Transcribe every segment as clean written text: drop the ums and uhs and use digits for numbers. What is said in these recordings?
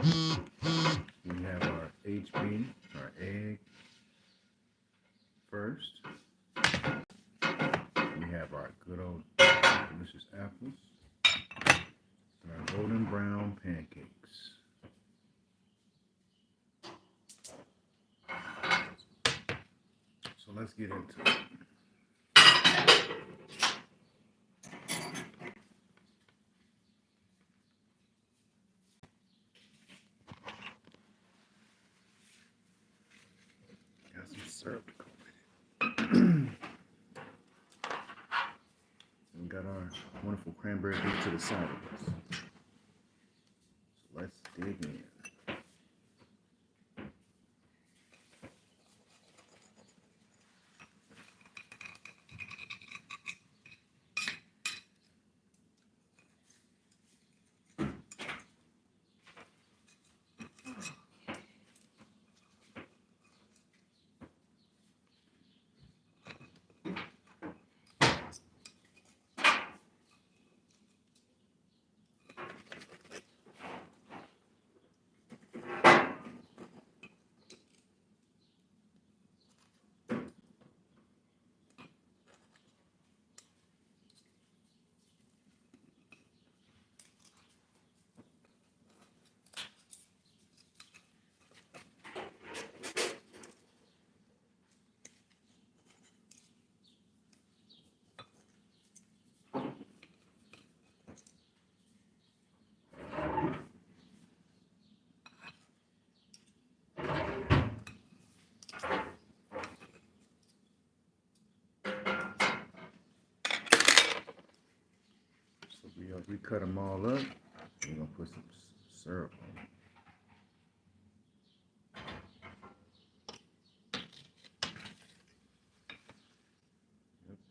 We have our HB, our egg first. We have our good old delicious apples and our golden brown pancakes. So let's get into it. Got some syrup to go with it. We got our wonderful cranberry juice to the side of us. So let's dig in. We cut them all up. We're gonna put some syrup on it.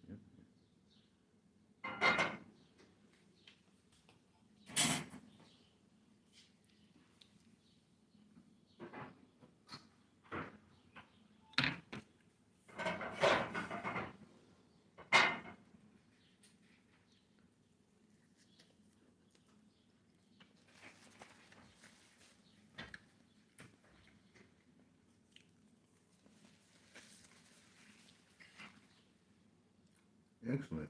Yep. Excellent.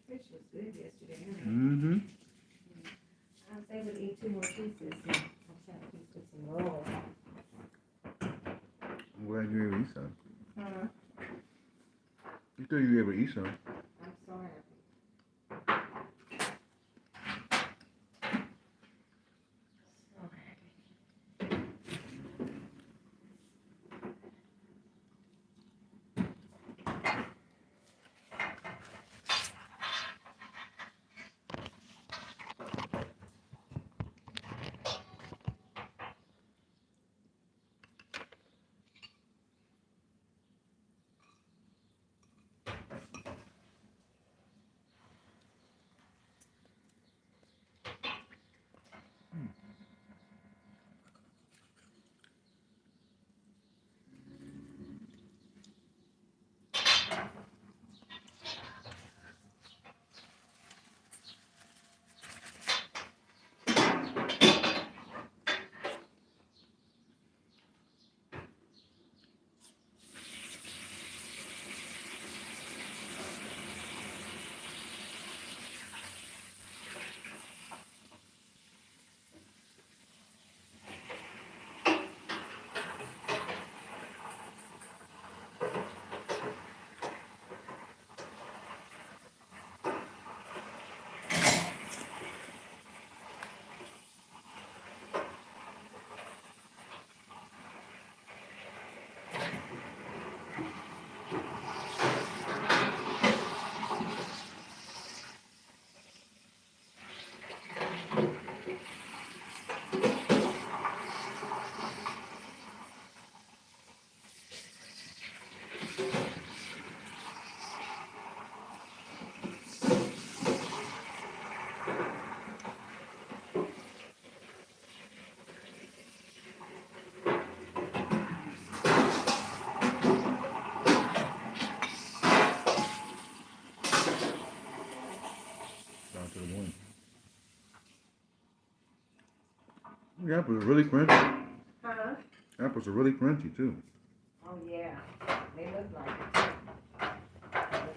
Fish was good yesterday. Mm-hmm. I was able to eat 2 more pieces. And I'm trying to eat with some rolls. I'm glad you were able to eat some. Huh? You thought you were able to eat some. I'm sorry. So happy. The apples are really crunchy. Huh? Apples are really crunchy too. Oh, yeah. They look like it.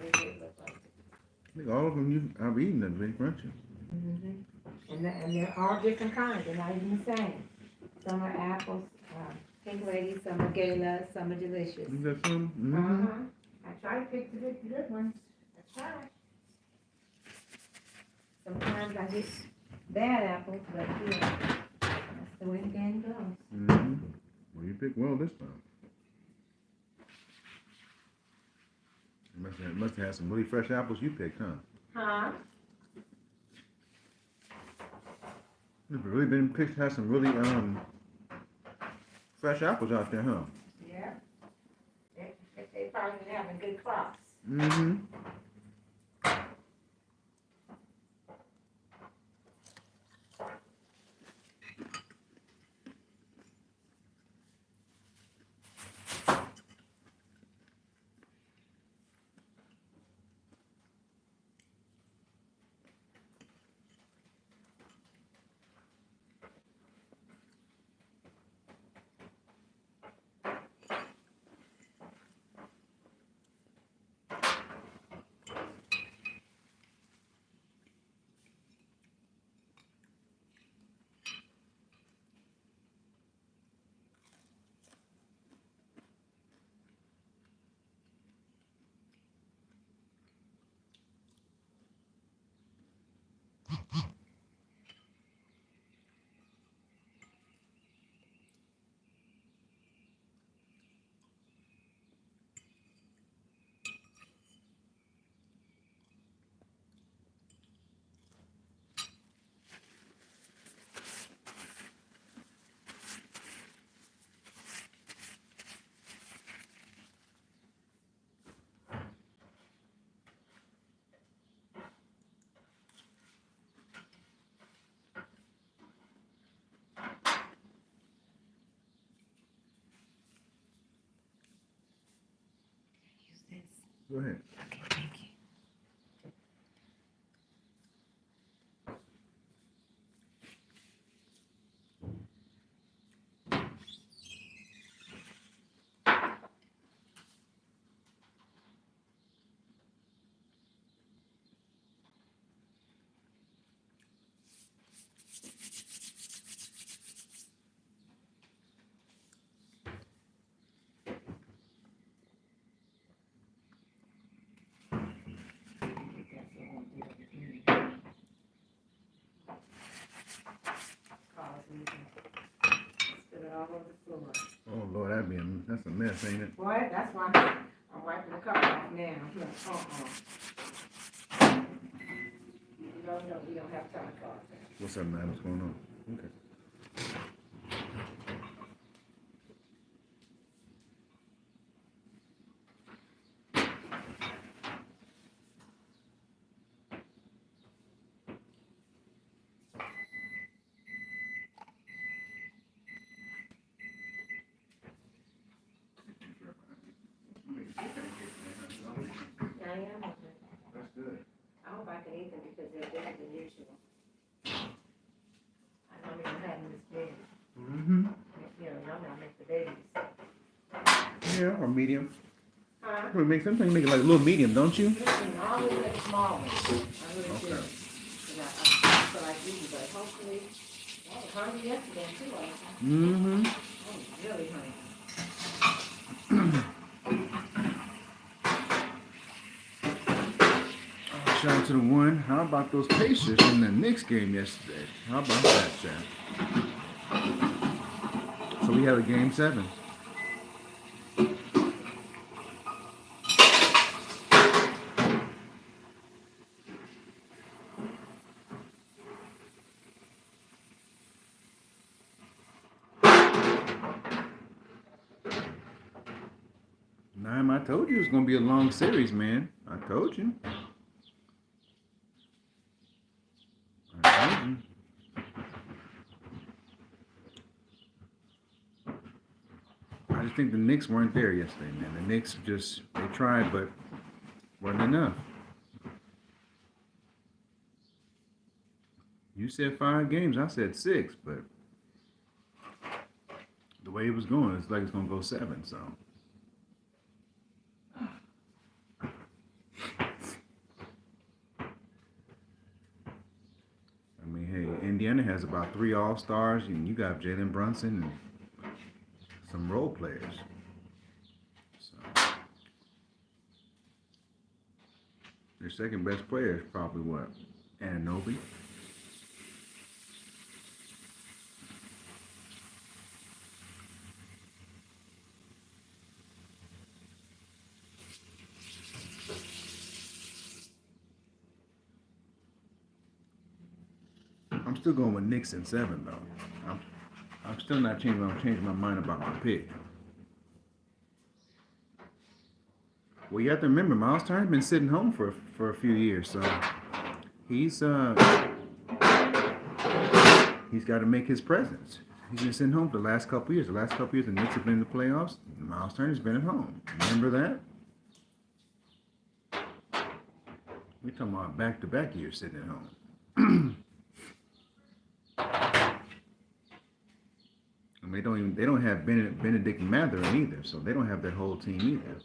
They did look like it. I think all of them I've eaten are really crunchy. Mm-hmm. And they're all different kinds. They're not even the same. Some are apples, pink ladies, some are gala, some are delicious. Is that some? Mm-hmm. I try to pick the good ones. I try. Sometimes I get bad apples, but that's the way the game goes. Mm-hmm. Well, you picked well this time. You must have had some really fresh apples you picked, huh? Huh? You've really been picked, had some really fresh apples out there, huh? Yeah. They probably been having good crops. Mm-hmm. Use this. Go ahead. Okay, thank you. Spill it all over the floor. Oh Lord, that's a mess, ain't it? Boy, that's why I'm wiping the car off now. Look, No, we don't have time car. What's up, man? What's going on? Okay. I am. That's good. I hope I can eat them because they're bigger than usual. I don't even have them this big. Mm-hmm. You know, normally I make the babies. Yeah, or medium. Huh? Sometimes you make it like a little medium, don't you? Listen, I always make small ones. I really do. Okay. And I feel like eating, but hopefully, I was hungry yesterday too. Mm-hmm. I was really hungry. Shout out to the one. How about those Pacers in the Knicks game yesterday? How about that, Chad? So we have a game 7. Naim, I told you it was gonna be a long series, man. I told you. I told you. I just think the Knicks weren't there yesterday, man. The Knicks they tried, but wasn't enough. You said 5 games, I said 6, but The way it was going, it's like it's gonna go 7. So. I mean, hey, Indiana has about 3 All-Stars, and you got Jalen Brunson and some role players. So, their second best player is probably what? Anunoby. I'm still going with Knicks in 7 though. I'm still not changing my mind about my pick. Well, you have to remember, Miles Turner's been sitting home for a few years, so he's got to make his presence. He's been sitting home for the last couple years. The last couple years, the Knicks have been in the playoffs. Miles Turner's been at home. Remember that? We're talking about back-to-back years sitting at home. And they don't have Benedict Mathurin either, so they don't have that whole team either.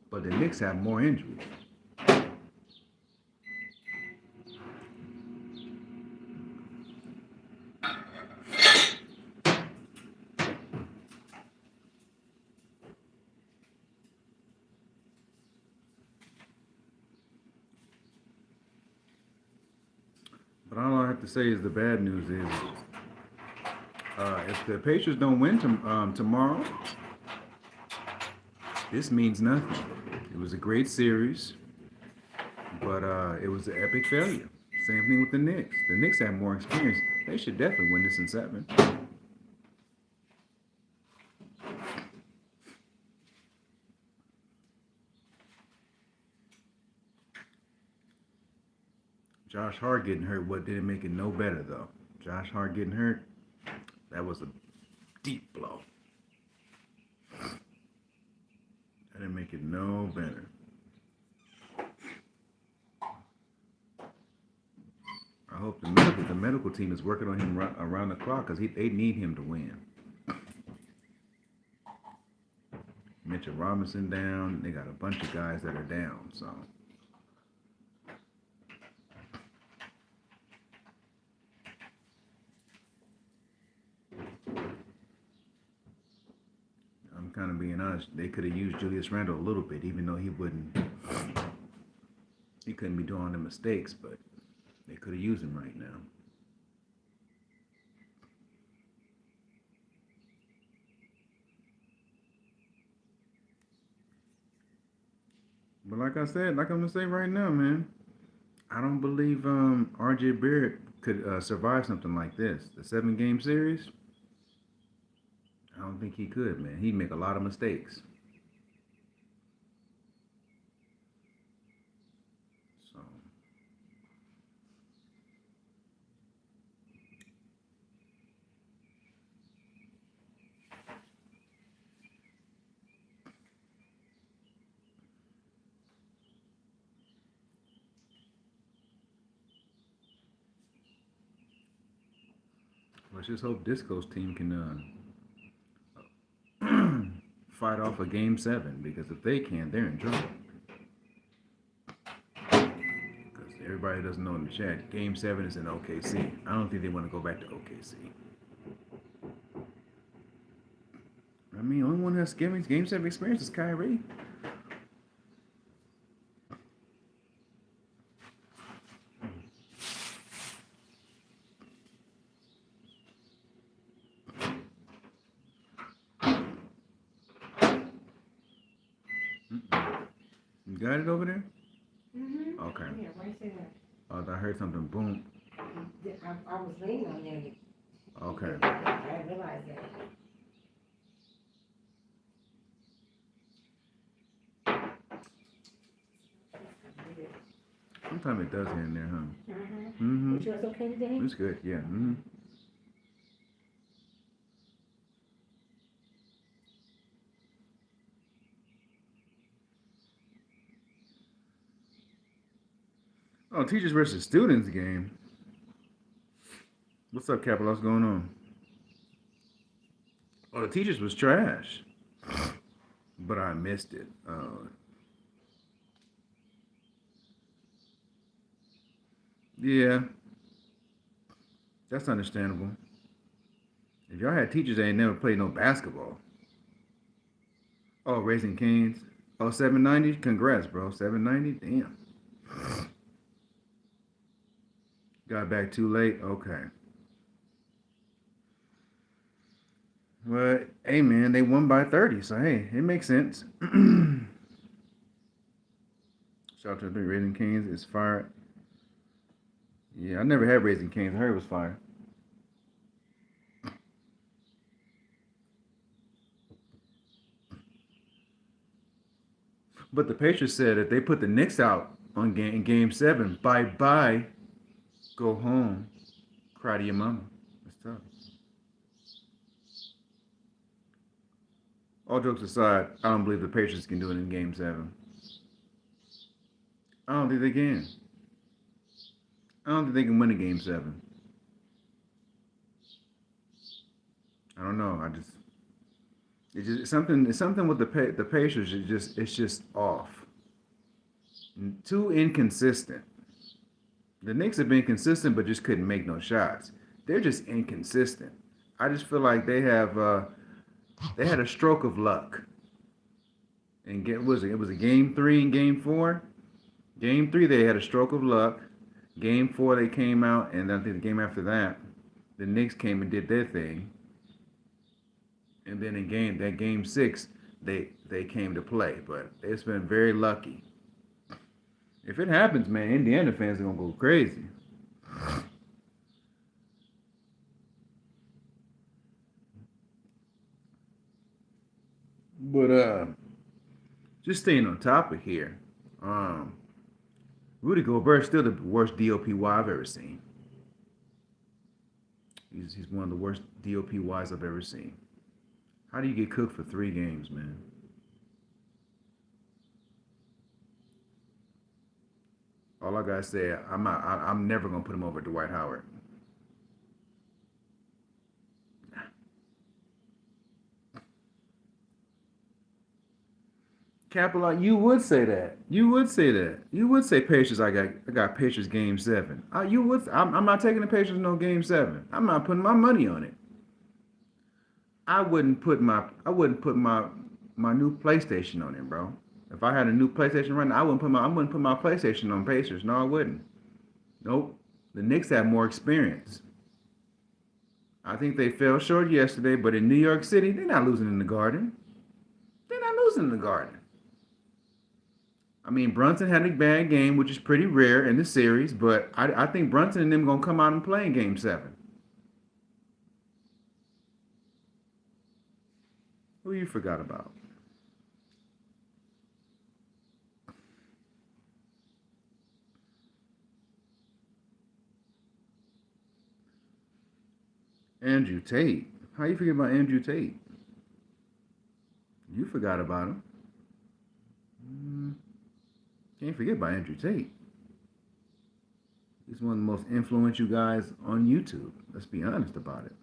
But the Knicks have more injuries. But all I have to say is the bad news is, if the Patriots don't win tomorrow, this means nothing. It was a great series, but it was an epic failure. Same thing with the Knicks. The Knicks have more experience. They should definitely win this in 7. Josh Hart getting hurt, what didn't make it no better though. Josh Hart getting hurt, that was a deep blow. That didn't make it no better. I hope the medical team is working on him around the clock because they need him to win. Mitchell Robinson down. They got a bunch of guys that are down, so. I'm kind of being honest. They could have used Julius Randle a little bit, even though he couldn't be doing the mistakes, but they could have used him right now. But like I said, like I'm gonna say right now, man, I don't believe R.J. Barrett could survive something like this. The 7-game series, I don't think he could, man. He'd make a lot of mistakes. So. Let's just hope Disco's team can fight off a game 7, because if they can't, they're in trouble. Because everybody doesn't know in the chat, game 7 is in OKC. I don't think they want to go back to OKC. I mean, the only one that has game 7 experience is Kyrie. You got it over there? Mm-hmm. Okay. Yeah, why you say that? Oh, I heard something boom. I was leaning on there. Okay. I realized that. Sometimes it does here and there, huh? Mm-hmm. Is yours okay today? It's good, yeah. Mm-hmm. Oh, teachers versus students game. What's up, Capital? What's going on? Oh, the teachers was trash, but I missed it. Yeah, that's understandable. If y'all had teachers that ain't never played no basketball. Oh, Raising Canes. Oh, 790. Congrats, bro. 790. Damn. Got back too late. Okay. Well, hey man, they won by 30, so hey, it makes sense. Shout out to the Raising Canes. It's fire. Yeah, I never had Raising Canes. I heard it was fire. But the Patriots said if they put the Knicks out on game 7, bye bye, go home, cry to your mama. That's tough. All jokes aside, I don't believe the Patriots can do it in game 7. I don't think they can. I don't think they can win a game 7. I don't know. It's something with the Pacers. It's just off. Too inconsistent. The Knicks have been consistent, but just couldn't make no shots. They're just inconsistent. I just feel like they had a stroke of luck. And it was a game 3 and game 4. Game 3 they had a stroke of luck. Game 4 they came out, and I think the game after that, the Knicks came and did their thing. And then in game 6, they came to play. But it's been very lucky. If it happens, man, Indiana fans are gonna go crazy. But just staying on topic here. Um, Rudy Gobert's still the worst DOPY I've ever seen. He's one of the worst DOPYs I've ever seen. How do you get cooked for 3 games, man? All I gotta say, I'm never gonna put him over Dwight Howard. Capella, you would say that. You would say that. You would say Pacers. I got Pacers game 7. You would. I'm not taking the Pacers no game 7. I'm not putting my money on it. I wouldn't put my new PlayStation on it, bro. If I had a new PlayStation right now, I wouldn't put my PlayStation on Pacers. No, I wouldn't. Nope. The Knicks have more experience. I think they fell short yesterday, but in New York City, they're not losing in the Garden. They're not losing in the Garden. I mean, Brunson had a bad game, which is pretty rare in the series, but I think Brunson and them gonna come out and play in Game 7. Who you forgot about? Andrew Tate. How you forget about Andrew Tate? You forgot about him. Can't forget about Andrew Tate. He's one of the most influential guys on YouTube. Let's be honest about it.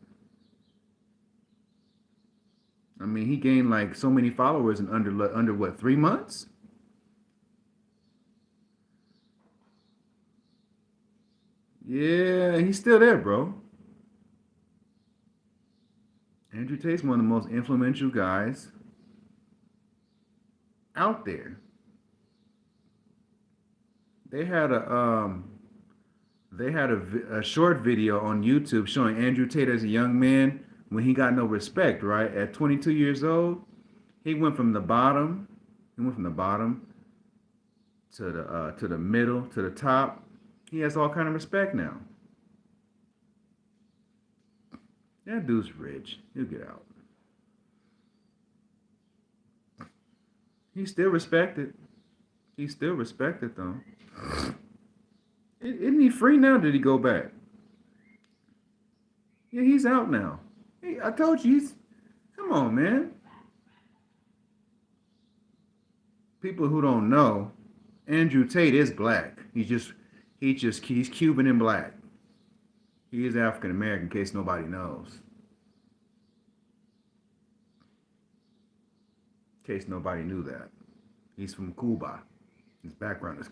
I mean, he gained like so many followers in under what, 3 months? Yeah, he's still there, bro. Andrew Tate's one of the most influential guys out there. They had a short video on YouTube showing Andrew Tate as a young man when he got no respect. Right at 22 years old, he went from the bottom. He went from the bottom to the middle to the top. He has all kind of respect now. That dude's rich. He'll get out. He's still respected. He's still respected though. Isn't he free now? Did he go back? Yeah, he's out now. Hey, I told you he's. Come on, man. People who don't know, Andrew Tate is black. He's Cuban and black. He is African American, in case nobody knows. In case nobody knew that. He's from Cuba. His background is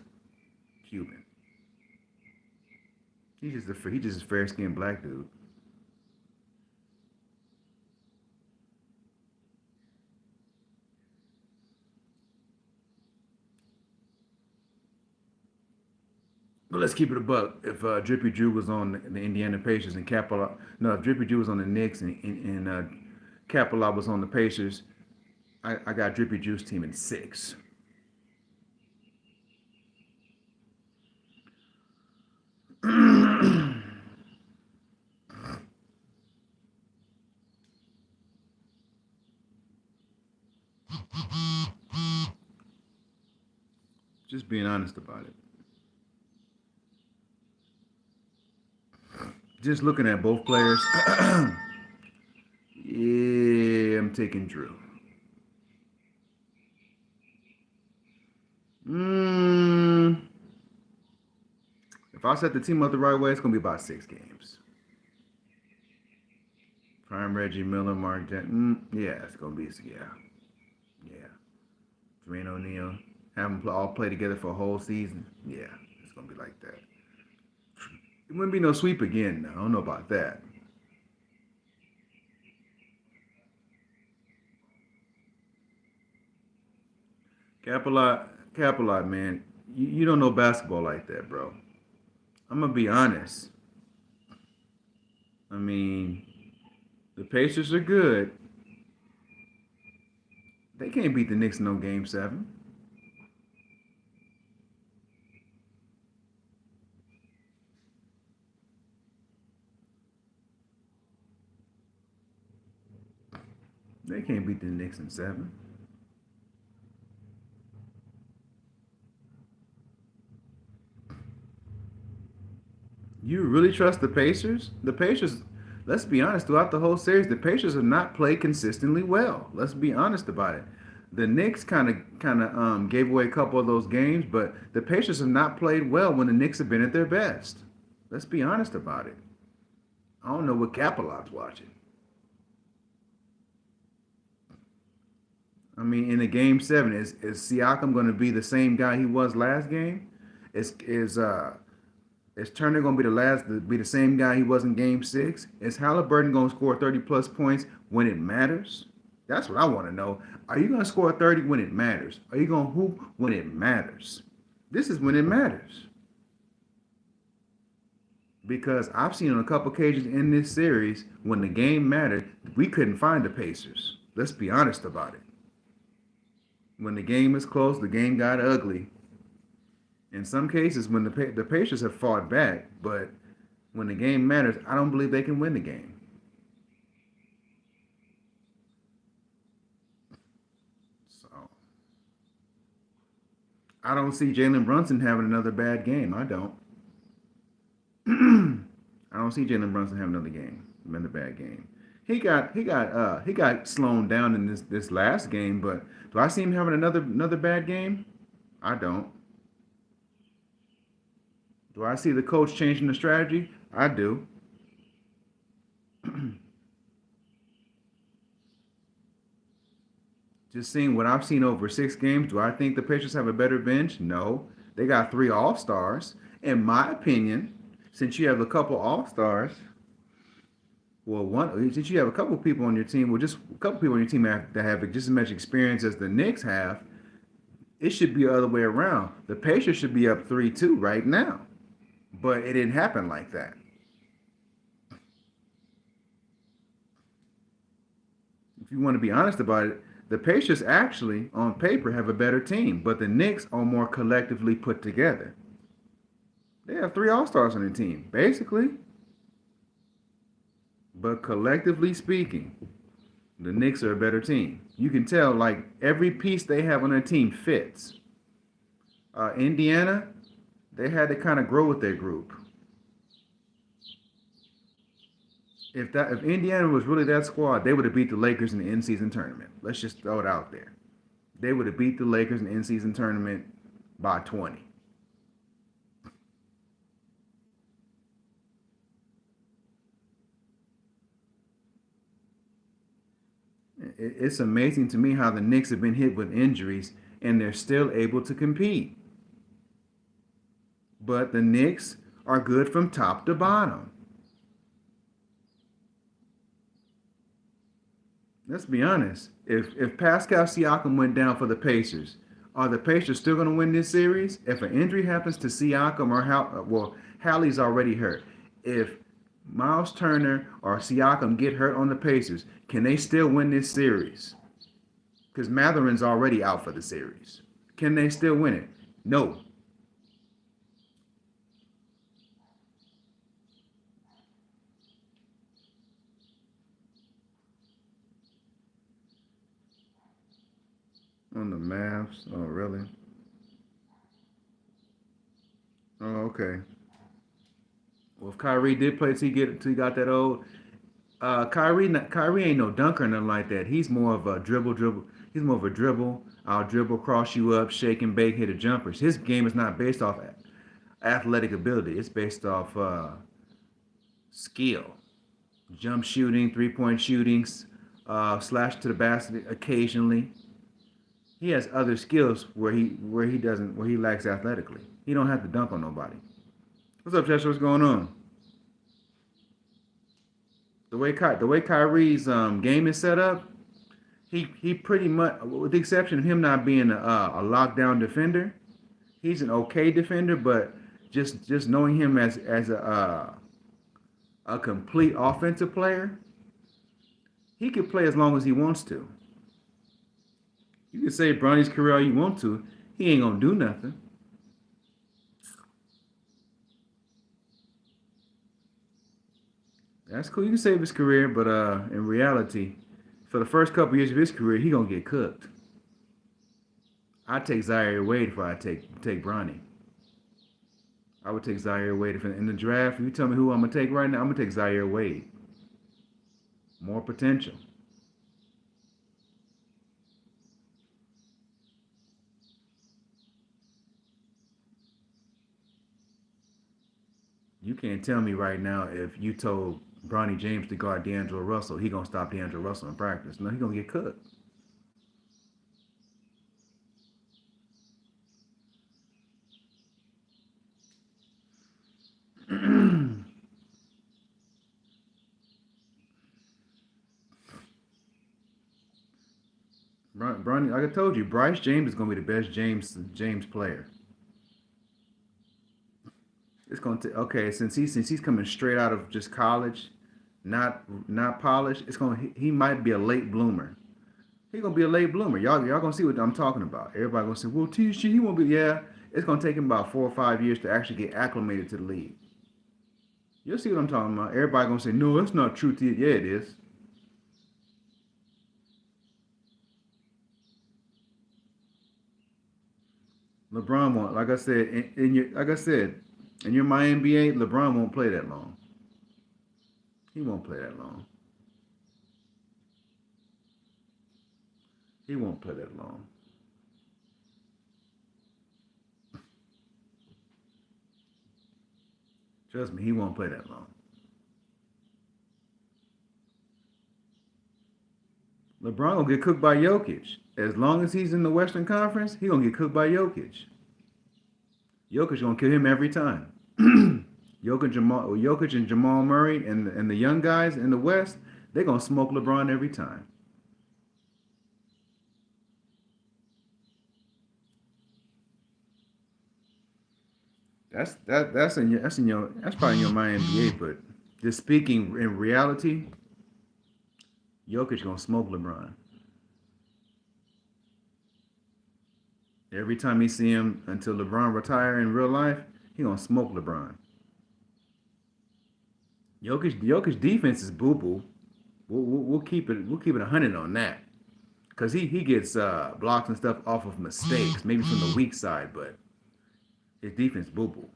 Cuban. He's just a fair skinned black dude. But let's keep it a buck. If Drippy Drew was on the Indiana Pacers and Capela, no, if Drippy Drew was on the Knicks and Capela was on the Pacers, I got Drippy Drew's team in 6. Just being honest about it. Just looking at both players, yeah, I'm taking Drew. Mm, if I set the team up the right way, it's gonna be about 6 games. Prime Reggie Miller, Mark Jackson. Yeah, it's gonna be yeah. Dwayne O'Neal, have them all play together for a whole season. Yeah, it's gonna be like that. It wouldn't be no sweep again. Now. I don't know about that. Capelot, man. You don't know basketball like that, bro. I'm gonna be honest. I mean, the Pacers are good. They can't beat the Knicks in no game 7. They can't beat the Knicks in 7. You really trust the Pacers? The Pacers, let's be honest, throughout the whole series, the Pacers have not played consistently well. Let's be honest about it. The Knicks kind of gave away a couple of those games, but the Pacers have not played well when the Knicks have been at their best. Let's be honest about it. I don't know what Capelot's watching. I mean, in the game 7, is Siakam going to be the same guy he was last game? Is Turner going to be the same guy he was in game 6? Is Halliburton going to score 30 plus points when it matters? That's what I want to know. Are you going to score 30 when it matters? Are you going to hoop when it matters? This is when it matters. Because I've seen on a couple occasions in this series when the game mattered, we couldn't find the Pacers. Let's be honest about it. When the game is close, the game got ugly. In some cases, when the Pacers have fought back, but when the game matters, I don't believe they can win the game. So I don't see Jalen Brunson having another bad game. I don't. I don't see Jalen Brunson having another bad game. He got slowed down in this last game, but do I see him having another bad game? I don't. Do I see the coach changing the strategy? I do. Just seeing what I've seen over 6 games, do I think the Pacers have a better bench? No. They got 3 All-Stars. In my opinion, since you have a couple All-Stars, since you have a couple people on your team, just a couple people on your team that have just as much experience as the Knicks have, it should be the other way around. The Pacers should be up 3-2 right now. But it didn't happen like that. If you want to be honest about it, the Pacers actually, on paper, have a better team, but the Knicks are more collectively put together. They have 3 All-Stars on their team, basically. But collectively speaking, the Knicks are a better team. You can tell, like, every piece they have on their team fits. Indiana, they had to kind of grow with their group. If Indiana was really that squad, they would have beat the Lakers in the in-season tournament. Let's just throw it out there. They would have beat the Lakers in the in-season tournament by 20. It's amazing to me how the Knicks have been hit with injuries and they're still able to compete. But the Knicks are good from top to bottom. Let's be honest. If Pascal Siakam went down for the Pacers, are the Pacers still going to win this series? If an injury happens to Siakam or Hallie's already hurt. If Miles Turner or Siakam get hurt on the Pacers, can they still win this series? Because Matherin's already out for the series. Can they still win it? No. On the Mavs? Oh, really? Oh, okay. Well, if Kyrie did play till he got that old, Kyrie ain't no dunker or nothing like that. He's more of a dribble. He's more of a dribble. I'll dribble, cross you up, shake and bake, hit the jumpers. His game is not based off athletic ability. It's based off skill, jump shooting, 3-point shootings, slash to the basket occasionally. He has other skills where he lacks athletically. He don't have to dunk on nobody. What's up, Chester? What's going on? The way Kyrie's game is set up, he pretty much, with the exception of him not being a lockdown defender, he's an okay defender. But just knowing him as a complete offensive player, he could play as long as he wants to. You can say Bronny's career all you want to, he ain't gonna do nothing. That's cool. You can save his career, but in reality, for the first couple years of his career, he gonna get cooked. I take Zaire Wade if I take Bronny. I would take Zaire Wade if in the draft. If you tell me who I'm gonna take right now, I'm gonna take Zaire Wade. More potential. You can't tell me right now if you told Bronny James to guard D'Angelo Russell, he gonna stop D'Angelo Russell in practice. No, he gonna get cooked. Bronny, like I told you, Bryce James is gonna be the best James player. It's gonna take okay since he's coming straight out of just college, not polished. He might be a late bloomer. He gonna be a late bloomer. Y'all gonna see what I'm talking about. Everybody gonna say, well, he won't be. Yeah, it's gonna take him about 4 or 5 years to actually get acclimated to the league. You'll see what I'm talking about. Everybody gonna say, no, that's not true. Yeah, it is. LeBron won't. Like I said, in your my NBA, LeBron won't play that long. He won't play that long. He won't play that long. Trust me, he won't play that long. LeBron gonna get cooked by Jokic. As long as he's in the Western Conference, he gonna get cooked by Jokic. Jokic gonna kill him every time. Jokic and Jamal Murray and the young guys in the West, they gonna smoke LeBron every time. That's probably in your my NBA, but just speaking in reality, Jokic gonna smoke LeBron every time he see him until LeBron retire in real life. He gonna smoke LeBron. Jokic defense is boo boo. We'll keep it 100 on that because he gets blocks and stuff off of mistakes, maybe from the weak side, but his defense boo boo.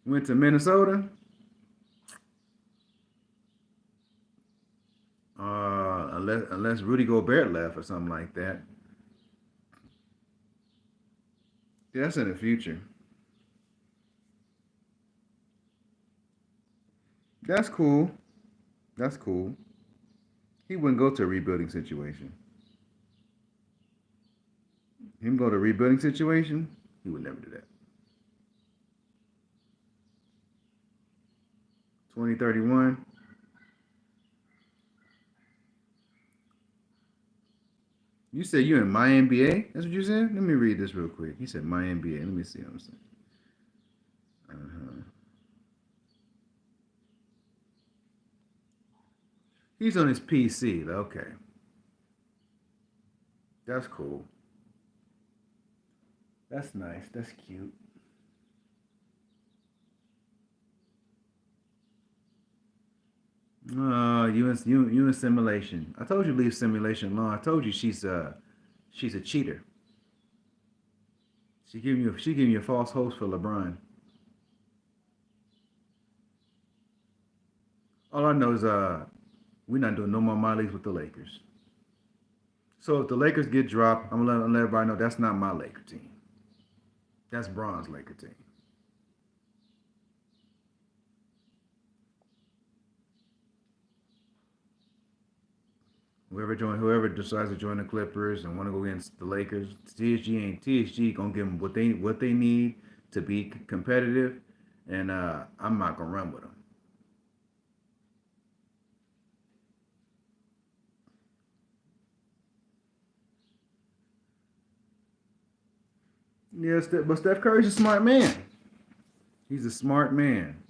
Went to Minnesota. Unless Rudy Gobert left or something like that. Yeah, that's in the future. That's cool. That's cool. He wouldn't go to a rebuilding situation. Him go to a rebuilding situation, he would never do that. 2031. You said you in my NBA? That's what you said? Let me read this real quick. He said my NBA. Let me see what I'm saying. Uh-huh. He's on his PC. Okay. That's cool. That's nice. That's cute. You in simulation. I told you leave simulation alone. I told you she's a cheater. She giving you a false hopes for LeBron. All I know is we're not doing no more my leagues with the Lakers. So if the Lakers get dropped, I'm gonna let everybody know that's not my Laker team. That's Bron's Laker team. Whoever decides to join the Clippers and want to go against the Lakers, TSG gonna give them what they need to be competitive, and I'm not gonna run with them. Yeah, but Steph Curry's a smart man. He's a smart man.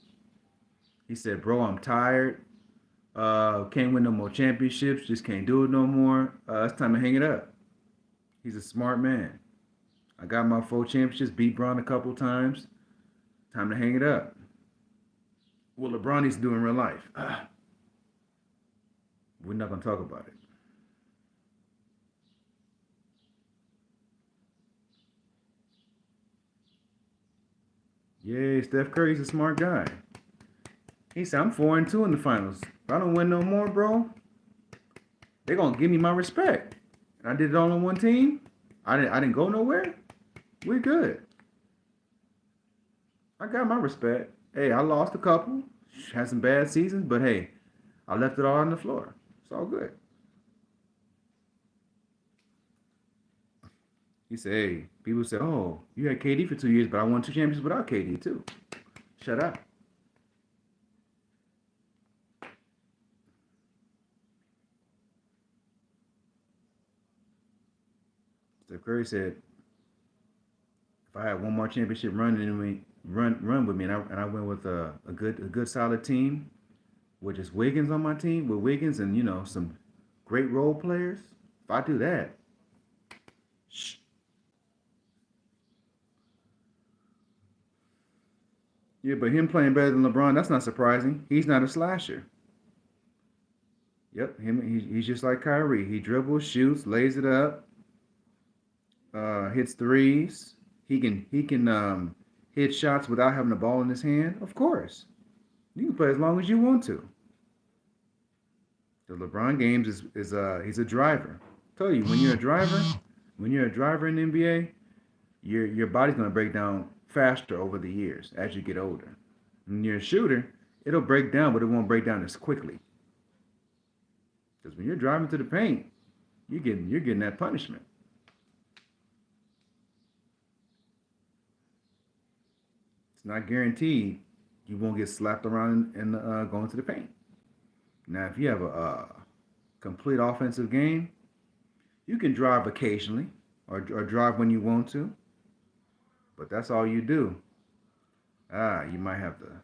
He said, "Bro, I'm tired. Can't win no more championships. Just can't do it no more. It's time to hang it up." He's a smart man. I got my 4 championships, beat Bron a couple times. Time to hang it up. What LeBron needs to do in real life. We're not gonna talk about it. Yay, Steph Curry's a smart guy. He said, "I'm 4-2 in the finals. If I don't win no more, bro, they're gonna give me my respect. And I did it all on one team. I didn't go nowhere. We're good. I got my respect. Hey, I lost a couple, had some bad seasons, but hey, I left it all on the floor. It's all good." He said, "Hey, people say, oh, you had KD for 2 years, but I won 2 championships without KD too. Shut up." Steph Curry said, "If I had one more championship run with me, and I went with a good solid team, with just Wiggins on my team, with Wiggins and some great role players. If I do that, shh." Yeah, but him playing better than LeBron, that's not surprising. He's not a slasher. Yep, he's just like Kyrie. He dribbles, shoots, lays it up, hits threes. He can hit shots without having the ball in his hand. Of course, you can play as long as you want to. The LeBron games is he's a driver. I tell you, when you're a driver in the NBA, your body's gonna break down faster over the years as you get older. When you're a shooter, it'll break down, but it won't break down as quickly. Because when you're driving to the paint, you're getting that punishment. It's not guaranteed you won't get slapped around and going to the paint. Now, if you have a complete offensive game, you can drive occasionally or drive when you want to, but that's all you do. You might have to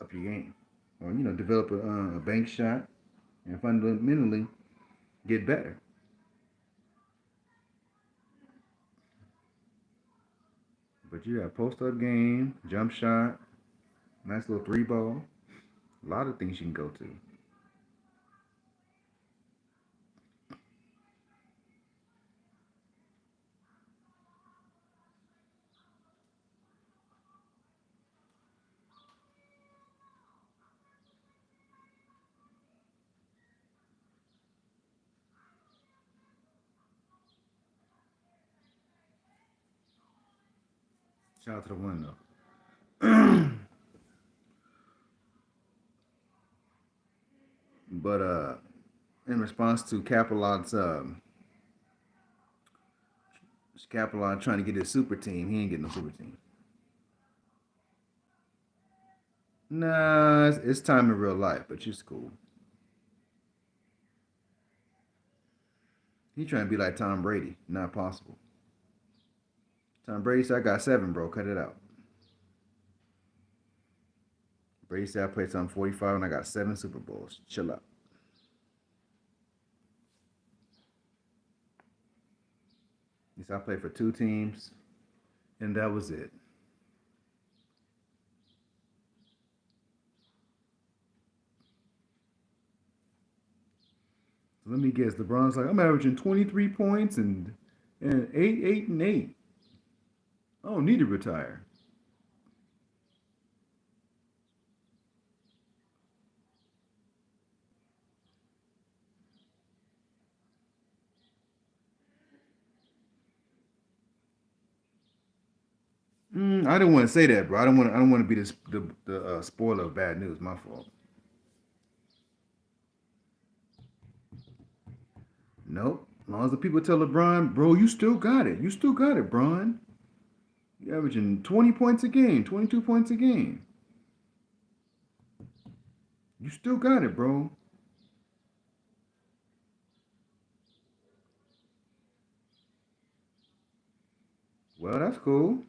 up your game or develop a bank shot and fundamentally get better. But you have post up game, jump shot, nice little three ball, a lot of things you can go to. Shout out to the one though. But in response to Capelot trying to get his super team, he ain't getting no super team. Nah, it's time in real life, but you're cool. He trying to be like Tom Brady. Not possible. Tom Brady said, I got 7, bro. Cut it out. Brady said, I played something 45 and I got 7 Super Bowls. Chill out. He said, I played for 2 teams, and that was it. So let me guess. LeBron's like, I'm averaging 23 points and 8, 8, and 8. I don't need to retire. I didn't want to say that, bro. I don't want to be the spoiler of bad news. My fault. Nope. As long as the people tell LeBron, bro, you still got it. You still got it, Bron. You're averaging 20 points a game, 22 points a game. You still got it, bro. Well, that's cool.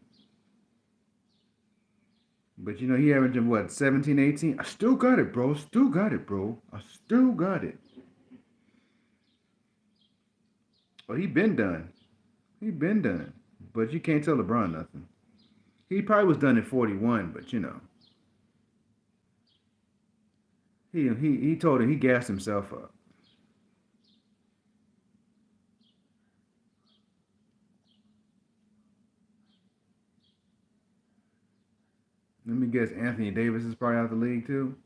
But you know, he averaging what, 17, 18? I still got it, bro. Still got it, bro. I still got it. Well, he been done. He been done. But you can't tell LeBron nothing. He probably was done at 41, but you know. He told him he gassed himself up. Let me guess, Anthony Davis is probably out the league too.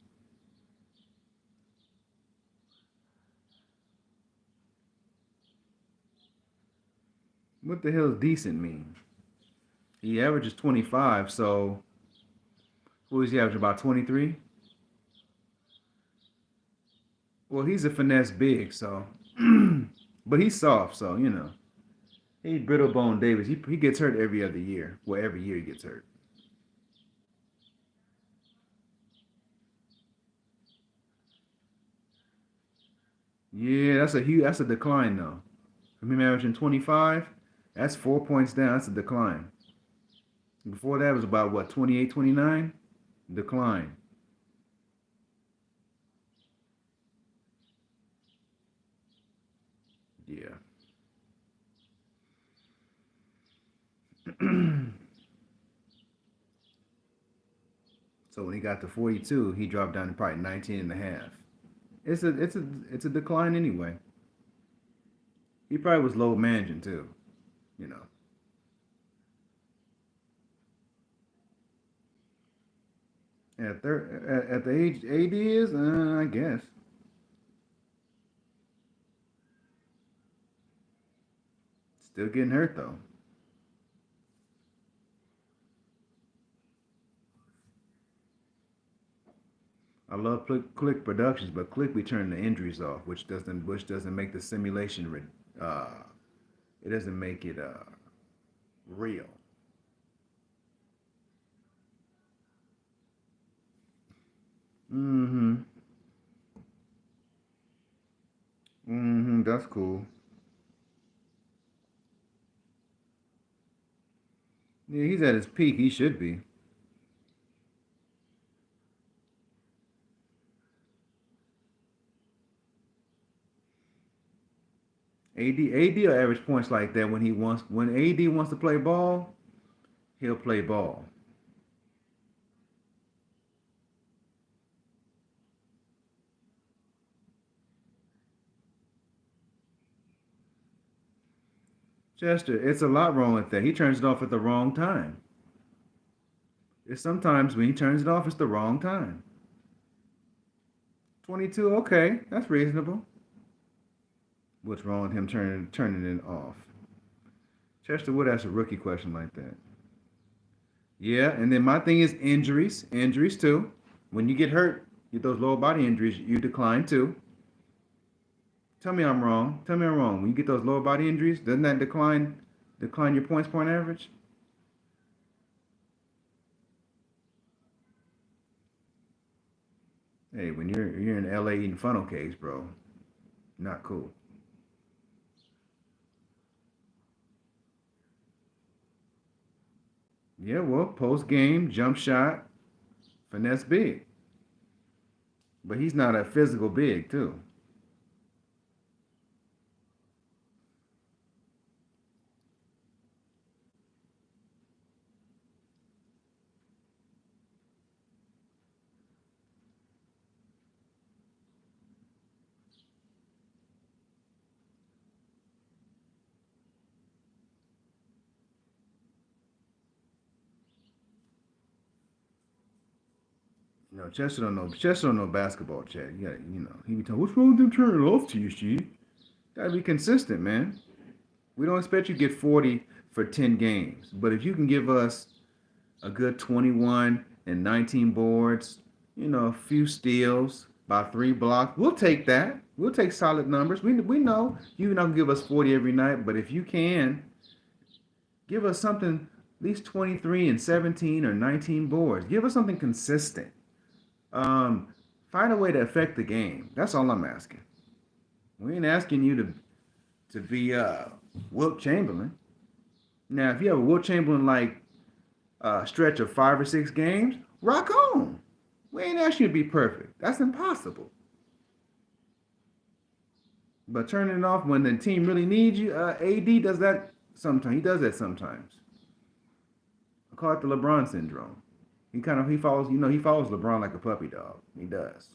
What the hell does decent mean? He averages 25, so who is he averaging, about 23? Well, he's a finesse big, so but he's soft, so you know. He's brittle bone Davis. He gets hurt every other year. Well, every year he gets hurt. Yeah, that's a decline though. From him averaging 25, that's 4 points down. That's a decline. Before that was about what, 28, 29? Decline. Yeah. So when he got to 42, he dropped down to probably 19 and a half. It's a decline anyway. He probably was low managing too, you know. At the age AD is, I guess. Still getting hurt though. I love Click Productions, but Click be turning the injuries off, which doesn't make the simulation it doesn't make it real. Mm-hmm. Mm-hmm. That's cool. Yeah, he's at his peak. He should be. AD will average points like that when AD wants to play ball, he'll play ball. Chester, it's a lot wrong with that. He turns it off at the wrong time. It's sometimes when he turns it off, it's the wrong time. 22, okay, that's reasonable. What's wrong with him turning it off? Chester Wood asks a rookie question like that. Yeah, and then my thing is injuries too. When you get hurt, get those lower body injuries, you decline too. Tell me I'm wrong. Tell me I'm wrong. When you get those lower body injuries, doesn't that decline your points point average? Hey, when you're in LA eating funnel cakes, bro, not cool. Yeah, well, post game, jump shot, finesse big. But he's not a physical big, too. Chester don't know basketball, Chad. He be telling, what's wrong with them turning off TSG? Gotta be consistent, man. We don't expect you to get 40 for 10 games. But if you can give us a good 21 and 19 boards, a few steals, about 3 blocks, we'll take that. We'll take solid numbers. We know you're not gonna give us 40 every night, but if you can give us something, at least 23 and 17 or 19 boards, give us something consistent. Um, Find a way to affect the game. That's all I'm asking. We ain't asking you to be Wilt Chamberlain. Now, if you have a Wilt Chamberlain like stretch of 5 or 6 games, rock on. We ain't asking you to be perfect. That's impossible. But turning it off when the team really needs you, AD does that sometimes. He does that sometimes. I call it the LeBron syndrome. He follows LeBron like a puppy dog. He does.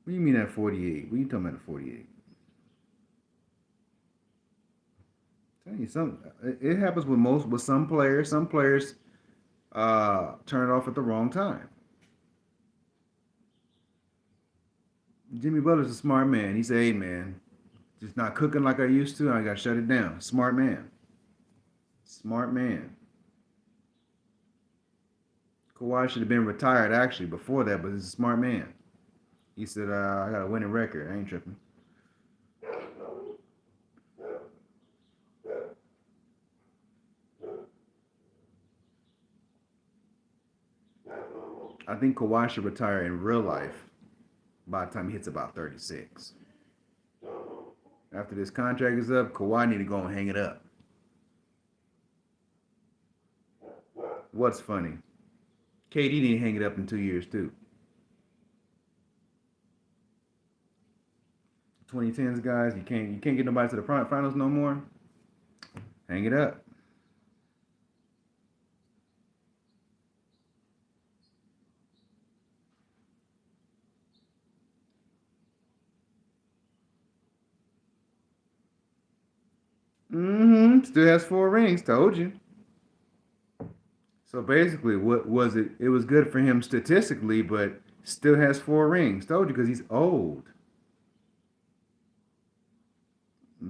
What do you mean at 48? What are you talking about at 48? Tell you some. It happens with some players. Some players turn it off at the wrong time. Jimmy Butler's a smart man. He said, "Hey man, just not cooking like I used to. I got to shut it down." Smart man. Smart man. Kawhi should have been retired actually before that, but he's a smart man. He said, "I got a winning record. I ain't tripping." I think Kawhi should retire in real life by the time he hits about 36. After this contract is up, Kawhi need to go and hang it up. What's funny? KD didn't hang it up in 2 years too. 2010s guys, you can't get nobody to the finals no more. Hang it up. Still has 4 rings. Told you. So basically, what was it? It was good for him statistically, but still has 4 rings. Told you because he's old.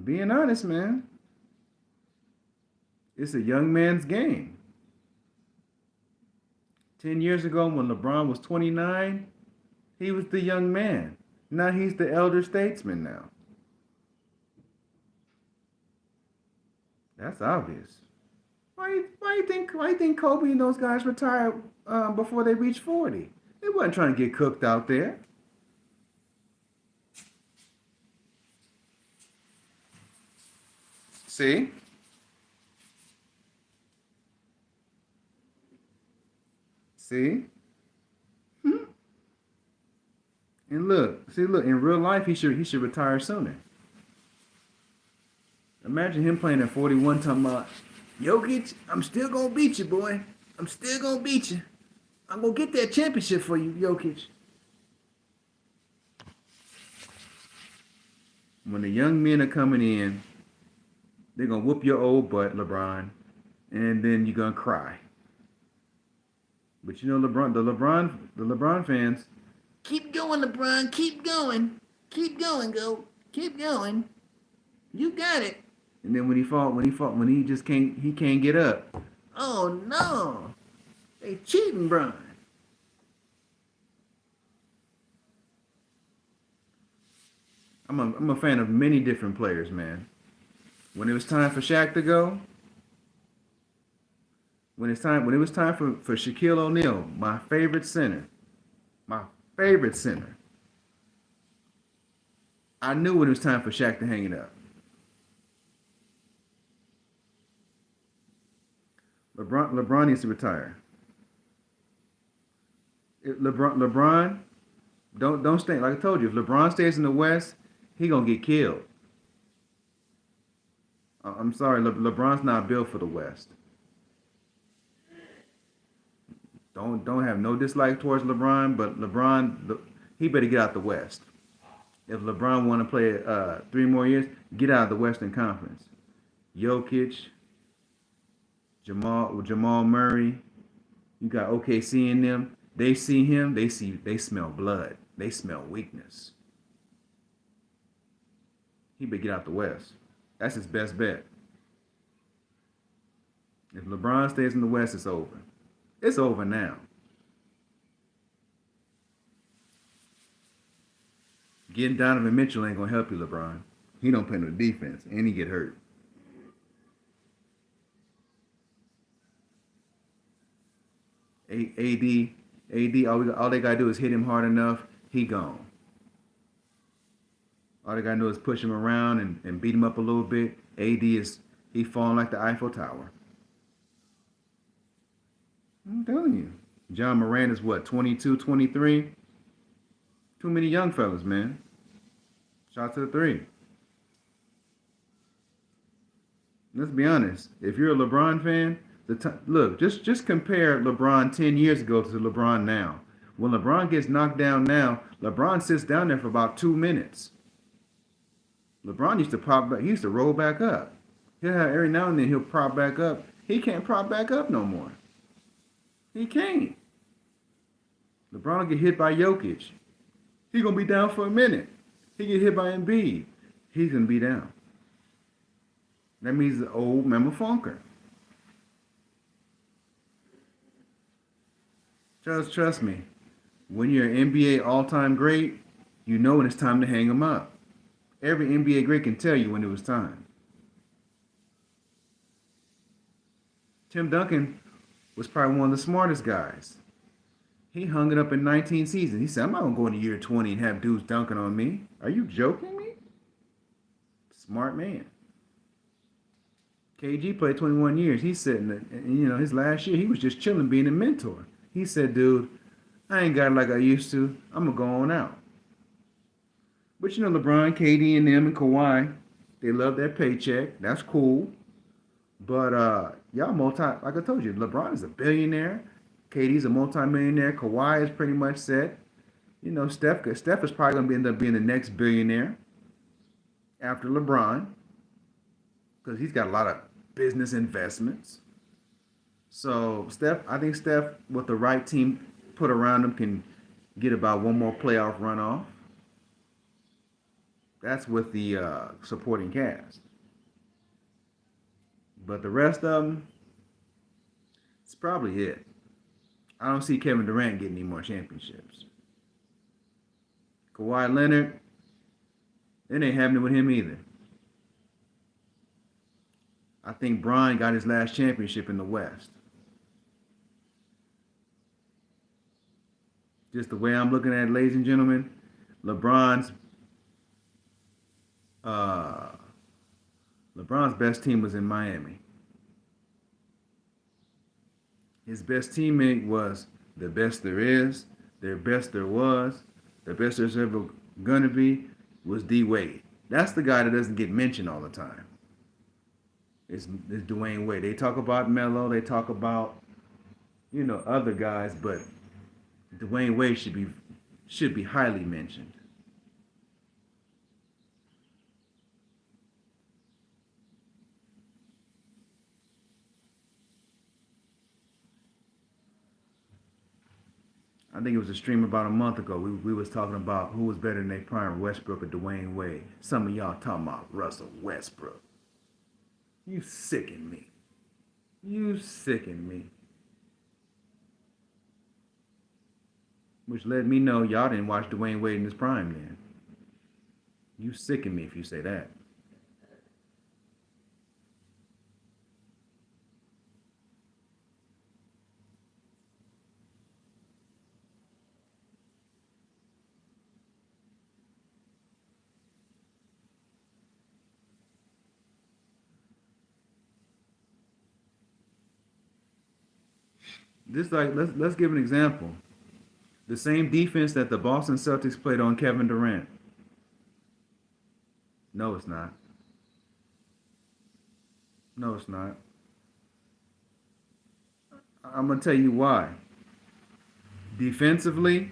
Being honest, man, it's a young man's game. 10 years ago, when LeBron was 29, he was the young man. Now he's the elder statesman. Now that's obvious. Why you think Kobe and those guys retired before they reached 40? They wasn't trying to get cooked out there. See, see, and look. In real life, he should retire sooner. Imagine him playing at 41, talking about Jokic. I'm still gonna beat you, boy. I'm still gonna beat you. I'm gonna get that championship for you, Jokic. When the young men are coming in, they're gonna whoop your old butt, LeBron, and then you're gonna cry. But the LeBron fans, keep going, LeBron, keep going, go, keep going. You got it. And then when he just can't get up. Oh no, they cheating, Brian. I'm a fan of many different players, man. When it was time for Shaq to go, when it was time for Shaquille O'Neal, my favorite center. I knew when it was time for Shaq to hang it up. LeBron needs to retire. LeBron don't stay. Like I told you, if LeBron stays in the West, he gonna get killed. I'm sorry, LeBron's not built for the West. Don't have no dislike towards LeBron, but he better get out the West. If LeBron want to play 3 more years, get out of the Western Conference. Jokic, Jamal Murray, you got OKC in them. They see him, they smell blood. They smell weakness. He better get out the West. That's his best bet. If LeBron stays in the West, it's over. It's over now. Getting Donovan Mitchell ain't gonna help you, LeBron. He don't play no defense, and he get hurt. AD, all they gotta do is hit him hard enough. He gone. All they gotta do is push him around and beat him up a little bit. He falling like the Eiffel Tower. I'm telling you. John Moran is what, 22, 23? Too many young fellas, man. Shot to the three. Let's be honest. If you're a LeBron fan, look, just compare LeBron 10 years ago to LeBron now. When LeBron gets knocked down now, LeBron sits down there for about 2 minutes. LeBron used to pop back. He used to roll back up. Every now and then he'll prop back up. He can't prop back up no more. He can't. LeBron will get hit by Jokic. He gonna be down for a minute. He get hit by Embiid. He's gonna be down. That means the old Mama Funker. Trust me. When you're an NBA all-time great, you know when it's time to hang them up. Every NBA great can tell you when it was time. Tim Duncan was probably one of the smartest guys. He hung it up in 19 seasons. He said, I'm not going to go into year 20 and have dudes dunking on me. Are you joking me? Smart man. KG played 21 years. He said, his last year, he was just chilling, being a mentor. He said, dude, I ain't got it like I used to. I'm going to go on out. But LeBron, KD, and them, and Kawhi, they love their paycheck. That's cool. But y'all like I told you, LeBron is a billionaire. KD's a multi-millionaire. Kawhi is pretty much set. Steph is probably going to end up being the next billionaire after LeBron because he's got a lot of business investments. So I think Steph, with the right team put around him, can get about one more playoff run off. That's with the supporting cast. But the rest of them, it's probably it. I don't see Kevin Durant getting any more championships. Kawhi Leonard, it ain't happening with him either. I think Bron got his last championship in the West. Just the way I'm looking at it, ladies and gentlemen, LeBron's best team was in Miami. His best teammate was the best there is, their best there was, the best there's ever gonna be was D Wade. That's the guy that doesn't get mentioned all the time. It's Dwayne Wade. They talk about Melo, they talk about other guys, but Dwayne Wade should be highly mentioned. I think it was a stream about a month ago. We was talking about who was better than their prime, Westbrook or Dwayne Wade. Some of y'all talking about Russell Westbrook. You sicken me. You sicken me. Which let me know y'all didn't watch Dwayne Wade in his prime then. You sicken me if you say that. This like let's give an example. The same defense that the Boston Celtics played on Kevin Durant. No, it's not. No, it's not. I'm gonna tell you why. Defensively,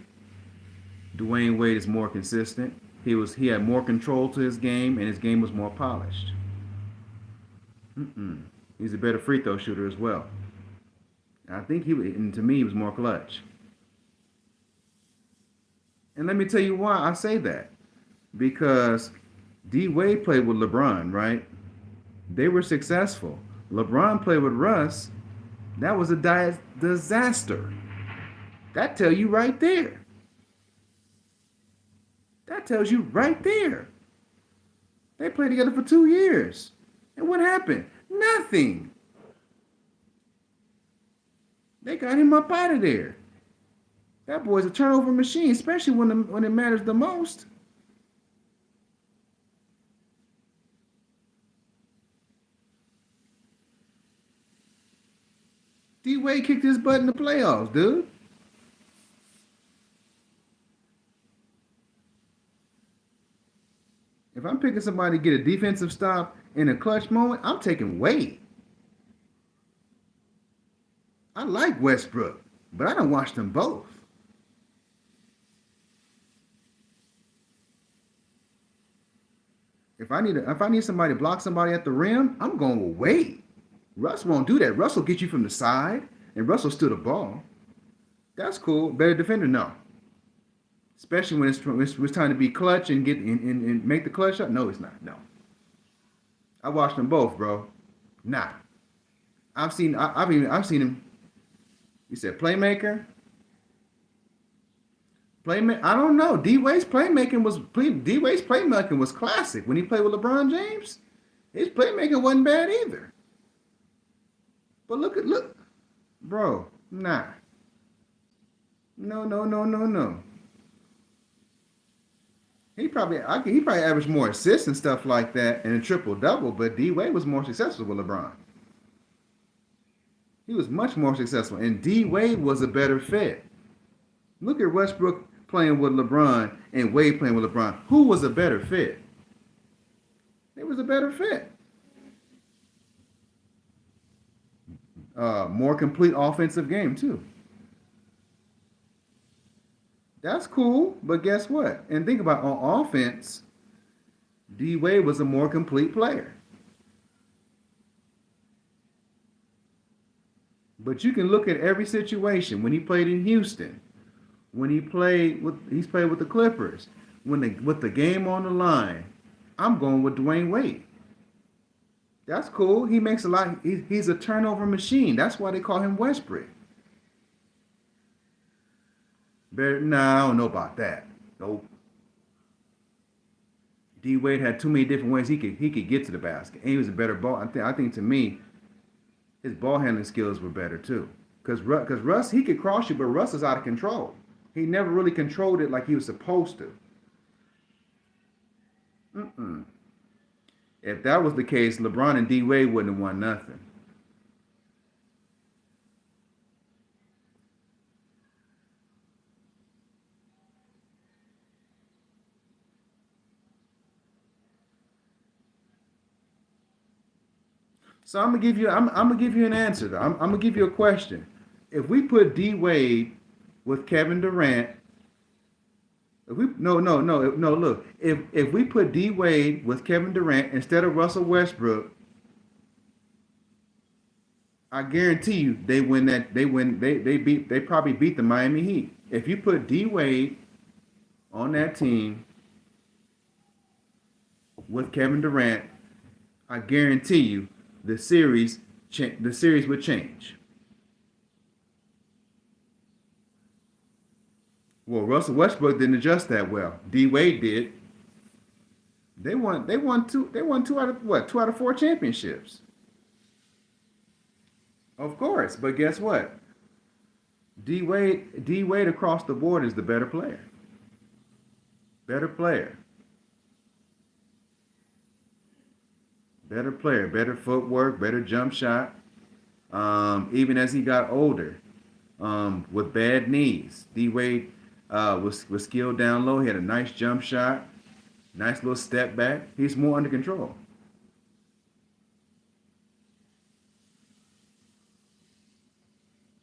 Dwayne Wade is more consistent. He had more control to his game, and his game was more polished. Mm-mm. He's a better free throw shooter as well. I think and to me, he was more clutch. And let me tell you why I say that. Because D Wade played with LeBron, right? They were successful. LeBron played with Russ. That was a disaster. That tells you right there. That tells you right there. They played together for 2 years. And what happened? Nothing. They got him up out of there. That boy's a turnover machine, especially when it matters the most. D Wade kicked his butt in the playoffs, dude. If I'm picking somebody to get a defensive stop in a clutch moment, I'm taking Wade. I like Westbrook, but I don't watch them both. If I need somebody to block somebody at the rim, I'm going with Wade. Russ won't do that. Russ will get you from the side, and Russ will steal the ball. That's cool. Better defender, no. Especially when it's time to be clutch and get and make the clutch shot. No, it's not. No. I watched them both, bro. Nah. I've seen him. You said playmaker. I don't know. D Wade's playmaking was classic when he played with LeBron James. His playmaking wasn't bad either. But look, bro. Nah. No. He probably averaged more assists and stuff like that and a triple double. But D Wade was more successful with LeBron. He was much more successful, and D Wade was a better fit. Look at Westbrook playing with LeBron and Wade playing with LeBron. Who was a better fit? It was a better fit. More complete offensive game too. That's cool, but guess what? And think about on offense, D Wade was a more complete player. But you can look at every situation when he played in Houston, when he's played with the Clippers, with the game on the line. I'm going with Dwayne Wade. That's cool. He makes a lot. He's a turnover machine. That's why they call him Westbrook. Nah, I don't know about that. Nope. D Wade had too many different ways he could get to the basket, and he was a better ball. I think to me, his ball handling skills were better too. Because Russ, he could cross you, but Russ is out of control. He never really controlled it like he was supposed to. Mm-mm. If that was the case, LeBron and D Wade wouldn't have won nothing. So I'm gonna give you an answer though. I'm gonna give you a question. If we put D Wade with Kevin Durant, if we no look, if we put D Wade with Kevin Durant instead of Russell Westbrook, I guarantee you they win that they probably beat the Miami Heat. If you put D Wade on that team with Kevin Durant, I guarantee you the series the series would change. Well, Russell Westbrook didn't adjust that well. D Wade did. They won two out of what? 2 out of 4 championships. Of course, but guess what? D Wade across the board is the better player. Better player. Better player. Better footwork. Better jump shot. Even as he got older, with bad knees, D Wade was skilled down low. He had a nice jump shot, nice little step back. He's more under control.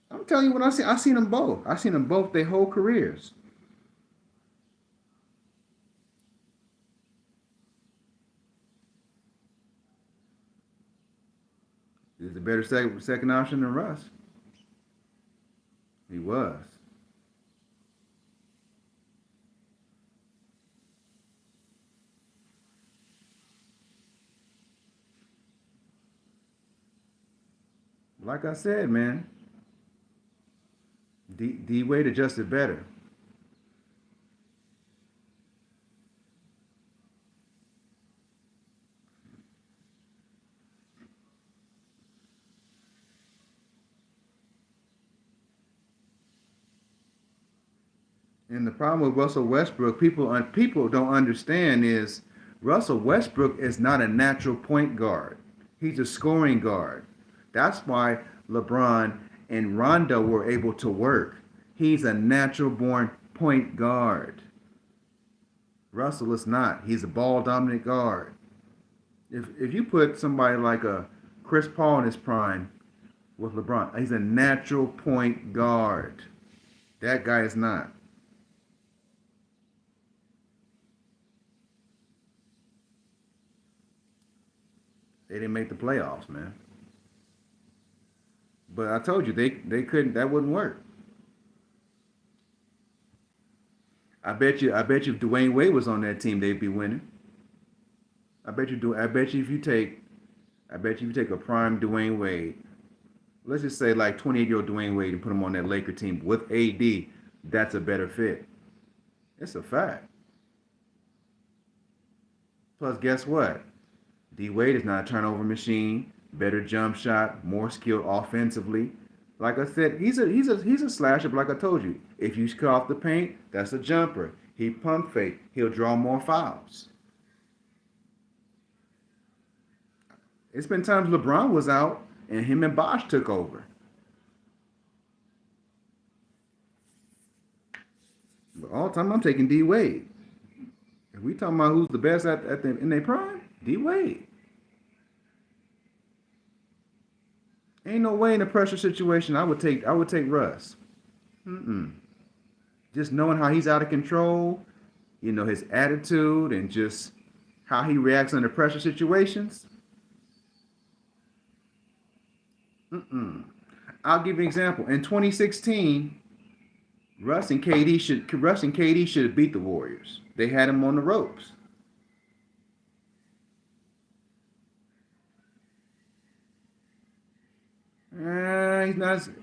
I'm telling you what I see. I seen them both. I seen them both their whole careers. He's a better second option than Russ. He was. Like I said, man, D Wade adjusted better. And the problem with Russell Westbrook, people don't understand is Russell Westbrook is not a natural point guard. He's a scoring guard. That's why LeBron and Rondo were able to work. He's a natural born point guard. Russell is not. He's a ball dominant guard. If you put somebody like a Chris Paul in his prime with LeBron, he's a natural point guard. That guy is not. They didn't make the playoffs, man. But I told you they couldn't. That wouldn't work. I bet you if Dwayne Wade was on that team, they'd be winning. I bet you do. I bet you if you take a prime Dwayne Wade, let's just say like 28-year-old Dwayne Wade and put him on that Laker team with AD, that's a better fit. It's a fact. Plus, guess what? D Wade is not a turnover machine. Better jump shot, more skilled offensively. Like I said, he's a slasher. But like I told you, if you cut off the paint, that's a jumper. He pump fake. He'll draw more fouls. It's been times LeBron was out and him and Bosh took over. But all the time I'm taking D Wade. If we talking about who's the best in their prime, D Wade. Ain't no way in a pressure situation I would take Russ. Mm-mm. Just knowing how he's out of control, his attitude and just how he reacts under pressure situations. Mm-mm. I'll give you an example. In 2016, Russ and KD should have beat the Warriors. They had him on the ropes.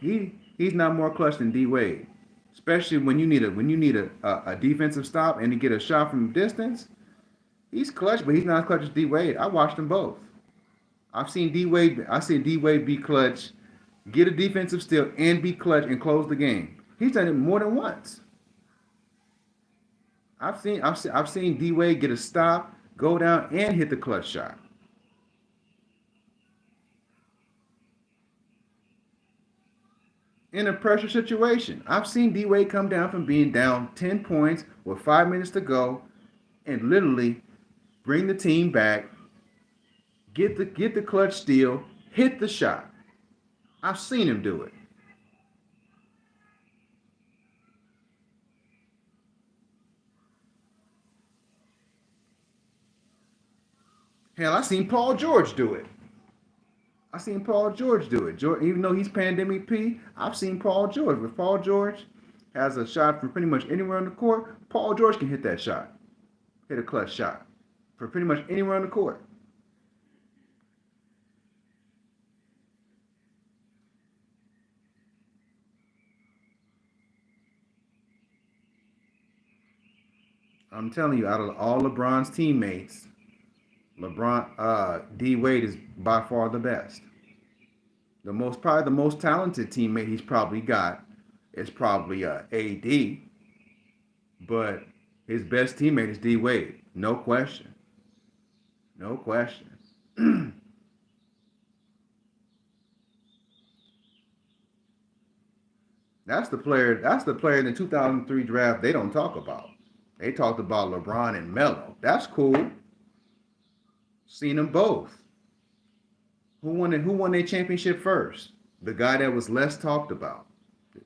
He's not more clutch than D Wade, especially when you need a defensive stop and to get a shot from distance. He's clutch, but he's not as clutch as D Wade. I watched them both. I seen D Wade be clutch, get a defensive steal, and be clutch and close the game. He's done it more than once. I've seen D Wade get a stop, go down, and hit the clutch shot. In a pressure situation. I've seen D Wade come down from being down 10 points with 5 minutes to go and literally bring the team back, get the clutch steal, hit the shot. I've seen him do it. Hell, I seen Paul George do it. I seen Paul George do it. Even though he's pandemic P, I've seen Paul George. If Paul George has a shot from pretty much anywhere on the court, Paul George can hit that shot. Hit a clutch shot for pretty much anywhere on the court. I'm telling you, out of all LeBron's teammates, D Wade is by far the best. Probably the most talented teammate he's probably got is probably AD, but his best teammate is D Wade, no question, no question. That's the player. That's the player in the 2003 draft they don't talk about. They talked about LeBron and Melo. That's cool. Seen them both. Who won their championship first? The guy that was less talked about.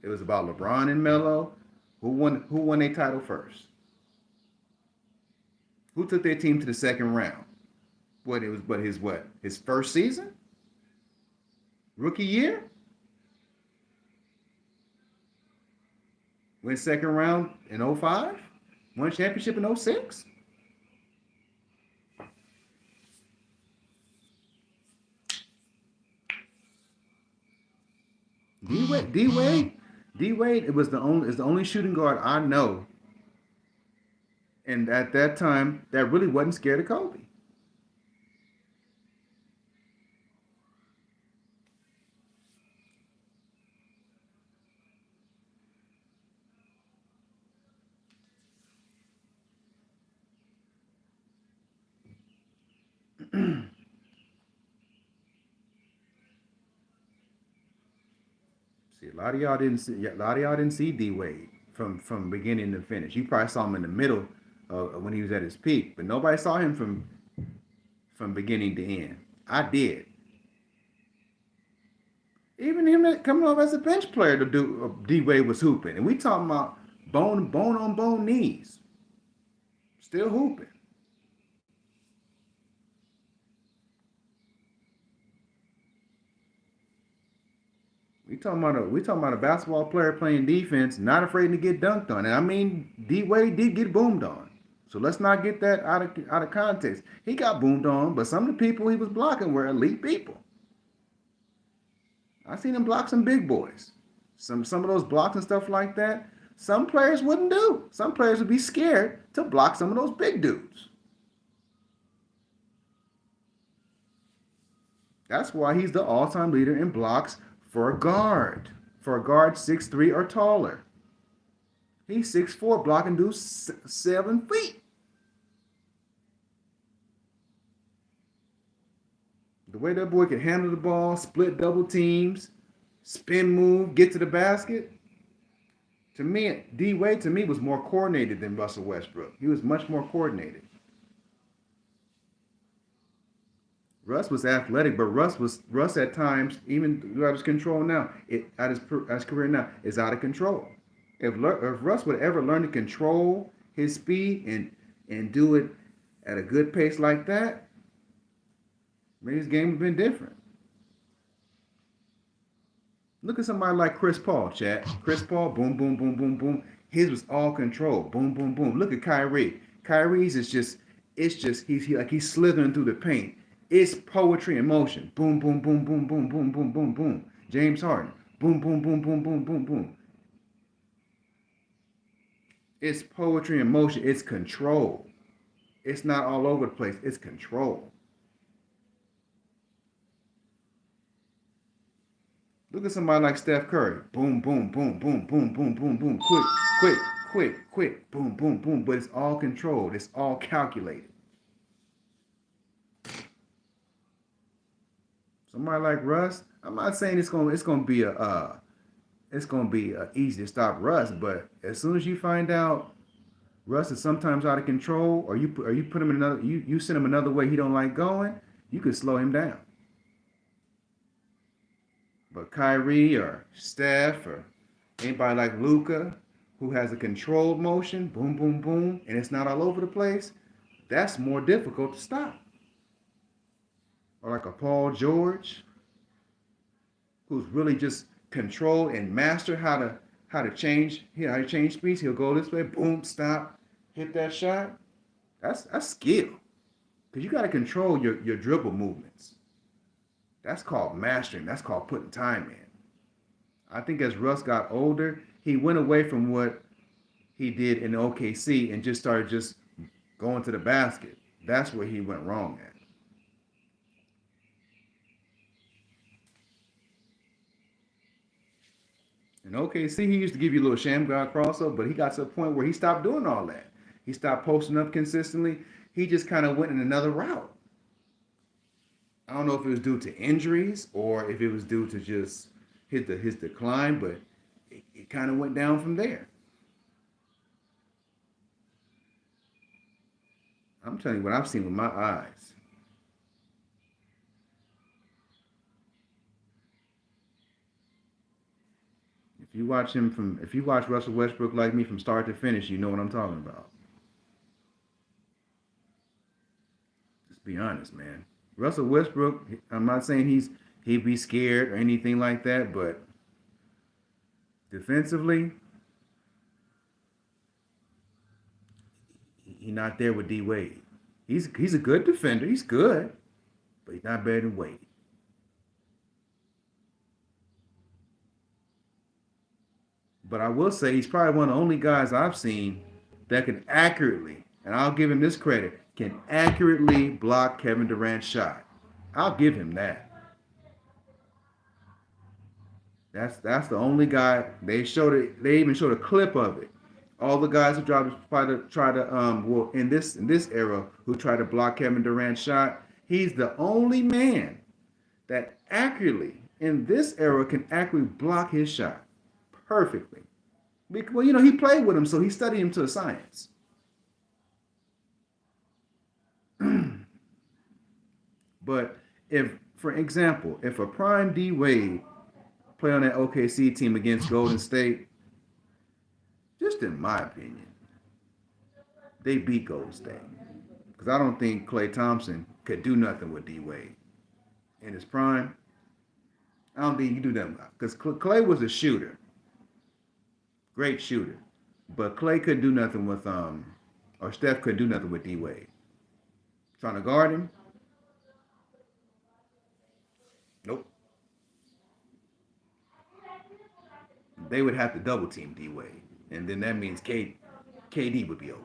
It was about LeBron and Melo. Who won their title first? Who took their team to the second round? His first season? Rookie year? Went second round in 05? Won championship in 06? D Wade. It was the only shooting guard I know, and at that time that really wasn't scared of Kobe. See, a lot of y'all didn't see D Wade from beginning to finish. You probably saw him in the middle when he was at his peak, but nobody saw him from beginning to end. I did. Even him coming off as a bench player to do D Wade was hooping, and we talking about bone on bone knees, still hooping. We talking about a basketball player playing defense, not afraid to get dunked on. And I mean, D Wade did get boomed on. So let's not get that out of context. He got boomed on, but some of the people he was blocking were elite people. I seen him block some big boys. Some of those blocks and stuff like that. Some players wouldn't do. Some players would be scared to block some of those big dudes. That's why he's the all-time leader in blocks for a guard. For a guard 6'3" or taller. He's 6'4", blocking dudes 7 feet. The way that boy can handle the ball, split double teams, spin move, get to the basket. To me, D Wade to me was more coordinated than Russell Westbrook. He was much more coordinated. Russ was athletic, but Russ at times, even out of his control now, his career now is out of control. If Russ would ever learn to control his speed and do it at a good pace like that, maybe his game would have been different. Look at somebody like Chris Paul, chat. Chris Paul, boom, boom, boom, boom, boom. His was all control, boom, boom, boom. Look at Kyrie. Kyrie's is just, he's slithering through the paint. It's poetry in motion. Boom, boom, boom, boom, boom, boom, boom, boom, boom. James Harden. Boom, boom, boom, boom, boom, boom, boom. It's poetry in motion. It's control. It's not all over the place. It's control. Look at somebody like Steph Curry. Boom, boom, boom, boom, boom, boom, boom, boom. Quick, quick, quick, quick. Boom, boom, boom. But it's all controlled. It's all calculated. Somebody like Russ, I'm not saying it's gonna be easy to stop Russ, but as soon as you find out Russ is sometimes out of control, or you put him in you send him another way he don't like going, you could slow him down. But Kyrie or Steph or anybody like Luka, who has a controlled motion, boom, boom, boom, and it's not all over the place, that's more difficult to stop. Or like a Paul George, who's really just control and master how to change speeds. He'll go this way, boom, stop, hit that shot. That's skill, because you got to control your dribble movements. That's called mastering. That's called putting time in. I think as Russ got older, he went away from what he did in OKC and just started just going to the basket. That's where he went wrong at. In OKC, he used to give you a little sham god crossover, but he got to a point where he stopped doing all that. He stopped posting up consistently. He just kind of went in another route. I don't know if it was due to injuries or if it was due to just his decline, but it kind of went down from there. I'm telling you what I've seen with my eyes. If you watch Russell Westbrook like me from start to finish, you know what I'm talking about. Just be honest, man. Russell Westbrook, I'm not saying he'd be scared or anything like that, but defensively, he's not there with D Wade. He's a good defender. He's good, but he's not better than Wade. But I will say he's probably one of the only guys I've seen that can accurately, and I'll give him this credit, can accurately block Kevin Durant's shot. I'll give him that. That's the only guy they showed it. They even showed a clip of it. All the guys who try to in this era who try to block Kevin Durant's shot, he's the only man that accurately in this era can accurately block his shot perfectly. Well, he played with him, so he studied him to a science. But for example, if a prime D Wade play on that OKC team against Golden State, just in my opinion, they beat Golden State. Because I don't think Klay Thompson could do nothing with D Wade in his prime. I don't think he could do nothing. Because Klay was a shooter. Great shooter. But Klay couldn't do nothing with, or Steph couldn't do nothing with D Wade. Trying to guard him? Nope. They would have to double team D Wade. And then that means KD would be open.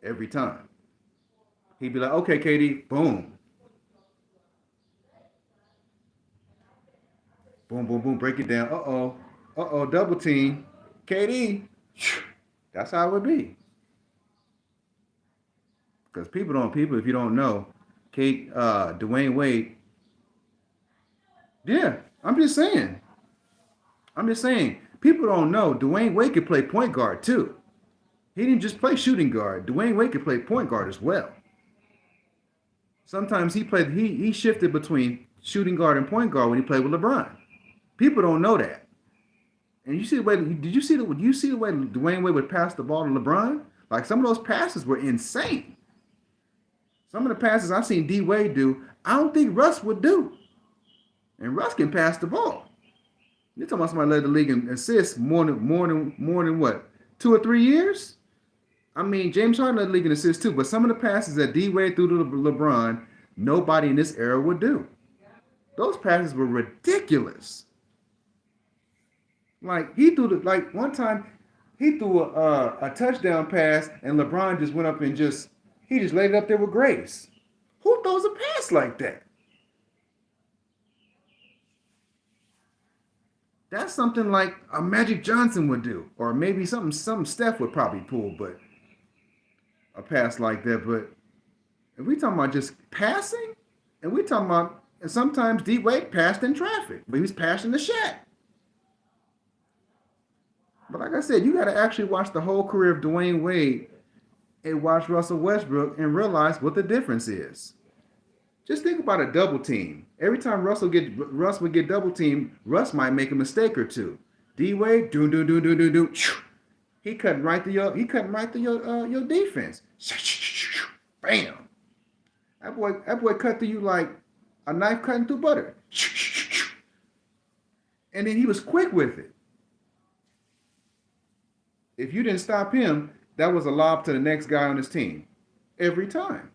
Every time. He'd be like, okay, KD, boom. Boom, boom, boom, break it down. Uh-oh, double team. KD. That's how it would be. Because people, if you don't know, Dwayne Wade. Yeah, I'm just saying. People don't know Dwayne Wade could play point guard too. He didn't just play shooting guard. Dwayne Wade could play point guard as well. Sometimes he shifted between shooting guard and point guard when he played with LeBron. People don't know that. And you see the way you see the way Dwayne Wade would pass the ball to LeBron? Like some of those passes were insane. Some of the passes I've seen D Wade do, I don't think Russ would do. And Russ can pass the ball. You're talking about somebody led the league in assists more than what? 2 or 3 years? I mean, James Harden led the league in assists too, but some of the passes that D Wade threw to LeBron, nobody in this era would do. Those passes were ridiculous. Like one time he threw a touchdown pass and LeBron just went up and he just laid it up there with grace. Who throws a pass like that? That's something like a Magic Johnson would do, or maybe something Steph would probably pull, but a pass like that. But if we talking about just passing, and we talking about, and sometimes D Wade passed in traffic, but he was passing the Shaq. But like I said, you got to actually watch the whole career of Dwayne Wade and watch Russell Westbrook and realize what the difference is. Just think about a double team. Every time Russ would get double teamed, Russ might make a mistake or two. D Wade, do. He cutting right through your defense. Bam. That boy cut through you like a knife cutting through butter. And then he was quick with it. If you didn't stop him, that was a lob to the next guy on his team. Every time.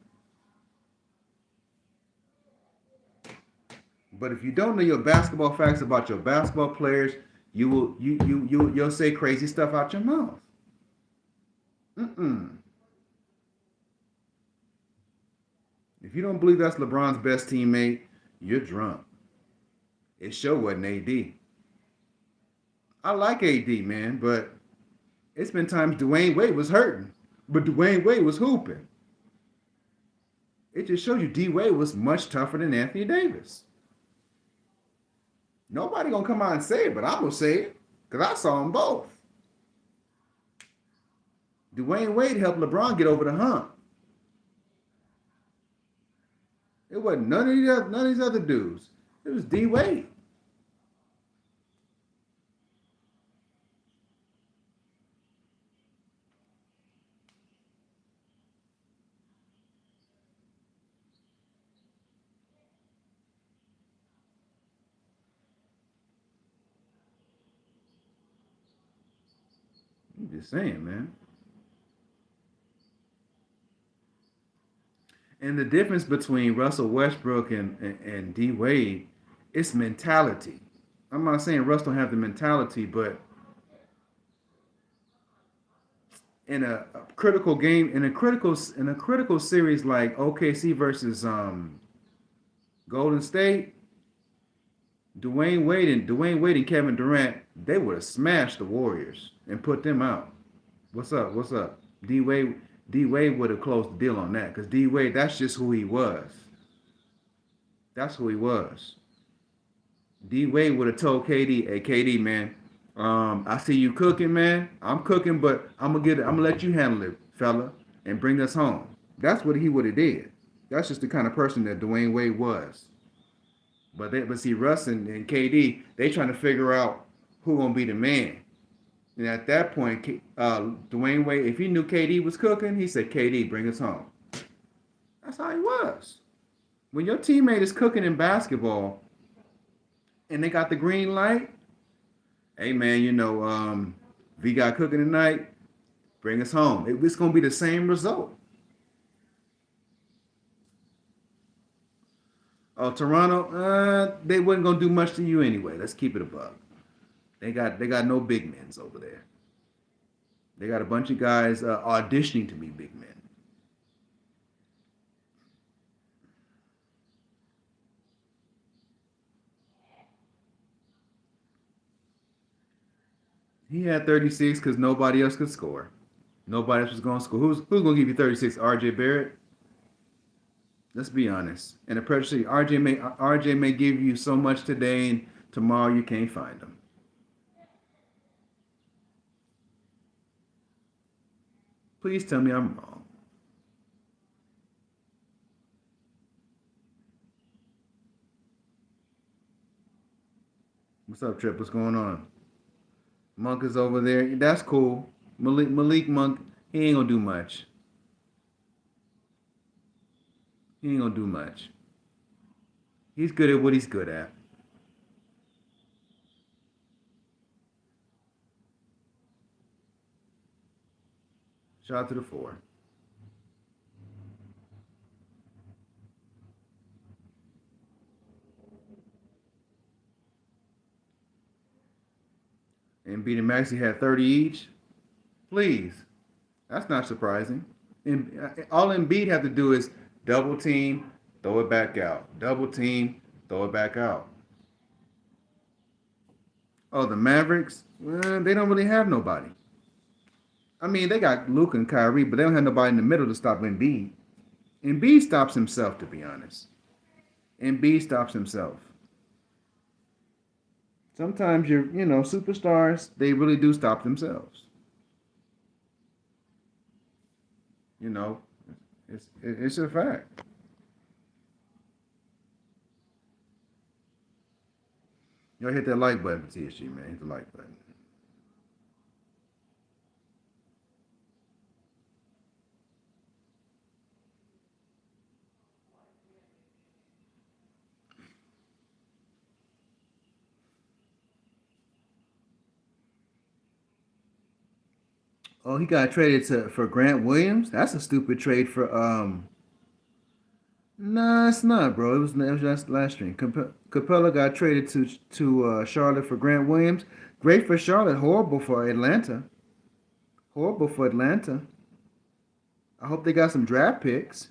But if you don't know your basketball facts about your basketball players, you'll say crazy stuff out your mouth. Mm-mm. If you don't believe that's LeBron's best teammate, you're drunk. It sure wasn't AD. I like AD, man, but it's been times Dwayne Wade was hurting, but Dwayne Wade was hooping. It just shows you D Wade was much tougher than Anthony Davis. Nobody gonna come out and say it, but I'm gonna say it because I saw them both. Dwayne Wade helped LeBron get over the hump. It wasn't none of these other dudes. It was D Wade. I'm just saying, man. And the difference between Russell Westbrook and D Wade, it's mentality. I'm not saying Russ don't have the mentality, but in a critical game, in a critical series like OKC versus Golden State, Dwayne Wade and Kevin Durant, they would have smashed the Warriors and put them out. What's up? What's up? D Wade would have closed the deal on that because D Wade, that's just who he was. That's who he was. D Wade would have told KD, "Hey KD, man, I see you cooking, man. I'm cooking, but I'm gonna let you handle it, fella, and bring us home." That's what he would have did. That's just the kind of person that Dwayne Wade was. But see, Russ and KD, they trying to figure out who gonna be the man. And at that point, Dwayne Wade, if he knew KD was cooking, he said, "KD, bring us home." That's how he was. When your teammate is cooking in basketball and they got the green light, hey man, we got cooking tonight, bring us home. It's gonna be the same result. Oh, Toronto, they wasn't gonna do much to you anyway. Let's keep it above. They got no big men over there. They got a bunch of guys auditioning to be big men. He had 36 because nobody else could score. Nobody else was going to score. Who's going to give you 36? R.J. Barrett. Let's be honest. And apparently, RJ may give you so much today, and tomorrow you can't find him. Please tell me I'm wrong. What's up, Trip? What's going on? Monk is over there. That's cool. Malik Monk, he ain't gonna do much. He ain't gonna do much. He's good at what he's good at. Shout out to the four. Embiid and Maxey had 30 each. Please. That's not surprising. And all Embiid have to do is double team, throw it back out. Double team, throw it back out. Oh, the Mavericks? Well, they don't really have nobody. I mean, they got Luke and Kyrie, but they don't have nobody in the middle to stop Embiid. Embiid stops himself, to be honest. Embiid stops himself. Sometimes superstars, they really do stop themselves. You know, it's a fact. Y'all hit that like button for TSG, man. Hit the like button. Oh, he got traded for Grant Williams. That's a stupid trade for Nah, it's not, bro. It was just last stream. Capella got traded to Charlotte for Grant Williams. Great for Charlotte, horrible for Atlanta. Horrible for Atlanta. I hope they got some draft picks.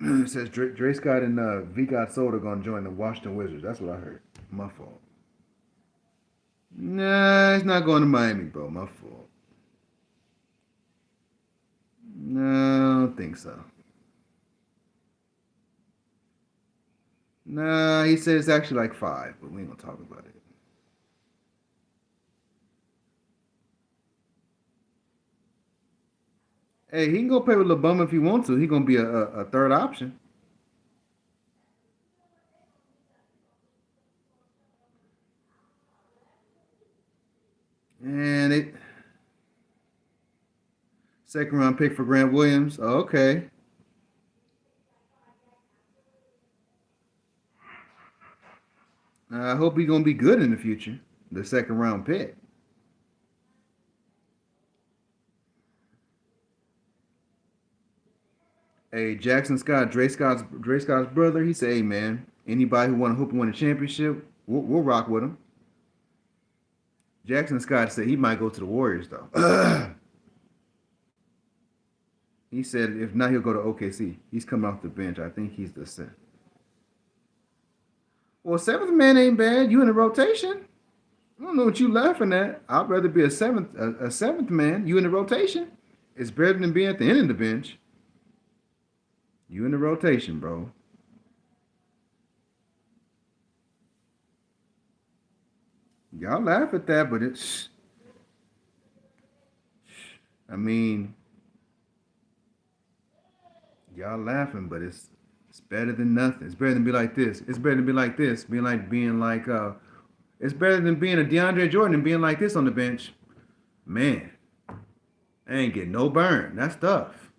It says Dre Scott and V. God Soda going to join the Washington Wizards. That's what I heard. My fault. Nah, it's not going to Miami, bro. My fault. No, I don't think so. Nah, he said it's actually like 5, but we ain't gonna talk about it. Hey, he can go play with LeBum if he wants to. He gonna be a third option. And it second round pick for Grant Williams. Oh, okay. I hope he's gonna be good in the future. The second round pick. Hey, Jackson Scott, Dre Scott's brother. He said, "Hey man, anybody who want to hope and win a championship, we'll rock with him." Jackson Scott said he might go to the Warriors though. He said if not, he'll go to OKC. He's coming off the bench. I think he's the set. Well, seventh man ain't bad. You in the rotation. I don't know what you laughing at. I'd rather be a seventh man. You in the rotation. It's better than being at the end of the bench. You in the rotation, bro. Y'all laugh at that, but it's. I mean, y'all laughing, but it's better than nothing. It's better than be like this. It's better than be like this. Being like it's better than being a DeAndre Jordan and being like this on the bench. Man, I ain't getting no burn. That's tough.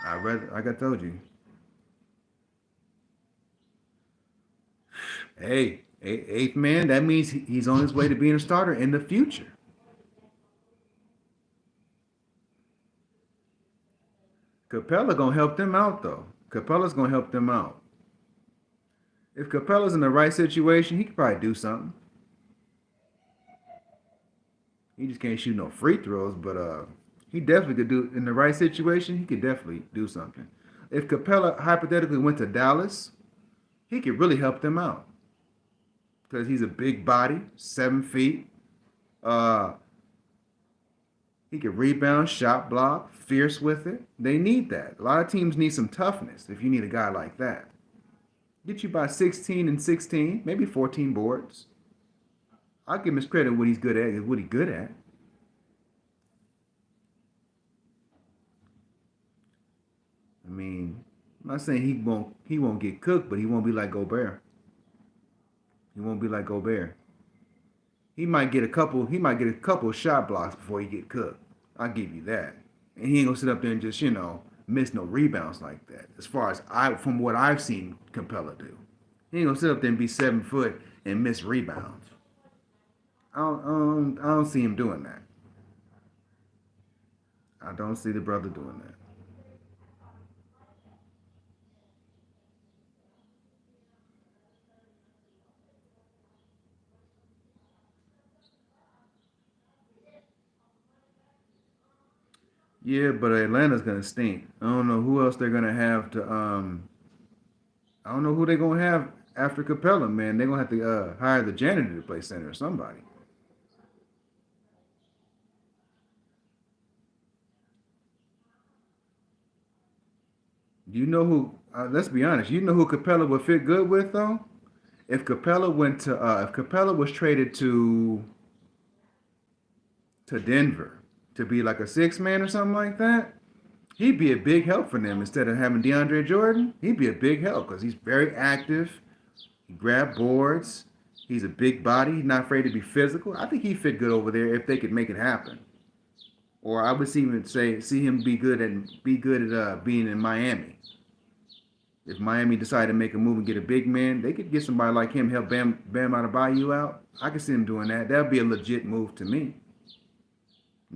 I rather like I told you. Hey, eighth man, that means he's on his way to being a starter in the future. Capella gonna help them out though. Capella's gonna help them out. If Capella's in the right situation, he could probably do something. He just can't shoot no free throws, but he definitely could do in the right situation. He could definitely do something. If Capella hypothetically went to Dallas, he could really help them out because he's a big body, 7 feet. Uh, he can rebound, shot block, fierce with it. They need that. A lot of teams need some toughness. If you need a guy like that, get you by 16 and 16, maybe 14 boards. I'll give him his credit what he's good at. What he's good at. I mean, I'm not saying he won't get cooked, but he won't be like Gobert. He won't be like Gobert. He might get a couple shot blocks before he get cooked. I'll give you that. And he ain't gonna sit up there and just, miss no rebounds like that. As far as from what I've seen Capella do. He ain't gonna sit up there and be 7 foot and miss rebounds. I don't see him doing that. I don't see the brother doing that. Yeah, but Atlanta's gonna stink. I don't know who else they're gonna have to. I don't know who they're gonna have after Capella. Man, they're gonna have to hire the janitor to play center or somebody. You know who? Let's be honest. You know who Capella would fit good with though. If Capella was traded to Denver to be like a six man or something like that, he'd be a big help for them instead of having DeAndre Jordan. He'd be a big help because he's very active. He grab boards. He's a big body. He's not afraid to be physical. I think he'd fit good over there if they could make it happen. Or I would see him be good at being in Miami. If Miami decided to make a move and get a big man, they could get somebody like him help Bam Adebayo out. I could see him doing that. That'd be a legit move to me.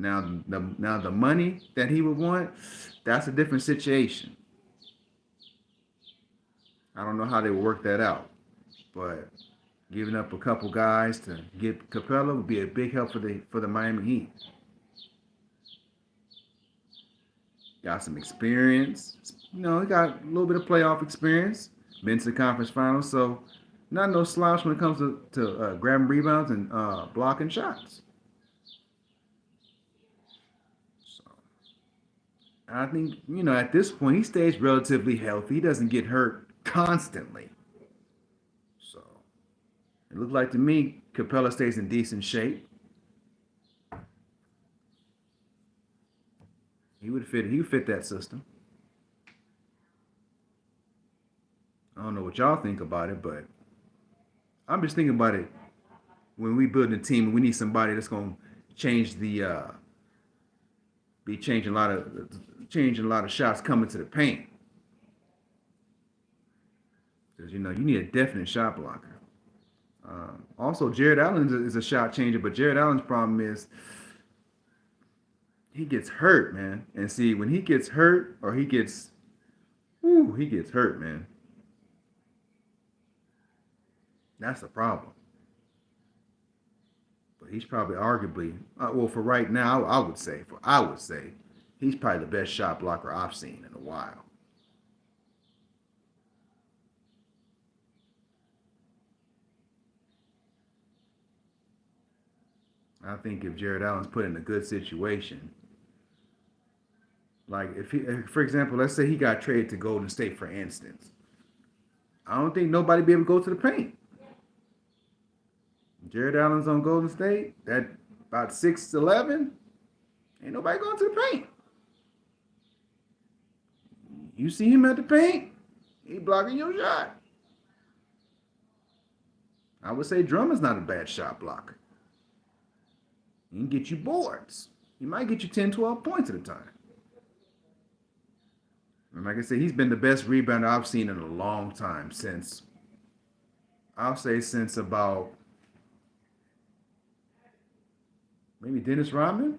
Now the money that he would want, that's a different situation. I don't know how they would work that out, but giving up a couple guys to get Capella would be a big help for the Miami Heat. Got some experience. He got a little bit of playoff experience. Been to the conference finals, so not no slouch when it comes to grabbing rebounds and blocking shots. So I think at this point he stays relatively healthy. He doesn't get hurt constantly. So it looks like to me Capella stays in decent shape. He would fit that system. I don't know what y'all think about it, but I'm just thinking about it. When we build a team, we need somebody that's gonna change be changing a lot of shots coming to the paint. Because you need a definite shot blocker. Also, Jared Allen is a shot changer, but Jared Allen's problem is he gets hurt, man. And see, when he gets hurt or he gets hurt, man. That's the problem. But he's probably arguably, for right now, I would say he's probably the best shot blocker I've seen in a while. I think if Jared Allen's put in a good situation, like for example, let's say he got traded to Golden State, for instance, I don't think nobody be able to go to the paint. Jared Allen's on Golden State, that about 6'11", ain't nobody going to the paint. You see him at the paint, he blocking your shot. I would say Drummond's not a bad shot blocker. He can get you boards. He might get you 10, 12 points at a time. And like I said, he's been the best rebounder I've seen in a long time since about maybe Dennis Rodman.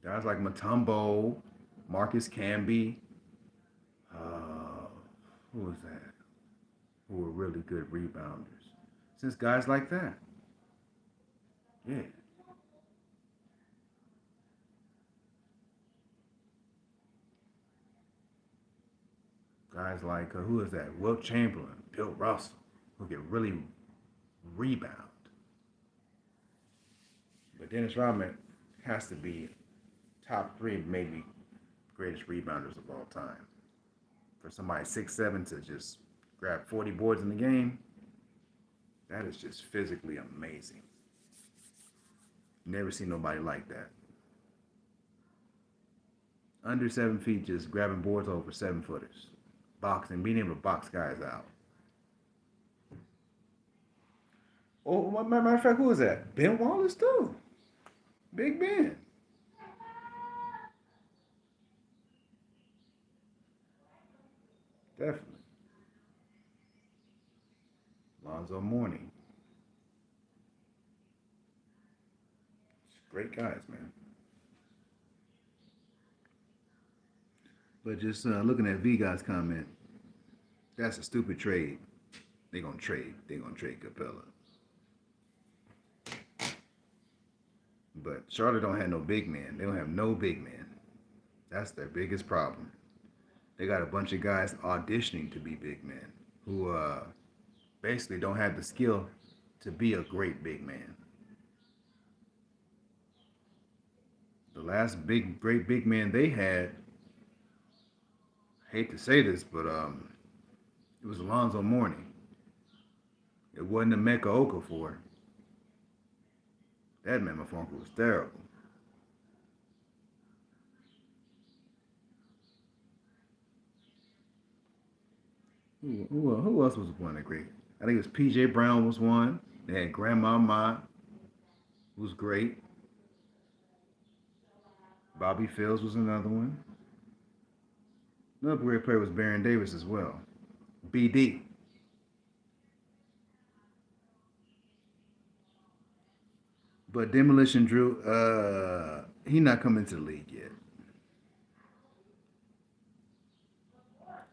Guys like Mutombo, Marcus Camby. Who was that? Who were really good rebounders. Since guys like that. Yeah. Guys like, who is that? Wilt Chamberlain, Bill Russell, who can really rebound. But Dennis Rodman has to be top 3, maybe greatest rebounders of all time. For somebody 6'7" to just grab 40 boards in the game, that is just physically amazing. Never seen nobody like that. Under 7 feet, just grabbing boards over 7-footers. Boxing, being able to box guys out. Oh, matter of fact, who was that? Ben Wallace, too. Big Ben. Definitely. Lonzo Mourning. Great guys, man. But just looking at V-Guy's comment, that's a stupid trade. They're gonna trade Capella. But Charlotte don't have no big man. They don't have no big man. That's their biggest problem. They got a bunch of guys auditioning to be big men who basically don't have the skill to be a great big man. The last great big man they had, I hate to say this, but it was Alonzo Mourning. It wasn't Emeka Okafor. That man, Mafonko, was terrible. Who else was one of the great? I think it was P.J. Brown was one. They had Grandma Ma, who was great. Bobby Fields was another one. Another great player was Baron Davis as well. BD. But Demolition Drew, he not coming to the league yet.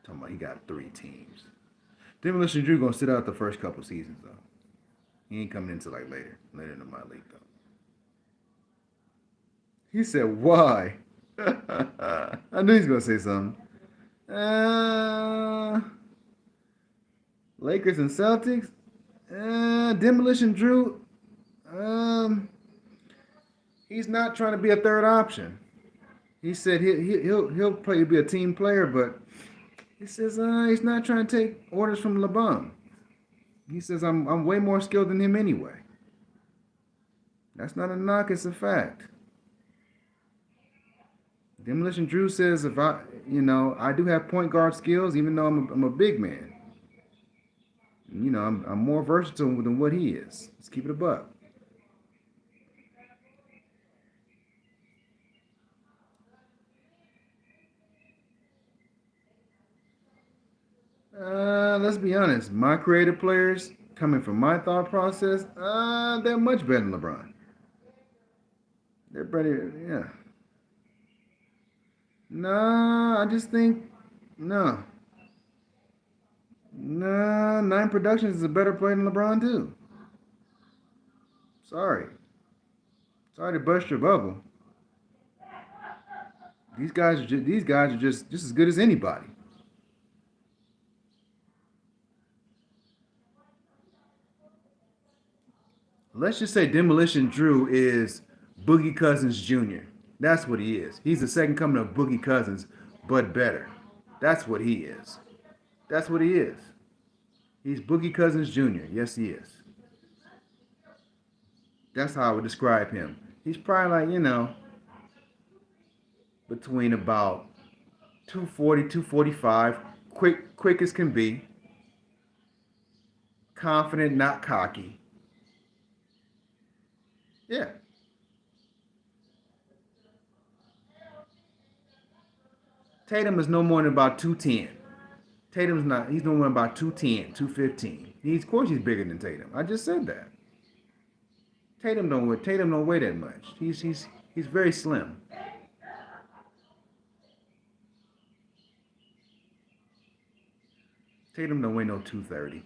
Talking about he got 3 teams. Demolition Drew gonna sit out the first couple seasons though. He ain't coming into like later in the my league though. He said, "Why?" I knew he's gonna say something. Lakers and Celtics. Demolition Drew. He's not trying to be a third option. He said he'll play be a team player, but he says he's not trying to take orders from LeBron. He says I'm way more skilled than him anyway. That's not a knock, it's a fact. Demolition Drew says if I do have point guard skills, even though I'm a big man. I'm more versatile than what he is. Let's keep it a buck. Let's be honest. My creative players, coming from my thought process, they're much better than LeBron. They're better, yeah. No, I just think, no. No, 9 Productions is a better player than LeBron, too. Sorry. Sorry to bust your bubble. These guys are just as good as anybody. Let's just say Demolition Drew is Boogie Cousins Jr. That's what he is. He's the second coming of Boogie Cousins, but better. That's what he is. That's what he is. He's Boogie Cousins Jr. Yes, he is. That's how I would describe him. He's probably like, between about 240, 245, quick as can be, confident, not cocky. Yeah. Tatum is no more than about 210. Tatum's not, he's no more than about 210, 215. Of course he's bigger than Tatum. I just said that. Tatum don't weigh that much. He's very slim. Tatum don't weigh no 230.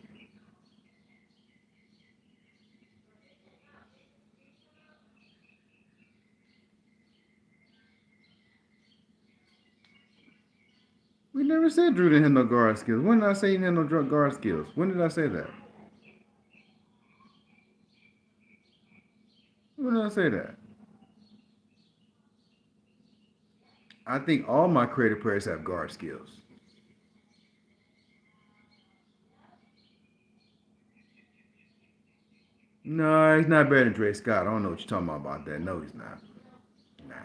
We never said Drew didn't have no guard skills. When did I say he didn't have no guard skills? When did I say that? When did I say that? I think all my creative players have guard skills. No, he's not better than Dre Scott. I don't know what you're talking about that. No, he's not. Nah.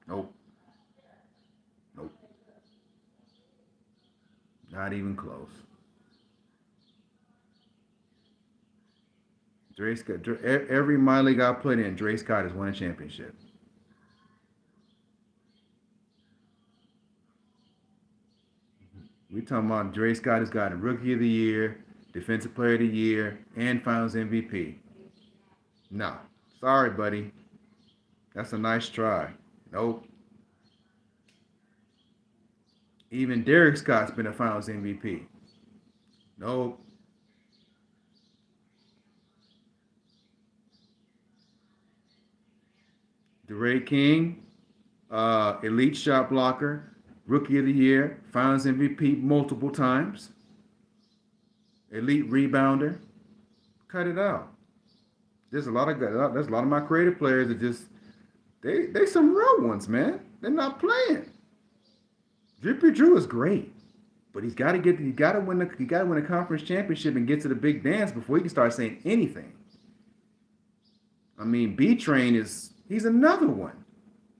Nope. Nope. Not even close. Dre Scott. Every minor league I played in, Dre Scott has won a championship. We talking about Dre Scott has gotten Rookie of the Year, Defensive Player of the Year, and Finals MVP. No. Sorry, buddy. That's a nice try. Nope. Even Derek Scott's been a Finals MVP. Nope. DeRay King, elite shot blocker, Rookie of the Year, Finals MVP multiple times, elite rebounder. Cut it out. There's a lot of my creative players that just they some real ones, man. They're not playing. Drippy Drew is great, but he got to win a conference championship and get to the big dance before he can start saying anything. I mean, B Train he's another one.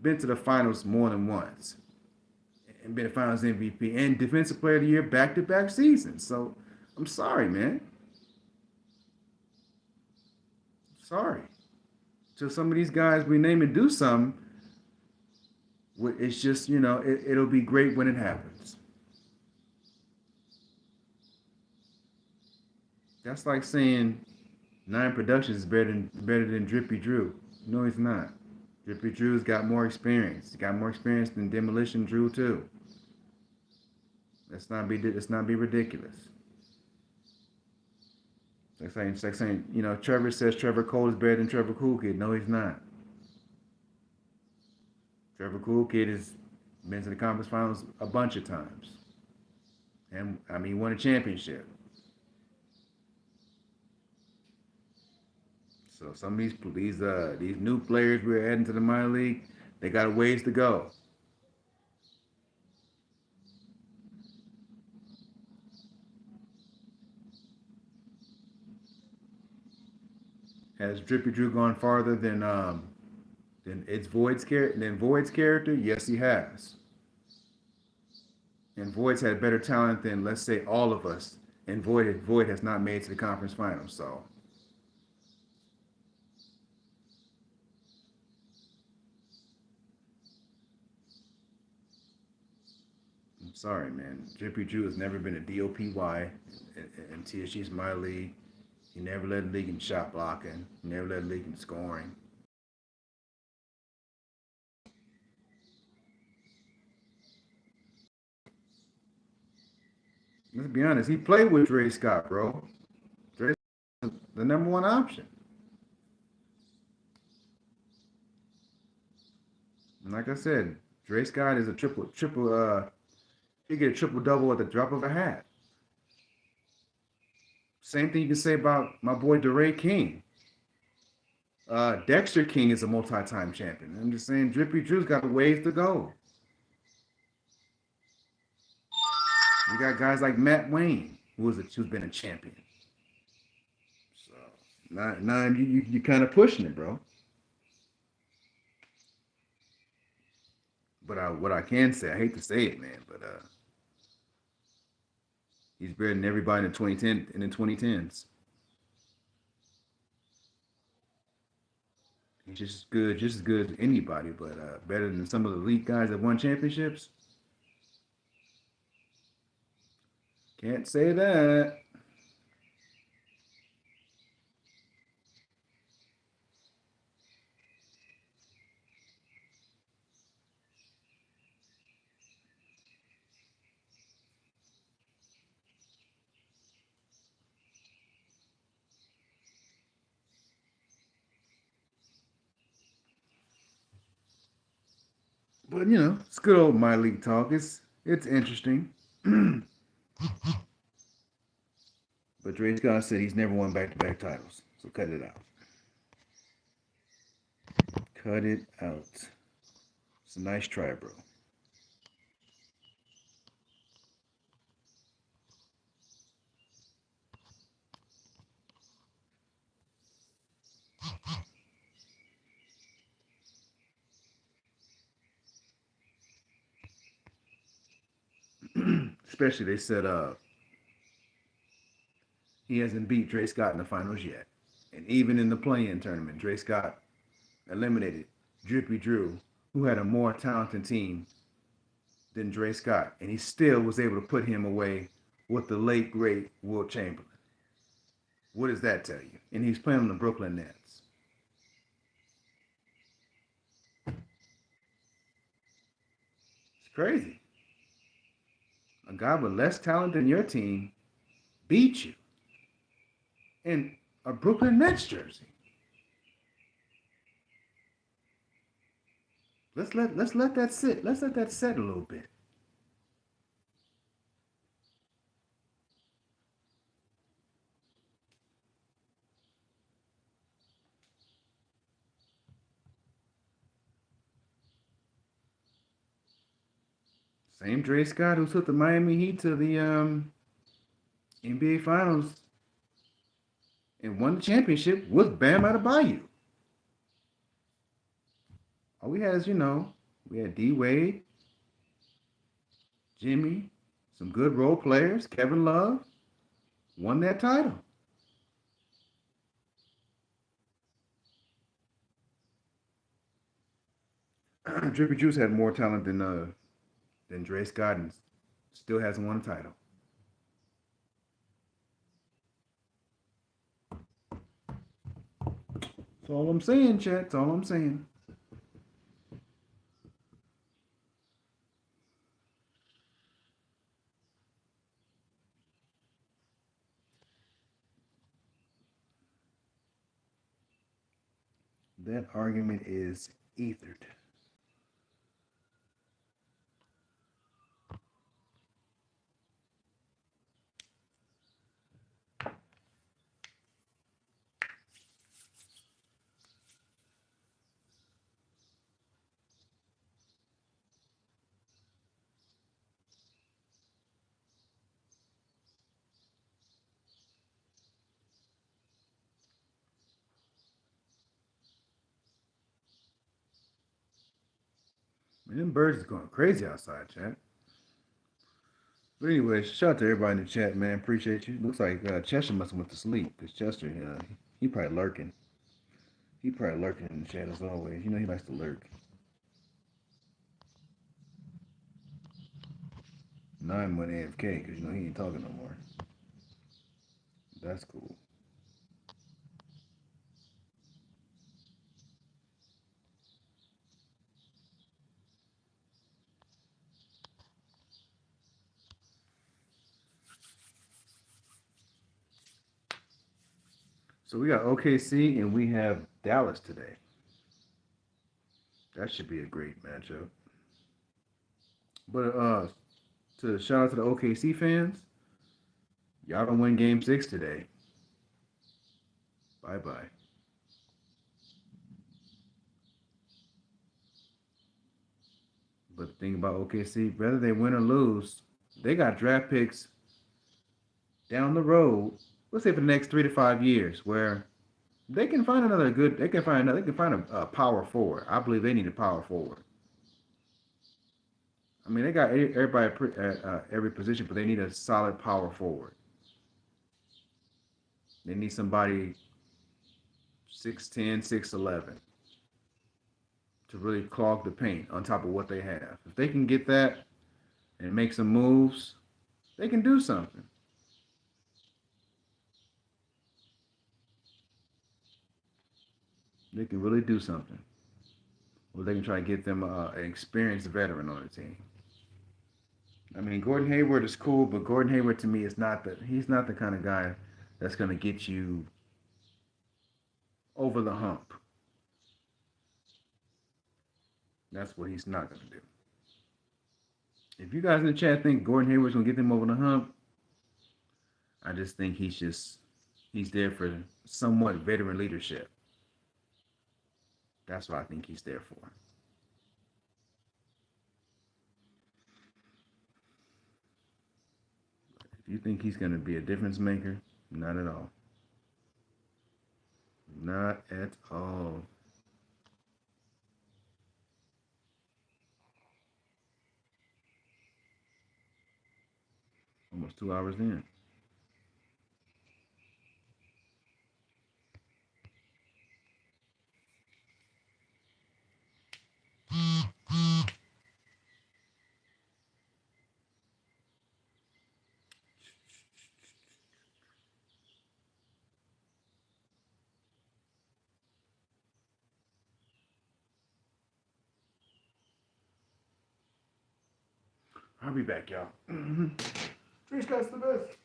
Been to the finals more than once. And been a finals MVP and defensive player of the year back-to-back seasons. So I'm sorry, man. Sorry. So some of these guys we name and do something, it's just, it'll be great when it happens. That's like saying 9 productions is better than Drippy Drew. No, he's not. Drippy Drew's got more experience. He got more experience than Demolition Drew too. Let's not be ridiculous. It's like saying, Trevor says Trevor Cole is better than Trevor Cool Kid. No, he's not. Trevor Cool Kid has been to the conference finals a bunch of times. And I mean, he won a championship. So some of these new players we're adding to the minor league, they got a ways to go. Has Drippy Drew gone farther than Void's character? Yes, he has. And Void's had better talent than, let's say, all of us. And Void has not made it to the conference finals. So I'm sorry, man. Drippy Drew has never been a DOPY in TSG's minor league. He never led the league in shot blocking. He never led the league in scoring. Let's be honest. He played with Dre Scott, bro. Dre's the number one option. And like I said, Dre Scott is a triple. He get a triple double at the drop of a hat. Same thing you can say about my boy DeRay King. Dexter King is a multi-time champion. I'm just saying, Drippy Drew's got a ways to go. You got guys like Matt Wayne, who's been a champion. So now you kind of pushing it, bro. But what I can say, I hate to say it, man, but he's better than everybody in the 2010 and in 2010s. He's just as good as anybody, but better than some of the elite guys that won championships. Can't say that. But it's good old my league talk. It's interesting. But Dre Scott said he's never won back-to-back titles. So cut it out. Cut it out. It's a nice try, bro. Especially they said he hasn't beat Dre Scott in the finals yet. And even in the play-in tournament, Dre Scott eliminated Drippy Drew, who had a more talented team than Dre Scott. And he still was able to put him away with the late, great Wilt Chamberlain. What does that tell you? And he's playing on the Brooklyn Nets. It's crazy. A guy with less talent than your team beat you in a Brooklyn Nets jersey. Let's let that sit. Let's let that set a little bit. Same Dre Scott who took the Miami Heat to the NBA Finals and won the championship was Bam Adebayo. All we had is, we had D Wade, Jimmy, some good role players, Kevin Love, won that title. Drippy Juice had more talent than Dre Scott and still hasn't won a title. That's all I'm saying, chat. That's all I'm saying. That argument is ethered. Man, them birds is going crazy outside, chat. But anyway, shout out to everybody in the chat, man. Appreciate you. Looks like Chester must have went to sleep because Chester, he probably lurking. He probably lurking in the chat as always. You know he likes to lurk. Nine went AFK because you know he ain't talking no more. That's cool. So we got OKC and we have Dallas today. That should be a great matchup. But to shout out to the OKC fans, y'all don't win Game 6 today. Bye bye. But the thing about OKC, whether they win or lose, they got draft picks down the road. Let's say for the next 3 to 5 years, where they can find another good. They can find a power forward. I believe they need a power forward. I mean, they got everybody at every position, but they need a solid power forward. They need somebody 6'10", 6'11", to really clog the paint on top of what they have. If they can get that and make some moves, they can do something. They can really do something. Or they can try to get them an experienced veteran on the team. I mean, Gordon Hayward is cool, but Gordon Hayward to me is not he's not the kind of guy that's going to get you over the hump. That's what he's not going to do. If you guys in the chat think Gordon Hayward's going to get them over the hump, I just think he's there for somewhat veteran leadership. That's what I think he's there for. If you think he's going to be a difference maker, not at all. Not at all. Almost 2 hours in. I'll be back, y'all. Fish, that's the best.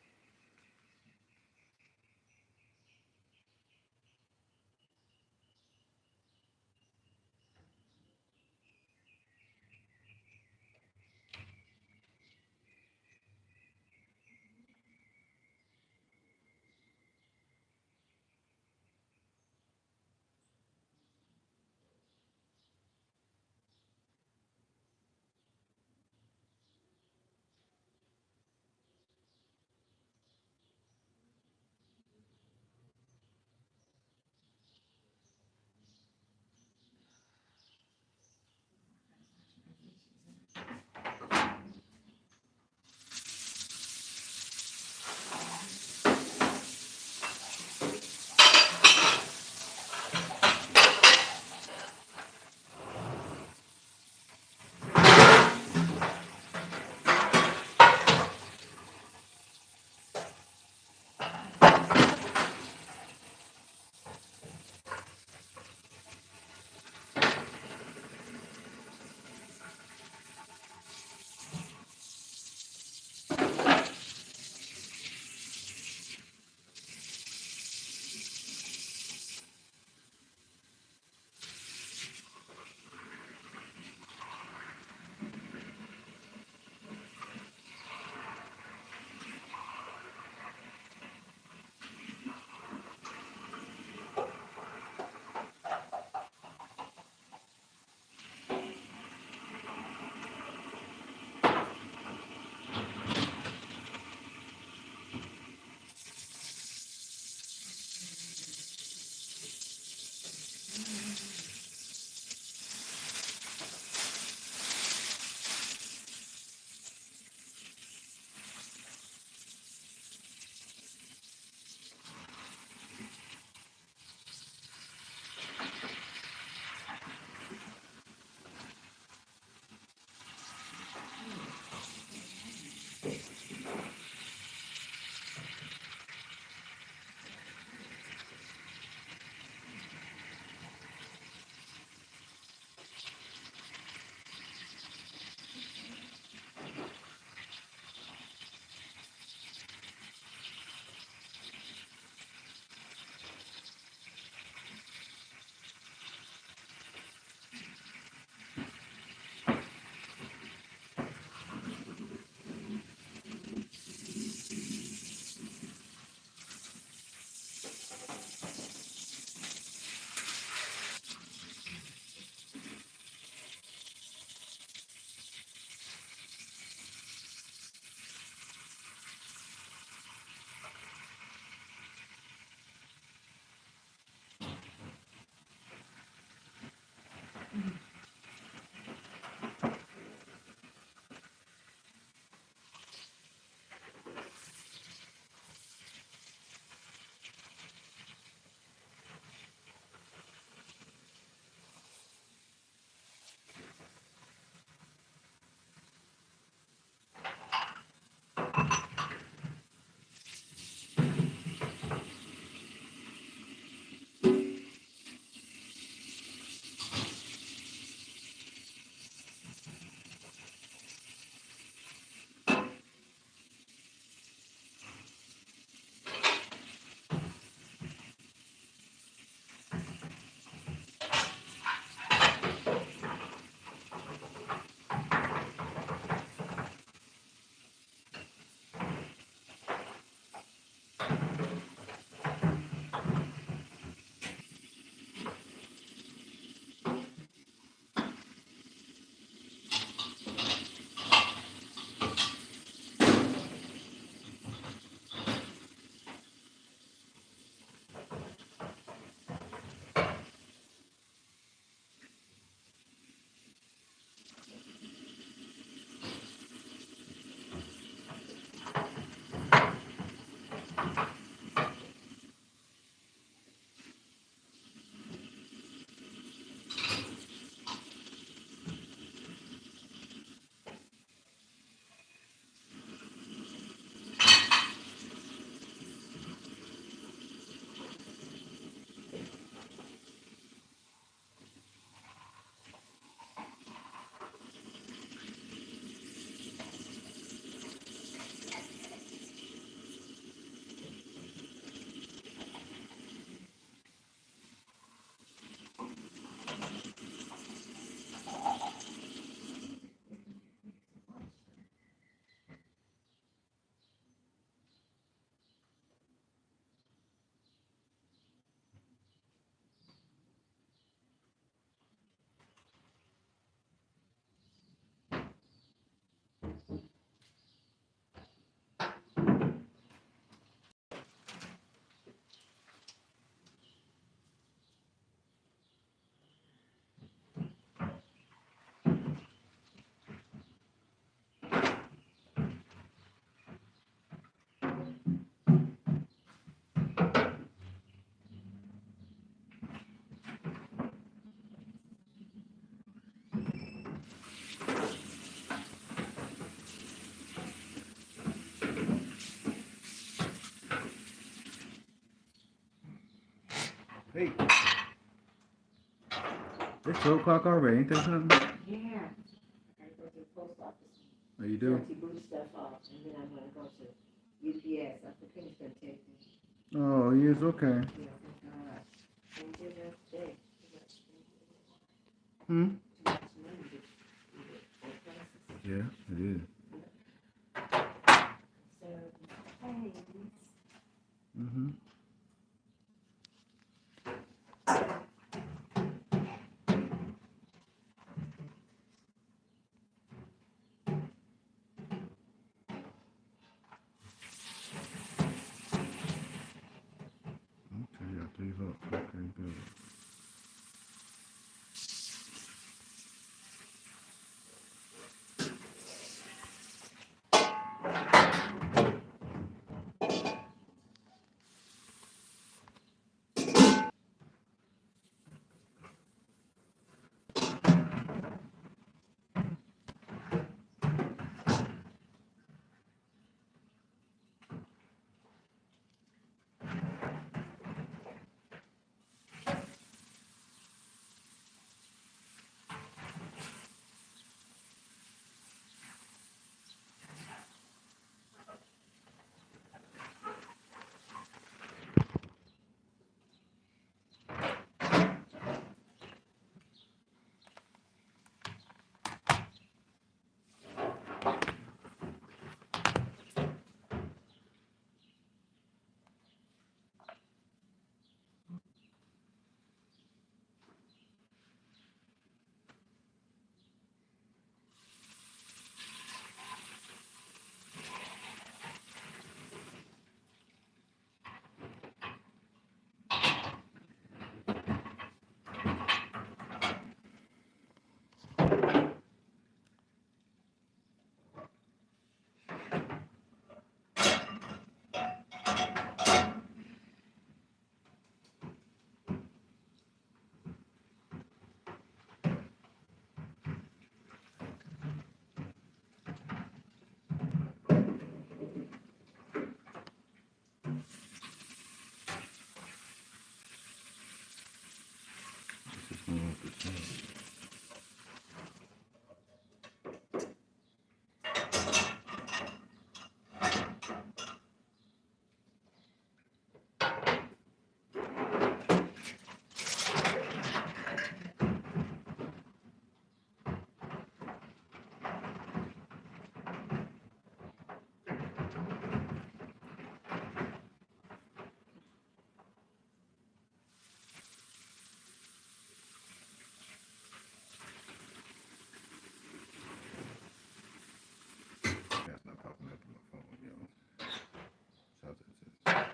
Hey, it's 12 o'clock already. Ain't that something? Yeah. I gotta go to the post office. Oh, you do? Empty blue stuff off, and then I'm gonna go to UPS. I think it's gonna take me. Oh, yes, okay. Yeah, all right. And do that today. Hmm? Too much money to do it. Both places. Yeah, it is. So, hey, Mm-hmm. Okay, yeah, 3 votes. Okay, good. This is 1%. That's not popping up on my phone, yo. South Texas.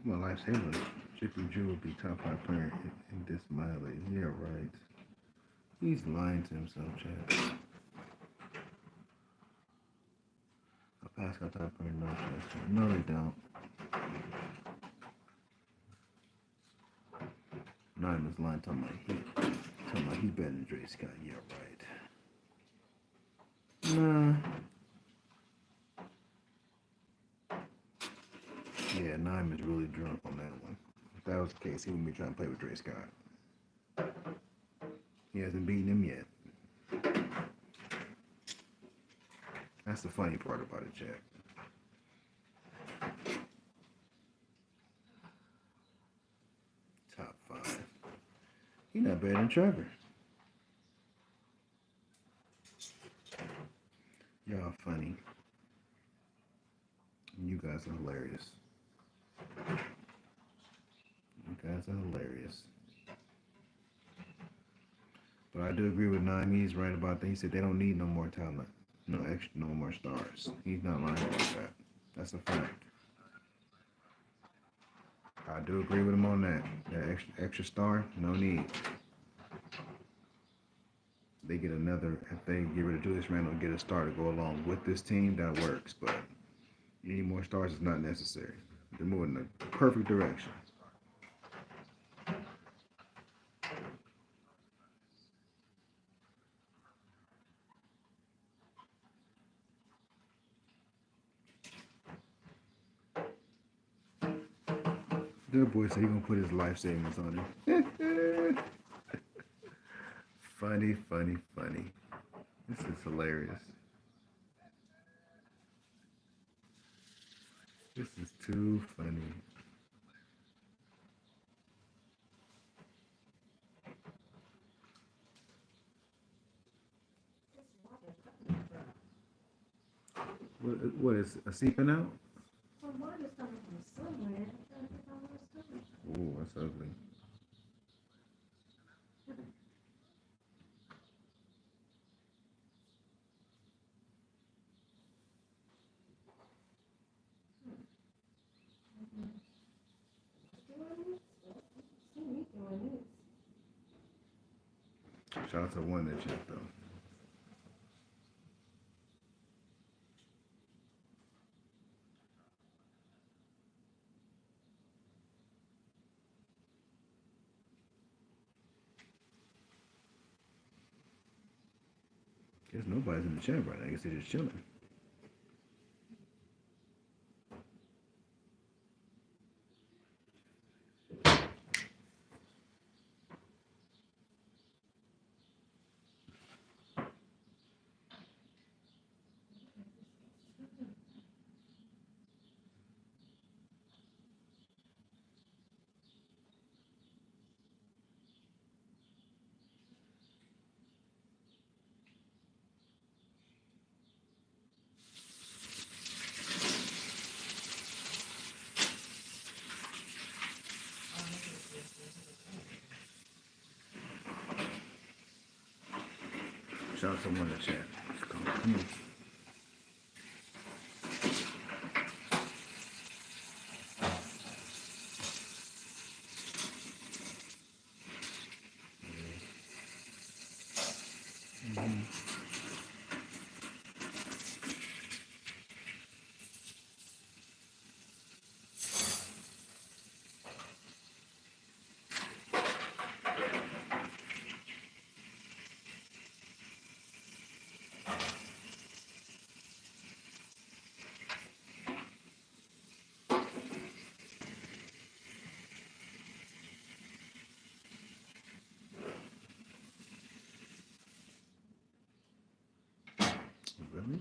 My life saving. Chippy Drew would be top 5 player in this Miley. Yeah, right. He's lying to himself, Chad. A pass got top player, no chance. No, they don't. Nine was lying to my he better than Dre Scott. Yeah, right. Nah. Yeah, Nine is really drunk on that one. If that was the case, he wouldn't be trying to play with Dre Scott. He hasn't beaten him yet. That's the funny part about it, Jack. Top 5. He's not better than Trevor. Y'all funny. You guys are hilarious. You guys are hilarious. But I do agree with Nine. He's right about that. He said they don't need no more talent. No more stars. He's not lying about that. That's a fact. I do agree with him on that. That extra star, no need. They get another, if they get rid of Julius Randle and get a star to go along with this team, that works. But Any more stars is not necessary. They're moving in the perfect direction. That boy said he gonna put his life savings on it. Funny, funny, funny. This is hilarious. This is too funny. What is a seeping out? Well, water's coming from somewhere. I'm trying to figure out where it's coming from. Ooh, that's ugly. Doing this? See me doing this. Shout out to one that checked though. Guess nobody's in the chat right now. I guess they're just chilling. Shout out to one in the chat. Come on. Really?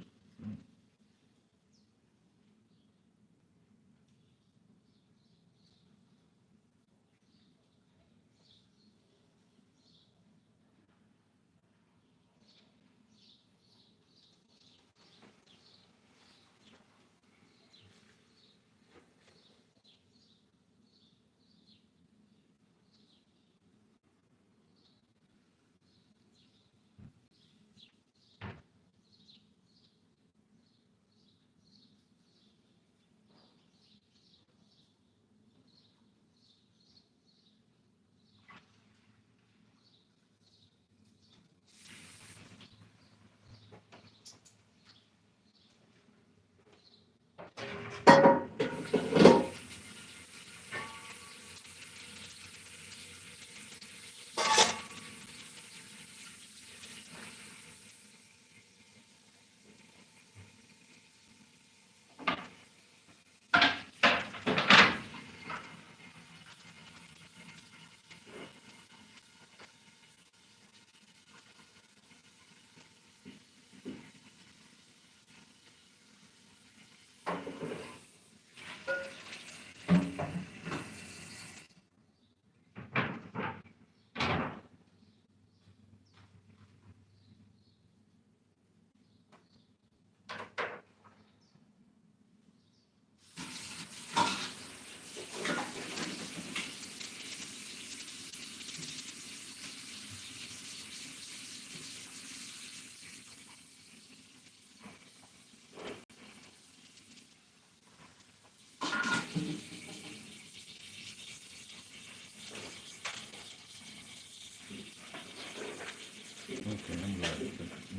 Okay, I'm gonna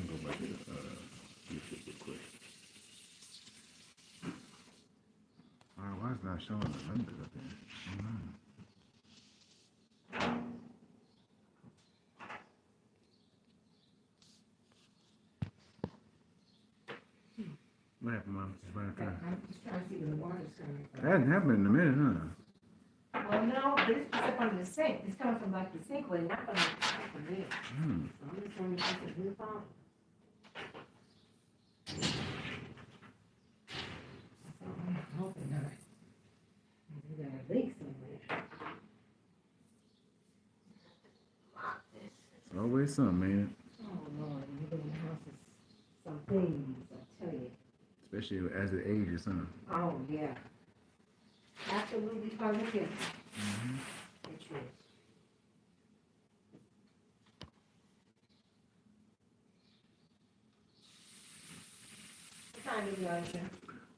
go back to YouTube real quick. it's not showing the numbers up there? I don't know. What happened, Mom? Just right Okay, there. I'm just trying to see where the water's coming from. That hasn't happened in a minute, huh? Well, no, this is up under the sink. It's coming from like the sink, but not from there. Hmm. So I'm just trying to get the blue pump. So I'm hoping not. We got a leak somewhere. Lock this. It's always something, man. Oh, Lord, you live in the house is some things, I tell you. Especially as it ages, huh? Oh, yeah. Absolutely positive. Mm-hmm. It's true. What time is it, Aisha?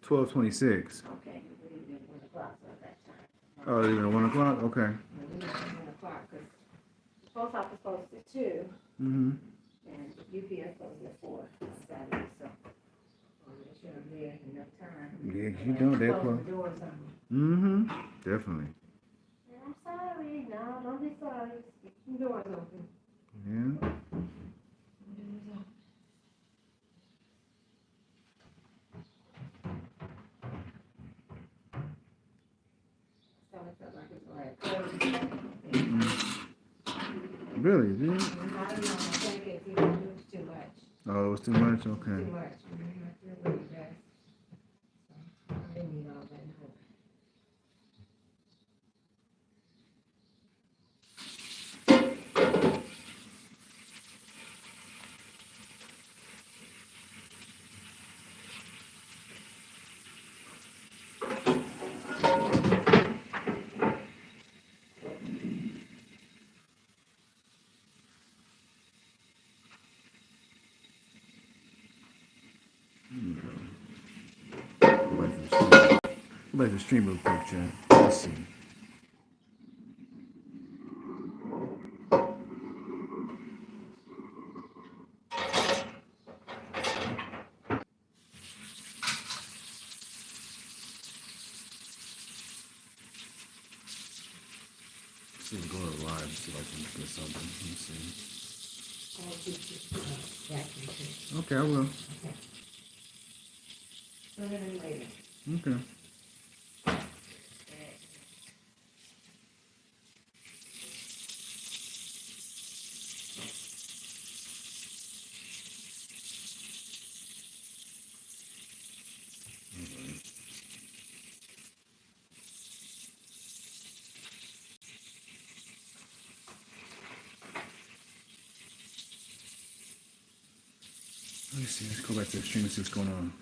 12:26. Okay, we leave at 1 o'clock, so at that time. Oh, even at 1 o'clock? Okay. We leave at 1 o'clock, because the post office closes at 2, Mm-hmm. and UPS closes at 4 on Saturday, so we'll make sure I'm there in enough time. Yeah, you know that Close part. the doors on me. Mm-hmm. Definitely. I'm sorry, no, don't be sorry, just keep the doors open. Yeah. Doors open. So it felt like it's like, Really? Yeah. I don't know, I think if you don't do too much. Oh, it was too much? Okay. Too much. I feel really bad. So, I didn't need all that. No. Go back to the stream real quick, Chad. Let's see. See, go to live, see if I can get something. Let me see. I'll keep you, vacuum too. Okay, I will. Okay. Sooner than later. Okay. Let me see. Let's go back to the stream and see what's going on.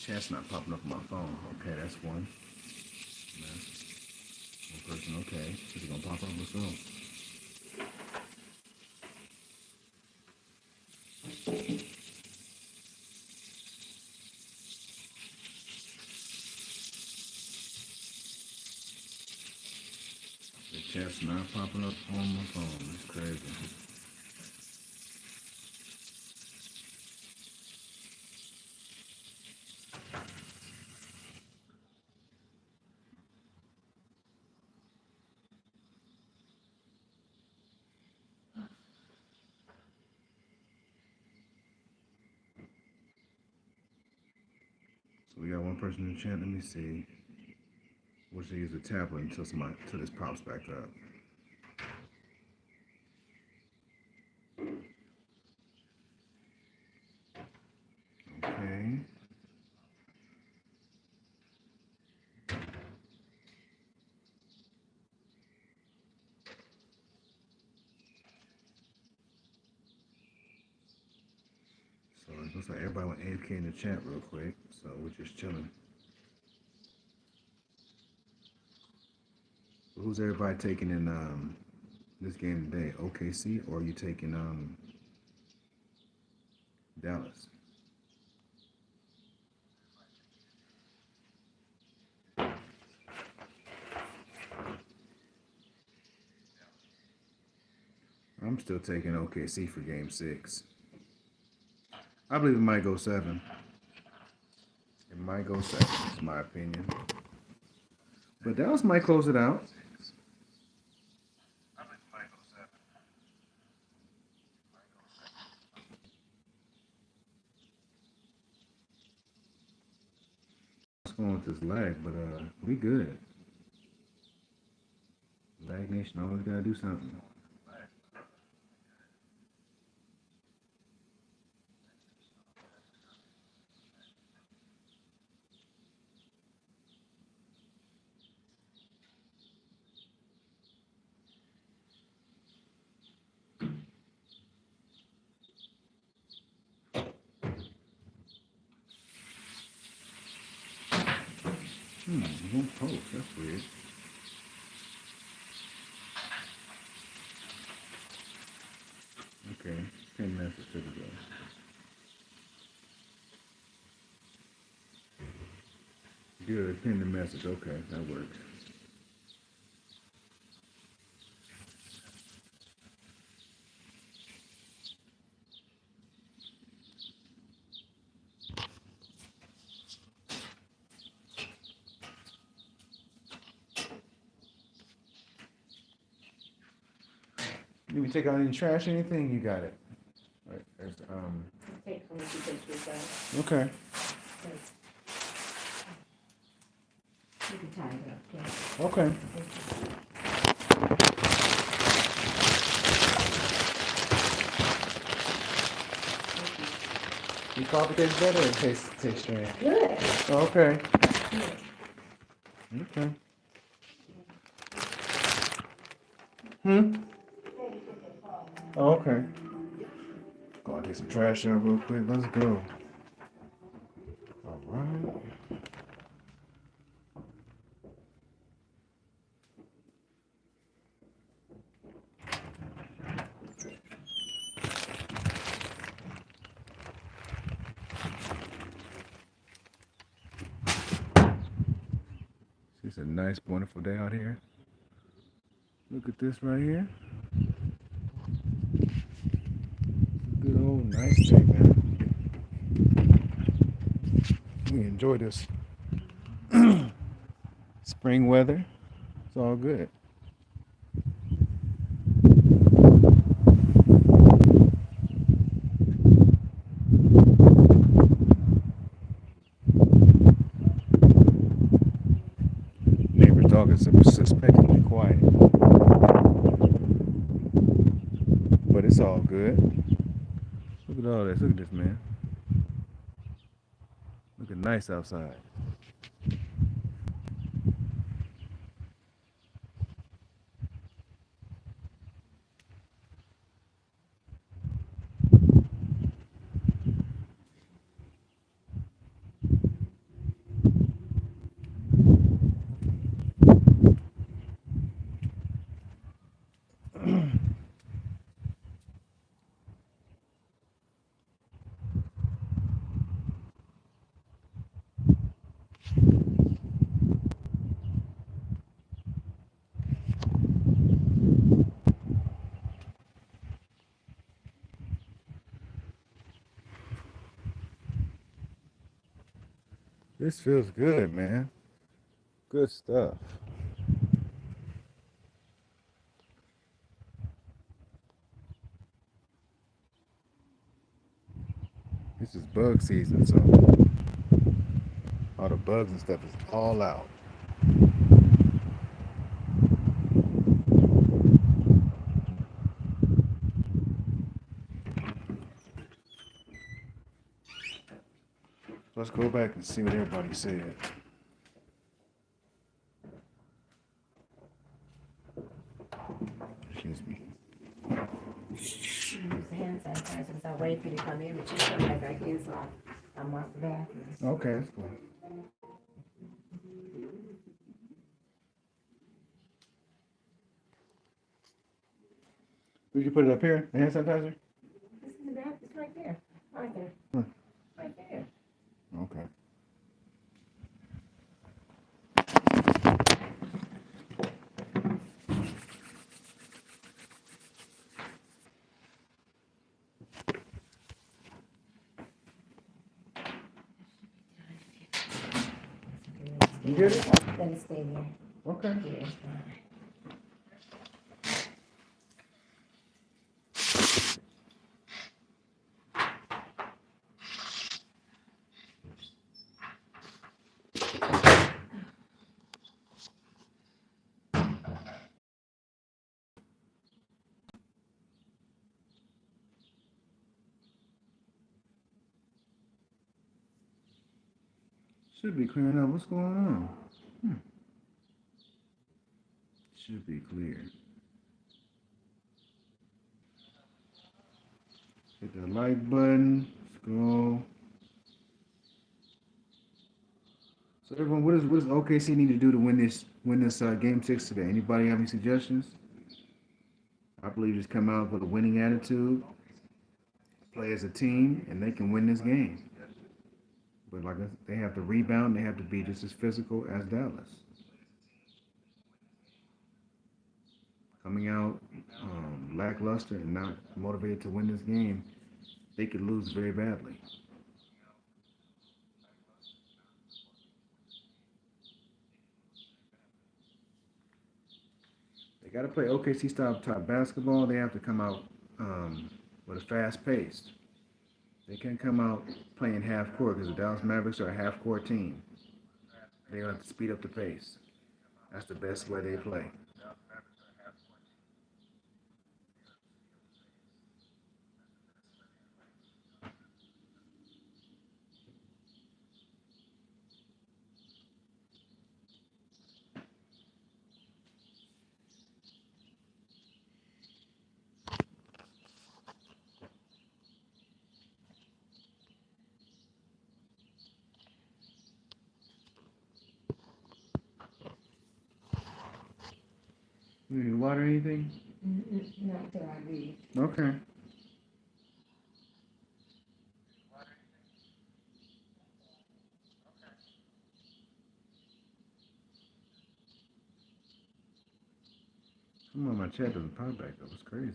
Chat's not popping up on my phone. Okay, that's one. One person. Okay. Is it gonna pop up? Let's go. The chat's not popping up on my phone. It's crazy. So we got one person in the chat. Let me see. We'll just use the tablet until this pops back up. Okay. So it looks like everybody went AFK in the chat real quick. So we're just chilling. Who's everybody taking in this game today? OKC, or are you taking Dallas? I'm still taking OKC for game 6. I believe it might go 7. It might go 7, is my opinion. But Dallas might close it out. What's going with this lag? But we good. Lag Nation always gotta do something. It won't post. That's weird. Okay, 10 message to the go. Good, pin the message. Okay, that works. You can take out any trash, anything, you got it. All right, there's, Take from the pictures out. okay. You can tie it up, yeah. Okay. Your coffee tastes better or tastes strange? Good. Okay. Okay. Oh, okay. Go and take some trash out real quick. Let's go. All right. It's a nice, wonderful day out here. Look at this right here. Good old nice day, man. We enjoy this spring weather. It's all good. Neighbor's dog is suspectedly quiet, but it's all good. Look at all this. Look at this, man. Looking nice outside. This feels good, man. Good stuff. This is bug season, so all the bugs and stuff is all out. Let's go back and see what everybody said. Excuse me. Use the hand sanitizer because I waited for you to come in, but you come back in, so I marked the bathroom. Okay, that's cool. We can put it up here, the hand sanitizer? This is the bathroom, it's right there, right there, right there. Okay. You get it? Let it stay there. Okay. Yeah. Should be clearing up. What's going on? Hmm. Should be clear. Hit the like button. Scroll. So everyone, what does OKC need to do to win this game six today? Anybody have any suggestions? I believe just come out with a winning attitude, play as a team, and they can win this game. But they have to rebound. They have to be just as physical as Dallas. Coming out lackluster and not motivated to win this game, they could lose very badly. They got to play OKC style type basketball. They have to come out with a fast pace. They can't come out playing half court because the Dallas Mavericks are a half court team. They're going to have to speed up the pace. That's the best way they play. You need water or anything? Not till I leave. Okay. Come on, my chat doesn't pop back up. It's crazy.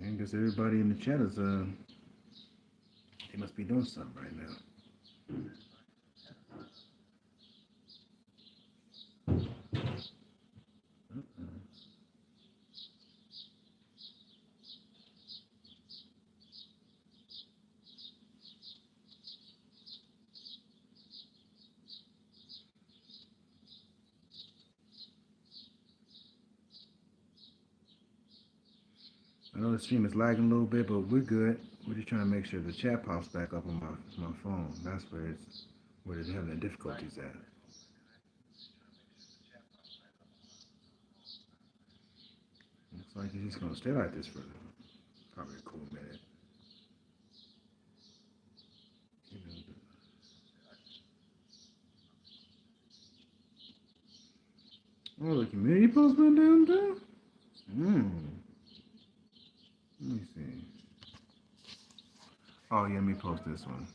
I guess everybody in the chat is they must be doing something right now. I know the stream is lagging a little bit, but we're good. We're just trying to make sure the chat pops back up on my phone. That's where they're having the difficulties at. Looks like it's just gonna stay like this for probably a cool minute. Oh, the community post went down too? Let me see. Oh yeah, let me post this one.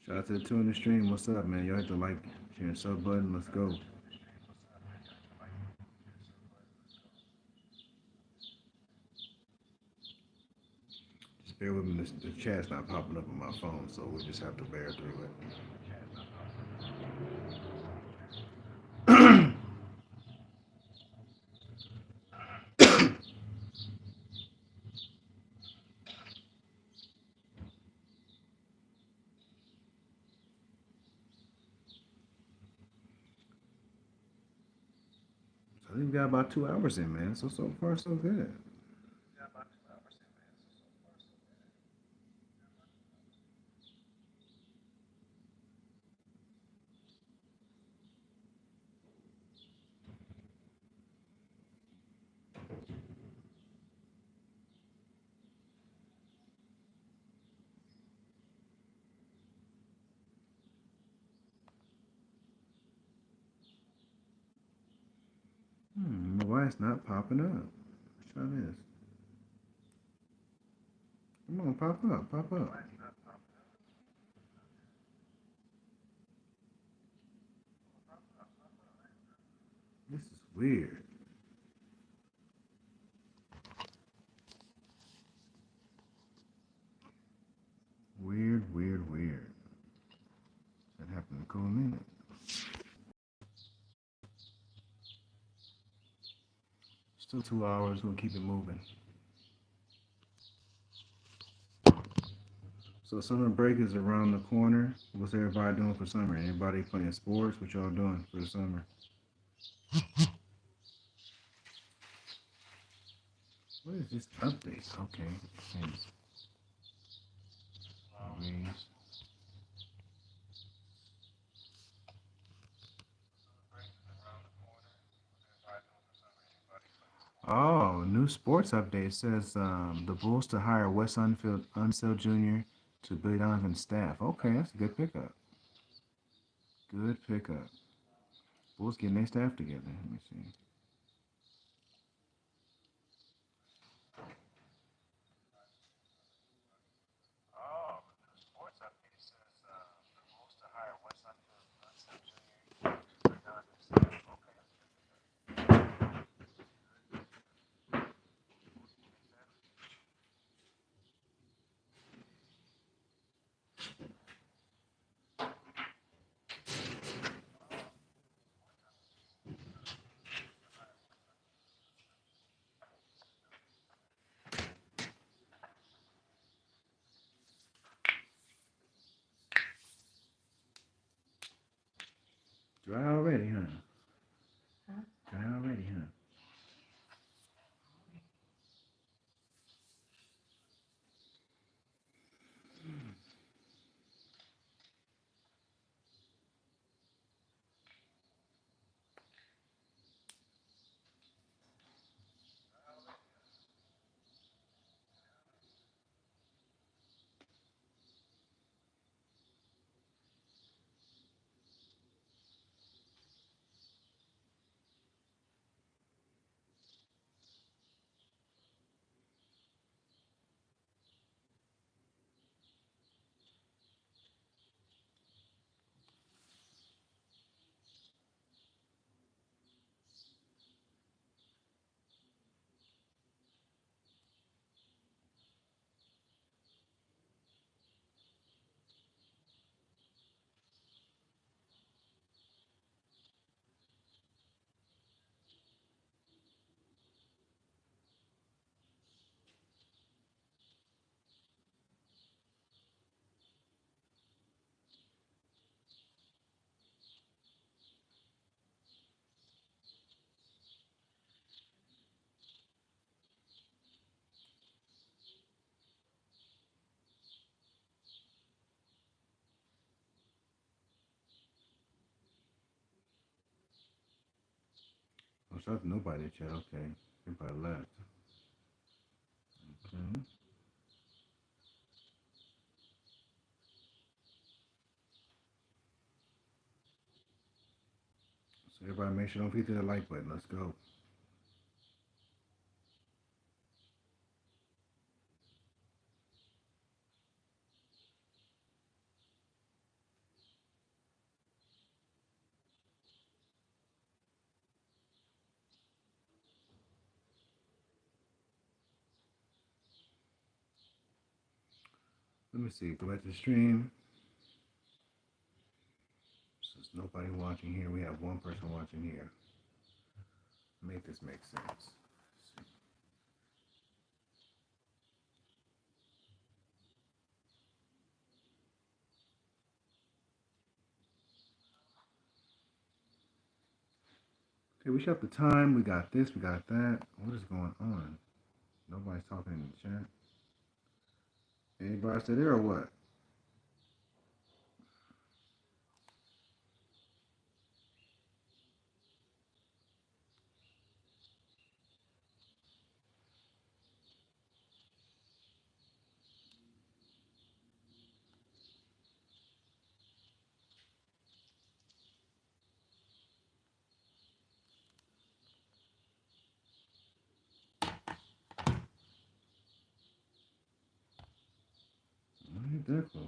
Shout out to the two in the stream. What's up, man? Y'all hit the like, share, and sub button. Let's go. Just bear with me. The chat's not popping up on my phone, so we'll just have to bear through it. I think we got about 2 hours in, man. So far so good. Why it's not popping up? Let's try this. Come on, pop up, pop up. This is weird. Weird, weird, weird. That happened in a cool minute. Still 2 hours. We'll keep it moving. So summer break is around the corner. What's everybody doing for summer? Anybody playing sports? What y'all doing for the summer? What is this update? Okay. Thanks. Movies. Oh, new sports update says the Bulls to hire Wes Unseld Jr. to Billy Donovan staff. Okay, that's a good pickup. Good pickup. Bulls getting their staff together. Let me see. Dry already, huh? Huh? Dry already, huh? Oh, so nobody chat. Okay. Everybody left. Okay. So everybody make sure don't forget the like button. Let's go. Let me see. Go back to the stream. Since nobody watching here, we have one person watching here. Make this make sense. Okay, we shut the time. We got this. We got that. What is going on? Nobody's talking in the chat. Anybody still there or what? I ain't that close.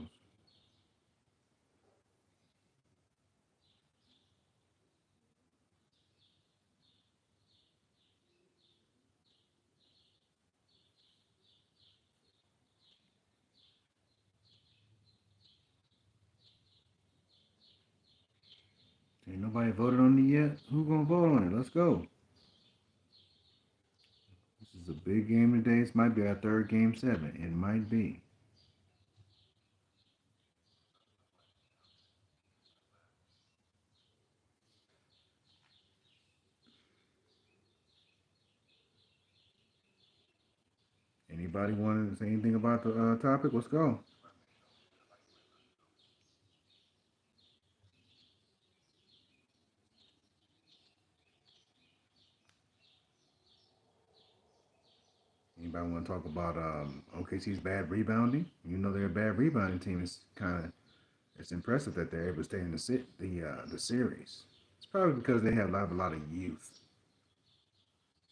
Ain't nobody voted on it yet. Who gonna vote on it? Let's go. This is a big game today. This might be our third game seven. It might be. Anybody want to say anything about the topic? Let's go. Anybody want to talk about OKC's bad rebounding? You know they're a bad rebounding team. It's impressive that they're able to stay in the series. It's probably because they have a lot of youth.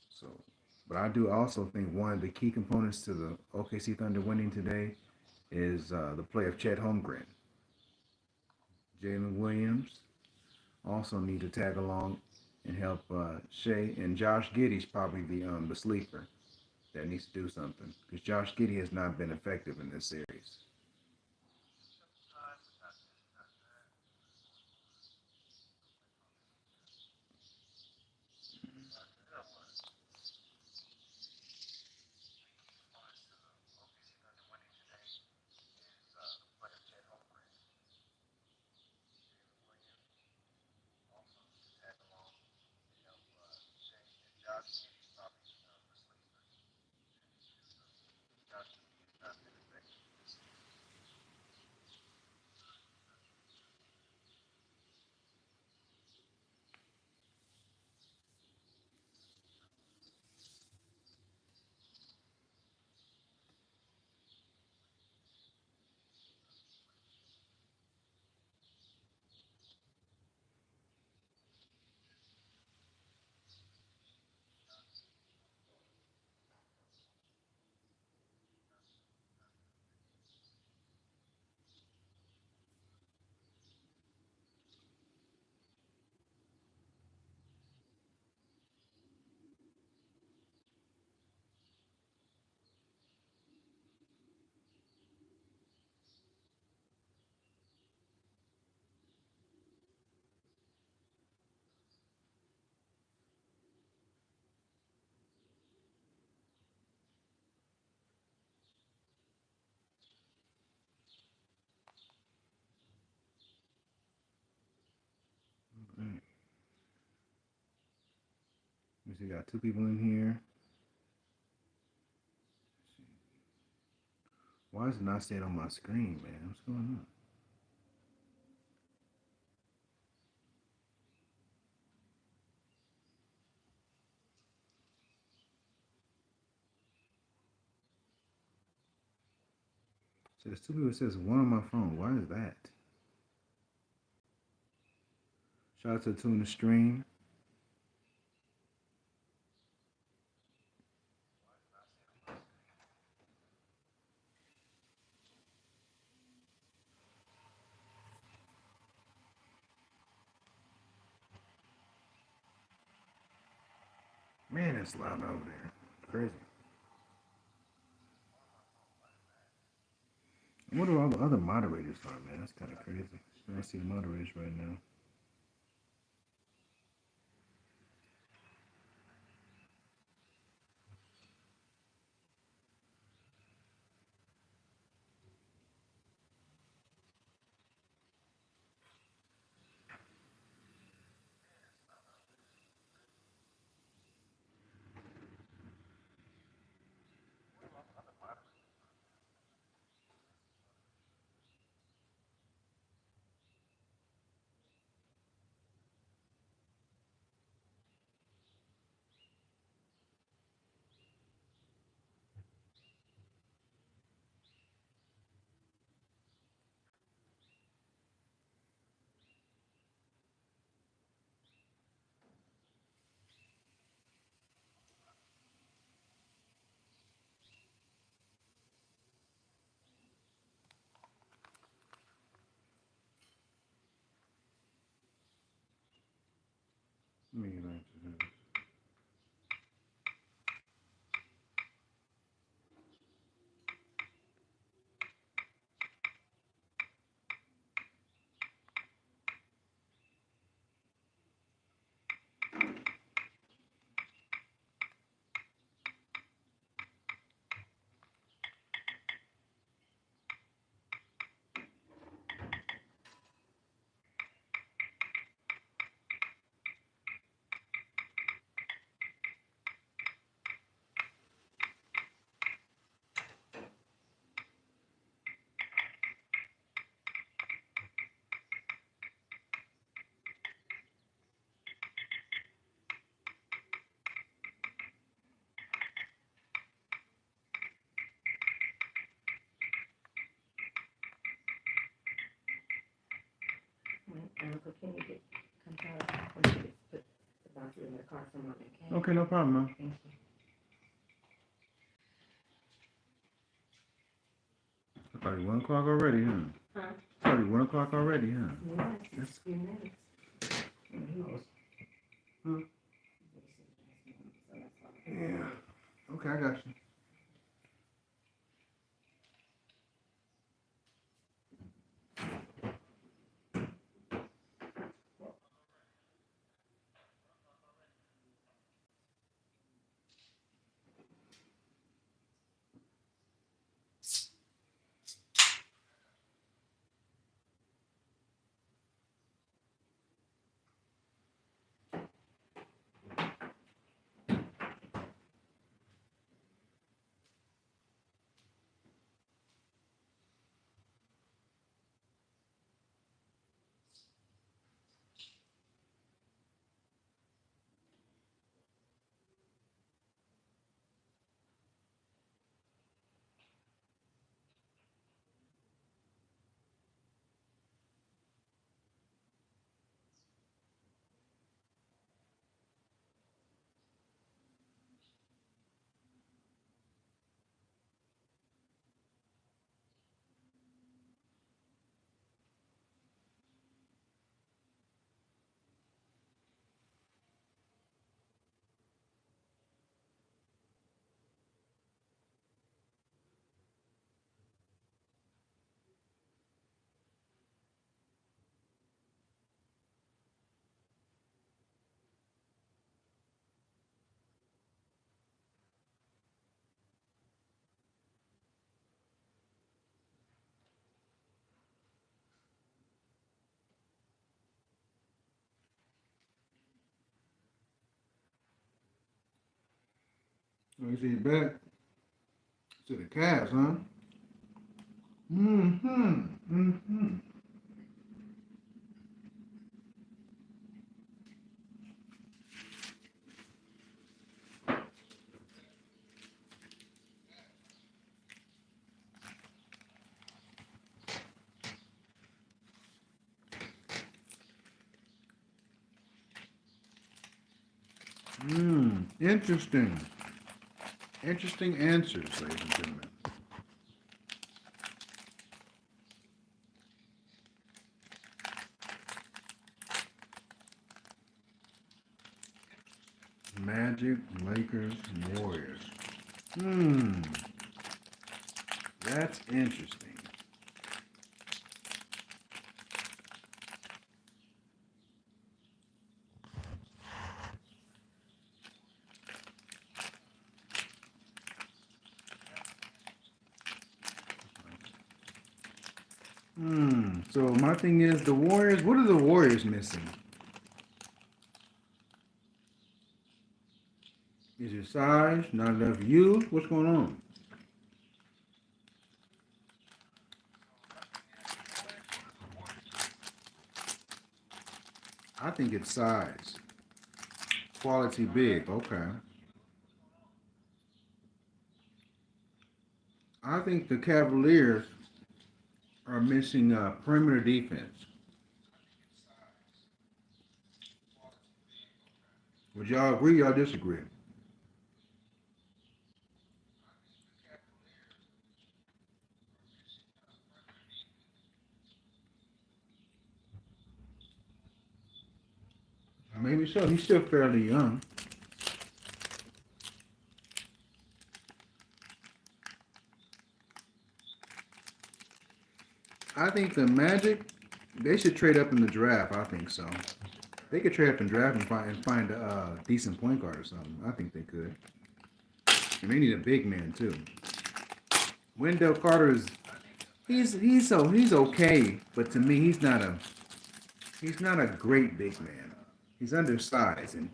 So, but I do also think one of the key components to the OKC Thunder winning today is the play of Chet Holmgren. Jalen Williams also need to tag along and help Shea, and Josh Giddey's probably the sleeper that needs to do something because Josh Giddey has not been effective in this series. Right. We see got two people in here. Why is it not staying on my screen, man? What's going on? So there's two people that says one on my phone. Why is that? Shout out to two in the stream. Man, it's loud over there. Crazy. I wonder what all the other moderators are, man. That's kind of crazy. I don't see moderators right now. Let me get back to this. And Uncle Kenny get compiled when she gets put the boxes in the car somewhere, okay? Okay, no problem, man. Thank you. It's already 1 o'clock already, huh? Huh? It's already 1 o'clock already, huh? Yeah, just a few minutes. And he was- Huh? So that's all. Yeah. Okay, I got you. Let me see you back to the Cavs, huh? Mm-hmm. Mm-hmm. Interesting. Interesting answers, ladies and gentlemen. Magic, Lakers, Warriors. That's interesting. So my thing is the Warriors. What are the Warriors missing? Is it size? Not enough youth? What's going on? I think it's size. Quality big. Okay. I think the Cavaliers are missing perimeter defense. Would y'all agree? Y'all disagree? maybe so. He's still fairly young. I think the Magic, they should trade up in the draft. I think so. They could trade up in the draft and find a decent point guard or something. I think they could. And they need a big man too. Wendell Carter is he's okay, but to me he's not a great big man. He's undersized and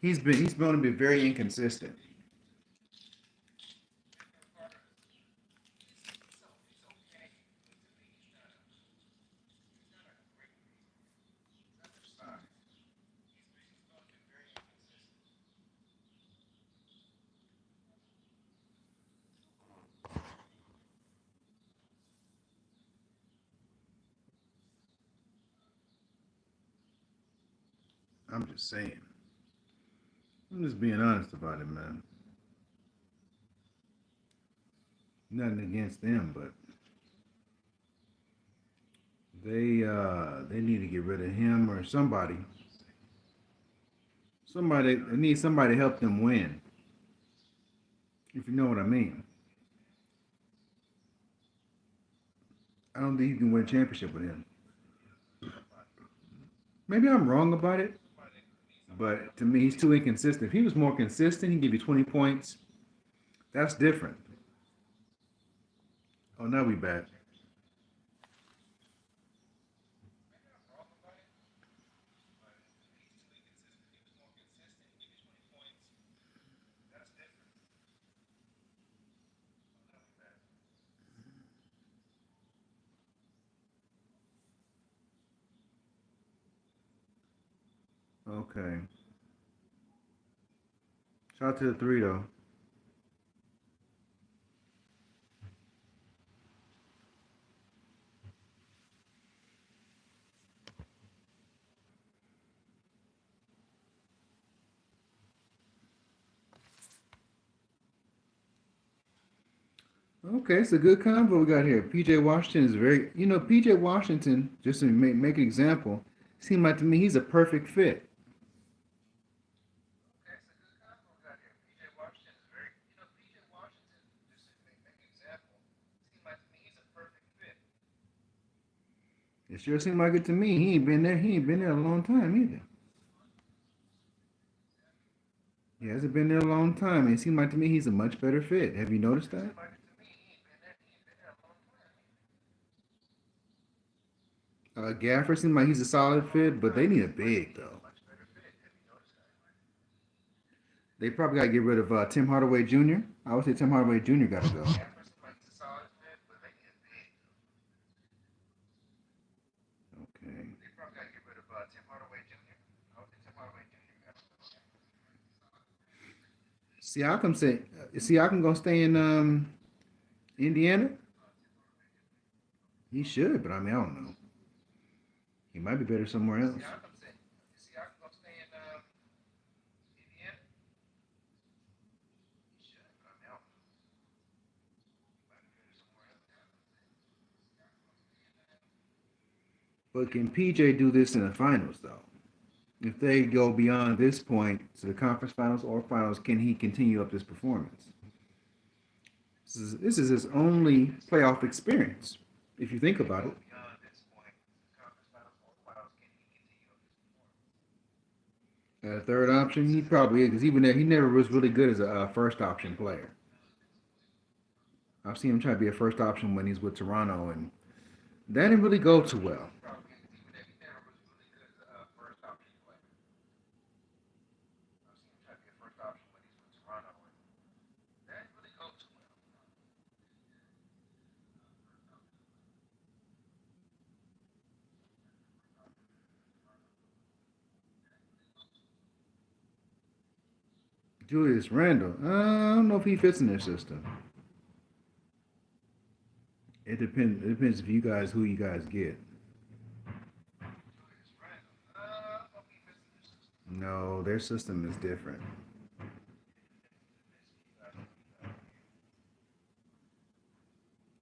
he's going to be very inconsistent. I'm just saying. I'm just being honest about it, man. Nothing against them, but they need to get rid of him or somebody. Somebody they need somebody to help them win. If you know what I mean. I don't think you can win a championship with him. Maybe I'm wrong about it, but to me he's too inconsistent. If he was more consistent, he'd give you 20 points. That's different. Oh, now we back. Okay. Shout out to the three though. Okay, it's a good combo we got here. PJ Washington is very, PJ Washington, just to make an example, seemed like to me he's a perfect fit. It sure seemed like it to me. He ain't been there. He ain't been there a long time either. He hasn't been there a long time. It seemed like to me he's a much better fit. Have you noticed that? Gafford seemed like he's a solid fit, but they need a big though. They probably got to get rid of Tim Hardaway Jr. I would say Tim Hardaway Jr. got to go. Okay. Siakam gonna stay in Indiana? He should, but I mean I don't know. He might be better somewhere else. But can PJ do this in the finals though? If they go beyond this point to the conference finals or finals, can he continue up this performance? This is his only playoff experience, if you think about it. A third option, he probably is, because even there, he never was really good as a first option player. I've seen him try to be a first option when he's with Toronto, and that didn't really go too well. Julius Randle, I don't know if he fits in their system. It depends. It depends if you guys who you guys get. No, their system is different.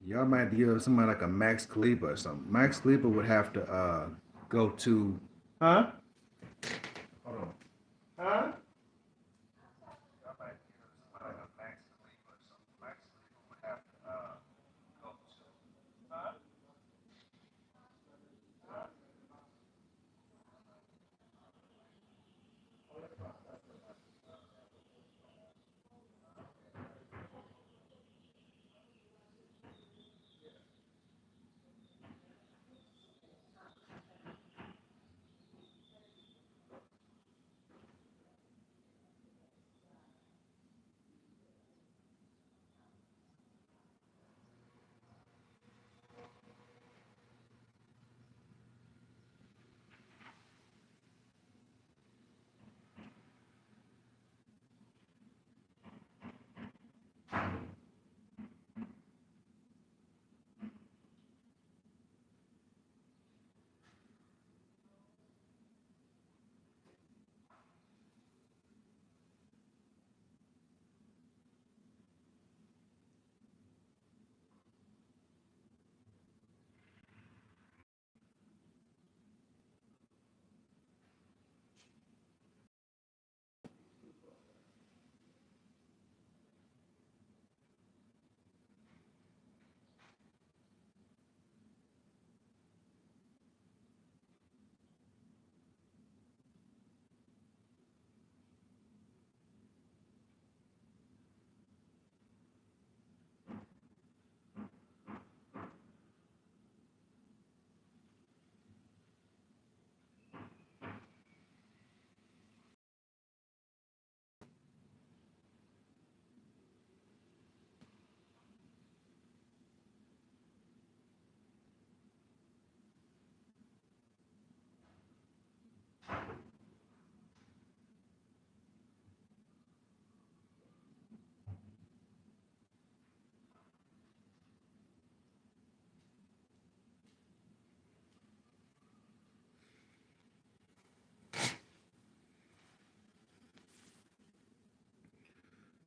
Y'all might give somebody like a Max Khalifa or something. Max Khalifa would have to go to. Huh? Hold on.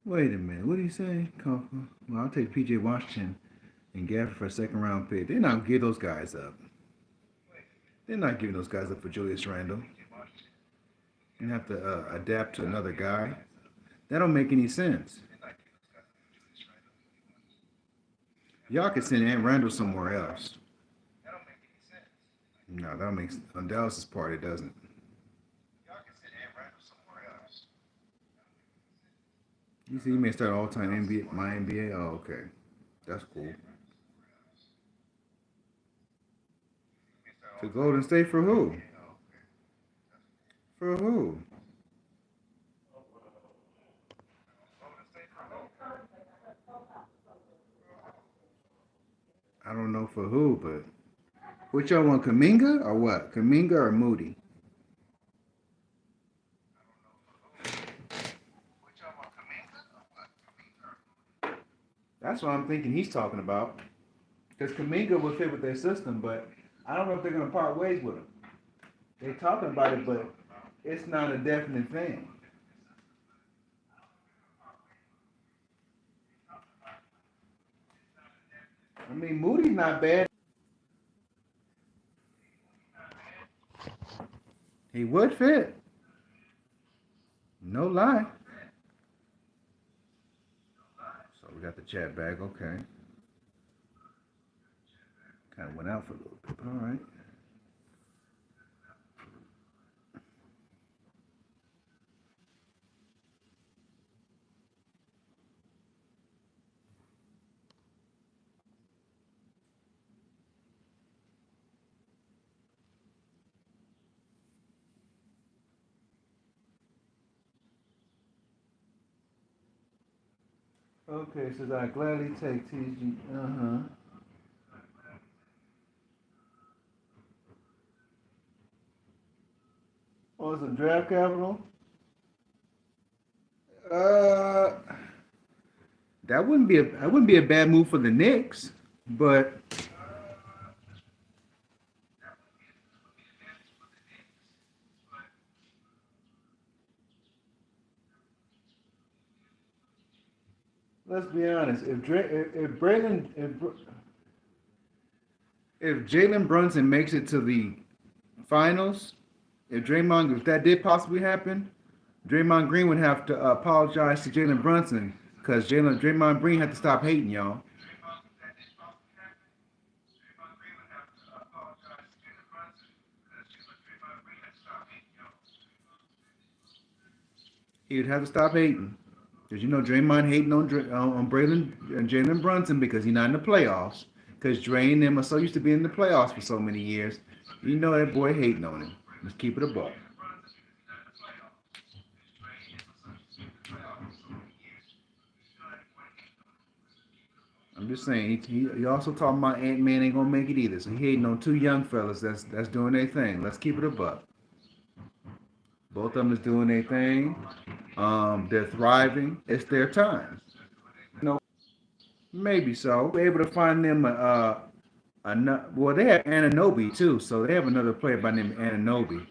Wait a minute. What did he say? Well, I'll take PJ Washington and Gafford for a second round pick. They're not gonna give those guys up. They're not giving those guys up for Julius Randle. You have to adapt to another guy. That don't make any sense. Y'all could send Ant Randall somewhere else. No, that makes on Dallas's part it doesn't. You see, he may start all-time NBA, my NBA. Oh, okay, that's cool. To Golden State for who? For who? I don't know for who, but which y'all want, Kaminga or what? Kaminga or Moody? That's what I'm thinking he's talking about. Because Kaminga would fit with their system, but I don't know if they're going to part ways with him. They're talking about it, but it's not a definite thing. I mean, Moody's not bad. He would fit. No lie. So we got the chat back. Okay. Kind of went out for a little bit, but all right. Okay, says I gladly take TG. Uh-huh. Oh, it's a draft capital? Uh, that wouldn't be a bad move for the Knicks, but let's be honest. If Jalen Brunson makes it to the finals, if that did possibly happen, Draymond Green would have to apologize to Jalen Brunson because Draymond Green had to stop hating y'all. He would have to stop hating because Draymond hating on Braylon and Jalen Brunson because he's not in the playoffs. Because Dre and them are so used to being in the playoffs for so many years. That boy hating on him. Let's keep it a buck. I'm just saying. He also talking about Ant Man ain't gonna make it either. So he hating on two young fellas that's doing their thing. Let's keep it a buck. Both of them is doing their thing. They're thriving. It's their time. Maybe so. We're able to find them well, they have Ananobi too, so they have another player by the name of Ananobi.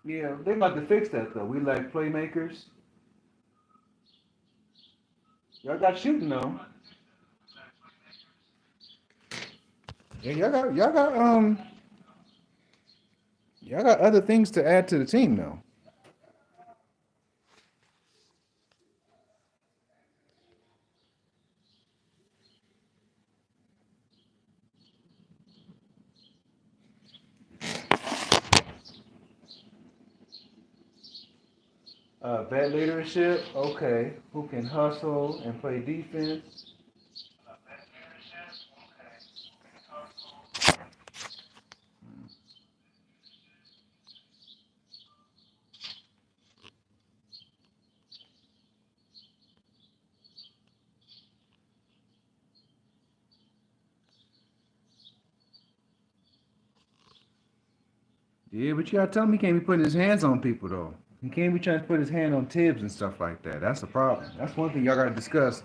Yeah, they about to fix that though. We like playmakers. Y'all got shooting though. Yeah, y'all got other things to add to the team though. Vet leadership, okay. Who can hustle and play defense? Yeah, but you gotta tell him he can't be putting his hands on people though. He can't be trying to put his hand on Tibbs and stuff like that. That's a problem. That's one thing y'all gotta discuss.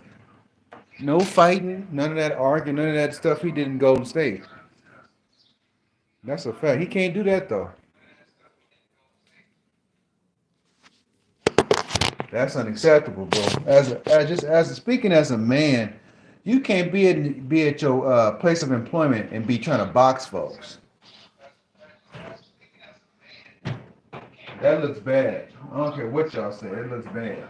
No fighting, none of that arguing, none of that stuff he did in Golden State. That's a fact. He can't do that though. That's unacceptable, bro. As speaking as a man, you can't be at your place of employment and be trying to box folks. That looks bad. I don't care what y'all say. It looks bad.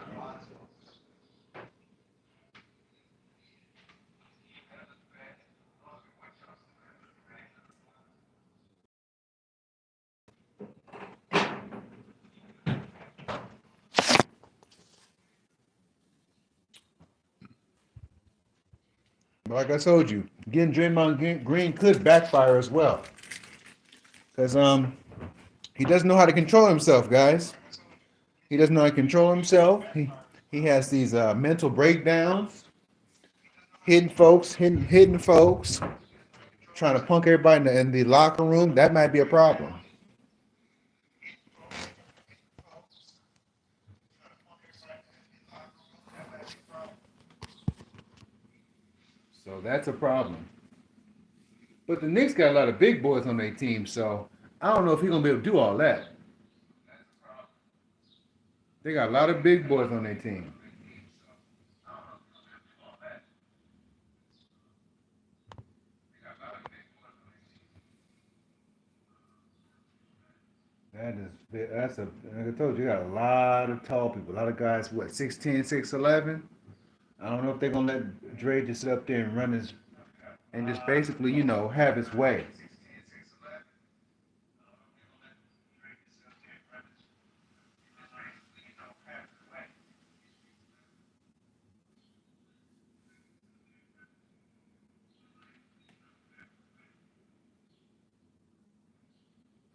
But like I told you, getting Green could backfire as well, because he doesn't know how to control himself, guys. He doesn't know how to control himself. He has these mental breakdowns, hidden folks, trying to punk everybody in the locker room. That might be a problem. So that's a problem. But the Knicks got a lot of big boys on their team, so I don't know if he's gonna be able to do all that. They got a lot of big boys on their team. That's a like I told you, you got a lot of tall people, a lot of guys, what, 6'10", 6'11". I don't know if they're gonna let Dre just sit up there and run his and just basically, have his way.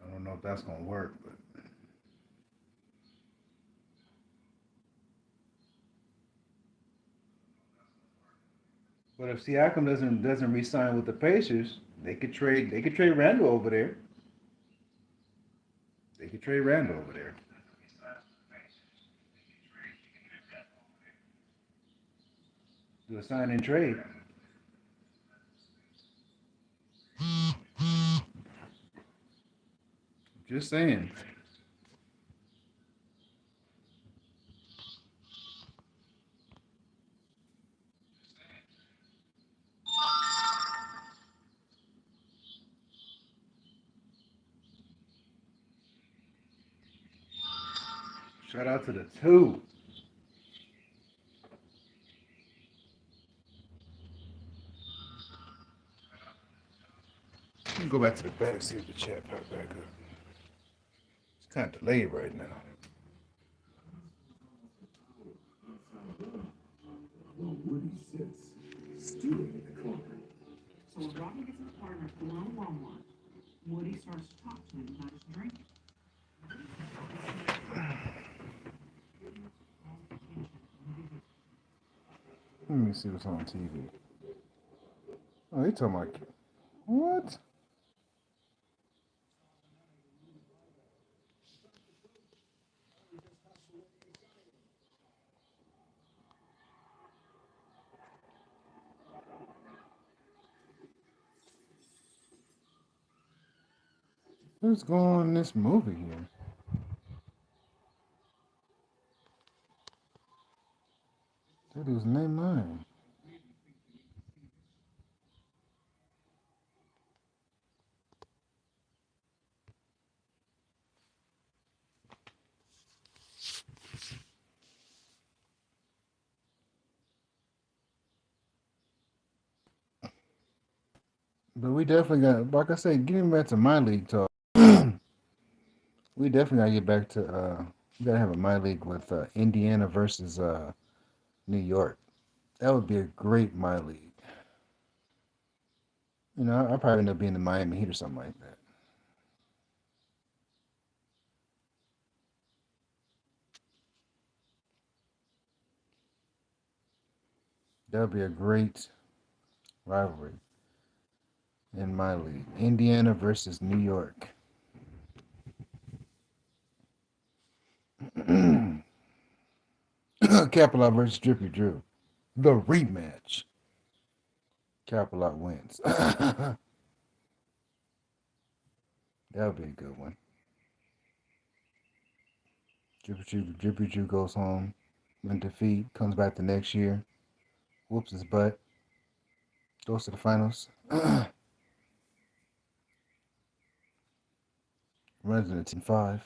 I don't know if that's gonna work, but if Siakam doesn't re-sign with the Pacers, they could trade Randall over there. They could trade Randall over there. Do a sign and trade. Just saying. Shout out to the two. Let me go back to the back, see if the chat popped back up. It's kind of delayed right now. Well, Woody sits, stewing in the corner. So when Robin gets his partner one-on-one, Woody starts to talk to him about his drinking. Let me see what's on TV. Oh, they talking about what? What's going on in this movie here? That is name mine. But we definitely got, like I said, getting back to my league talk. We definitely gotta get back to. We gotta have a my league with Indiana versus New York. That would be a great my league. I probably end up being the Miami Heat or something like that. That would be a great rivalry in my league. Indiana versus New York. Capelot versus Drippy Drew. The rematch. Capelot wins. That would be a good one. Drippy Jew goes home, in defeat, comes back the next year, whoops his butt, goes to the finals, runs in the team five.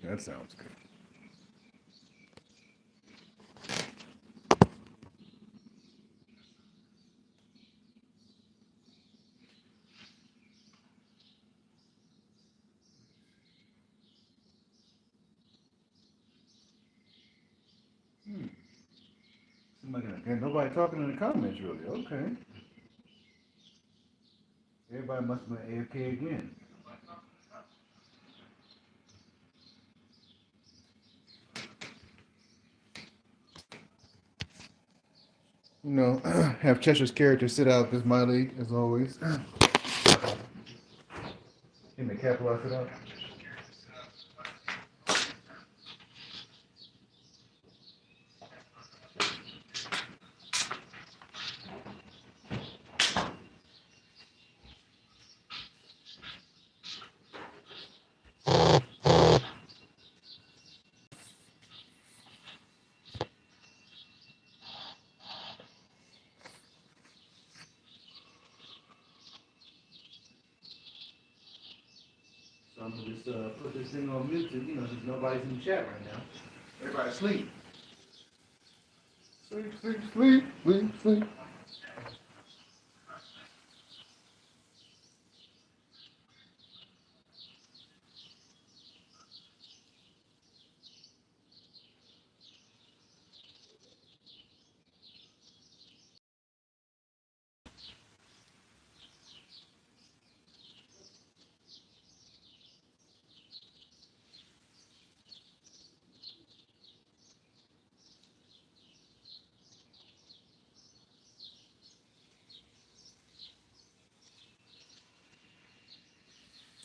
That sounds good. Nobody talking in the comments really. Okay. Everybody must have been AFK again. You know, have Cheshire's character sit out this my league as always. Can they capitalize it out? So I'm gonna just put this thing on mute, since nobody's in the chat right now. Everybody sleep. Sleep, sleep, sleep, sleep, sleep.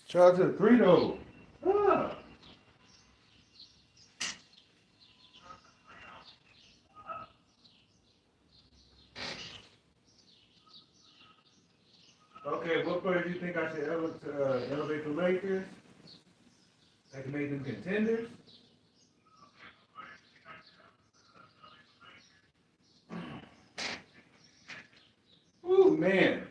Shout out to the three though. Ah. Okay, what player do you think I should elevate the Lakers? I can make them contenders. Ooh, man.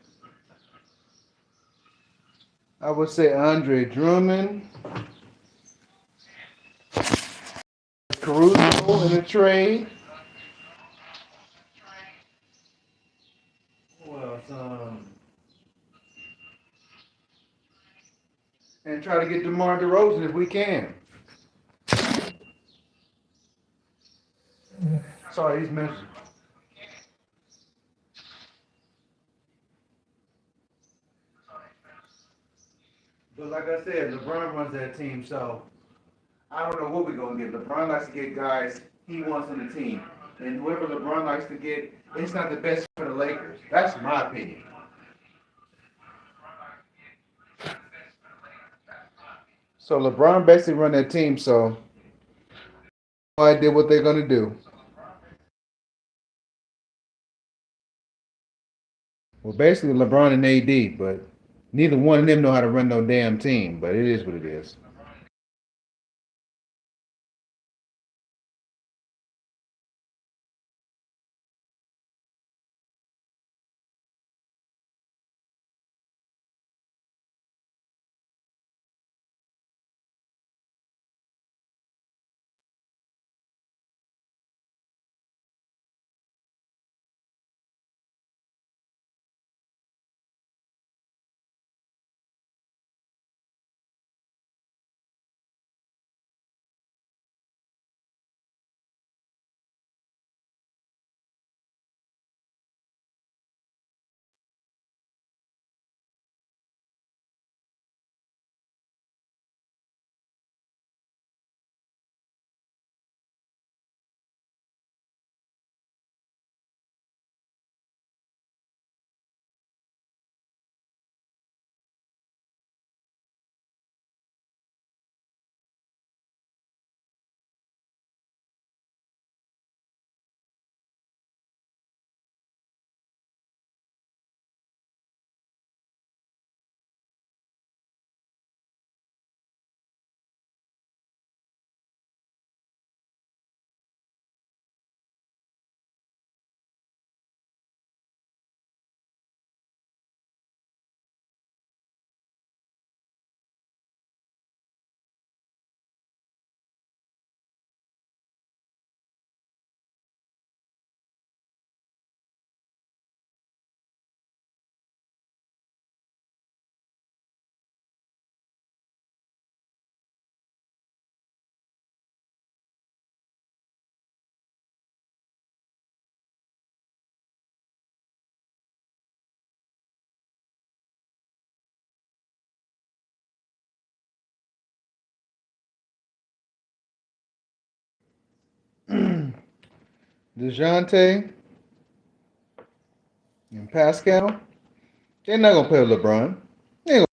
I would say Andre Drummond, Caruso in a trade. Well, and try to get DeMar DeRozan if we can. Sorry, he's missing. But like I said, LeBron runs that team, so I don't know what we're gonna get. LeBron likes to get guys he wants on the team, and whoever LeBron likes to get, it's not the best for the Lakers. That's my opinion. So LeBron basically run that team, so no idea what they're gonna do. Well, basically LeBron and AD, but neither one of them know how to run no damn team. But it is what it is. DeJounte and Pascal, they're not gonna play with LeBron. They ain't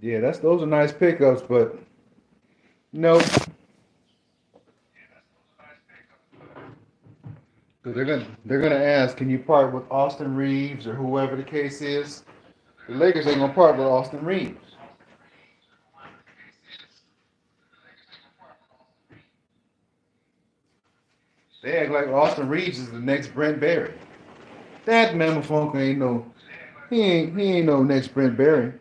Yeah, that's those are nice pickups, but no, because they're gonna ask, can you part with Austin Reeves or whoever the case is? The Lakers ain't gonna part with Austin Reeves. They act like Austin Reeves is the next Brent Barry. That Mammafunker ain't no he ain't no next Brent Barry.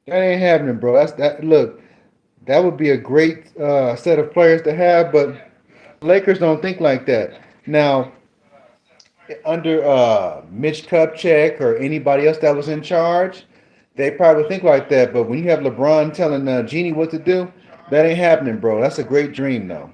That ain't happening, bro. That's that. Look, that would be a great set of players to have, but Lakers don't think like that. Now, under Mitch Kupchak or anybody else that was in charge, they probably would think like that. But when you have LeBron telling Genie what to do, that ain't happening, bro. That's a great dream, though.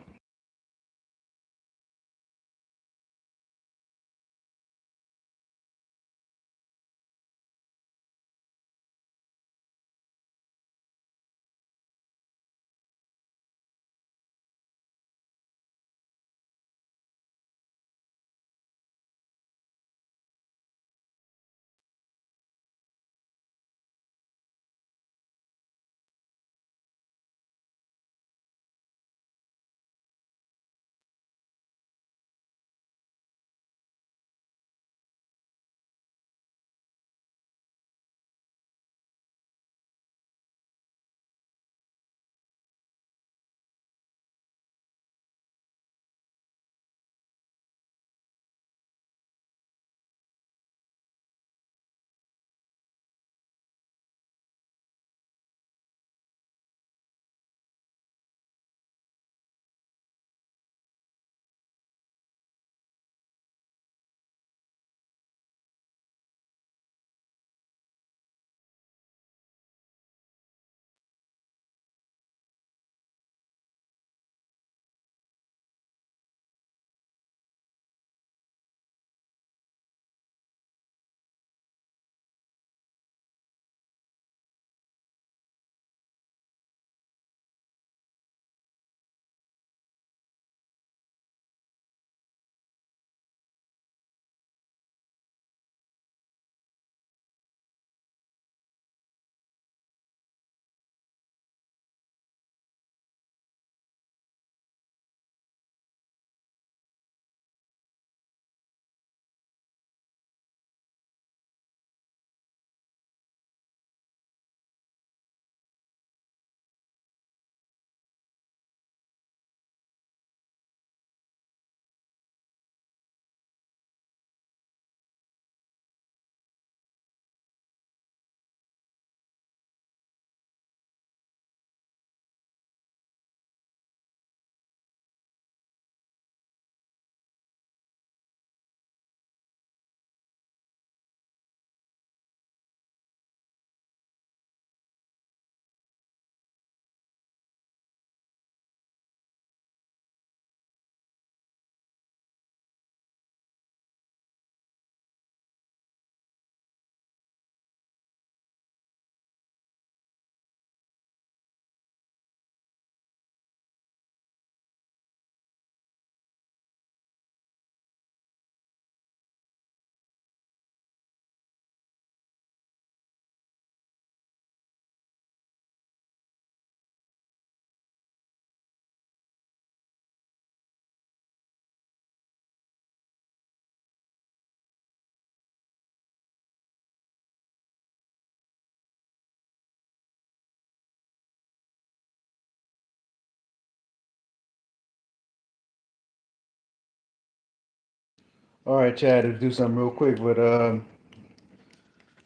All right, Chad, let's do something real quick. But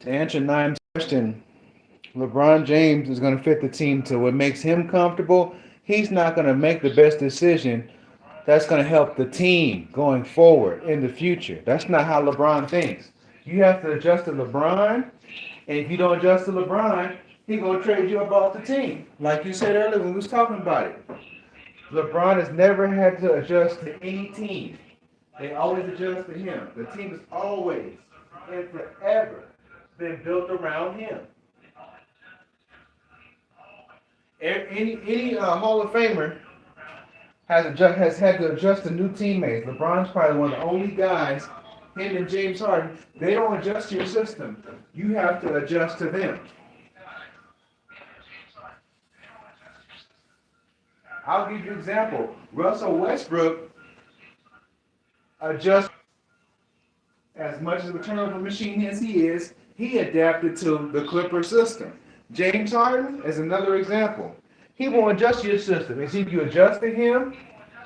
To answer Nine's question, LeBron James is going to fit the team to what makes him comfortable. He's not going to make the best decision that's going to help the team going forward in the future. That's not how LeBron thinks. You have to adjust to LeBron, and if you don't adjust to LeBron, he's going to trade you about the team. Like you said earlier when we was talking about it. LeBron has never had to adjust to any team. They always adjust to him. The team has always and forever been built around him. Any Hall of Famer has had to adjust to new teammates. LeBron's probably one of the only guys, him and James Harden, they don't adjust to your system. You have to adjust to them. I'll give you an example. Russell Westbrook adjusts as much as a turnover machine as he is. He adapted to the Clipper system. James Harden is another example. He won't adjust to your system. It's either you adjust to him,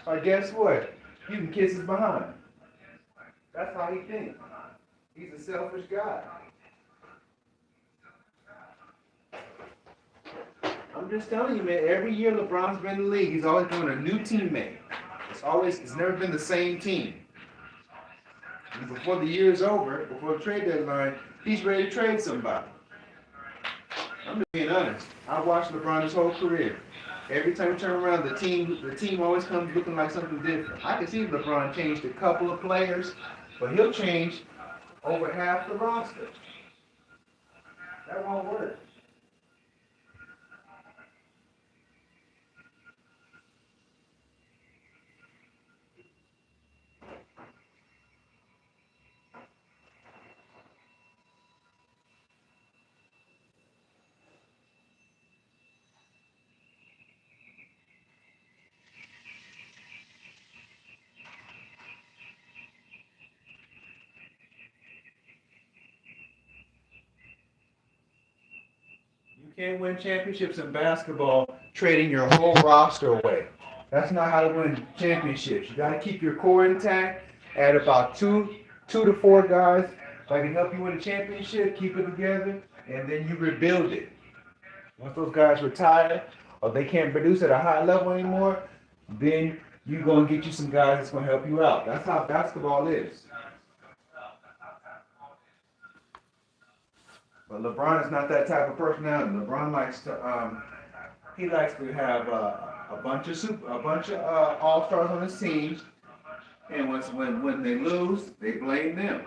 or guess what? You can kiss his behind. That's how he thinks. He's a selfish guy. I'm just telling you, man, every year LeBron's been in the league, he's always doing a new teammate. It's never been the same team. And before the year is over, before the trade deadline, he's ready to trade somebody. I'm just being honest. I've watched LeBron his whole career. Every time we turn around, the team always comes looking like something different. I can see LeBron changed a couple of players, but he'll change over half the roster. That won't work. You can't win championships in basketball trading your whole roster away. That's not how to win championships. You got to keep your core intact. Add about two to four guys that can help you win a championship. Keep it together, and then you rebuild it. Once those guys retire or they can't produce at a high level anymore, then you're gonna get you some guys that's gonna help you out. That's how basketball is. But LeBron is not that type of personality. LeBron likes to he likes to have a bunch of all stars on his team, and when they lose, they blame them.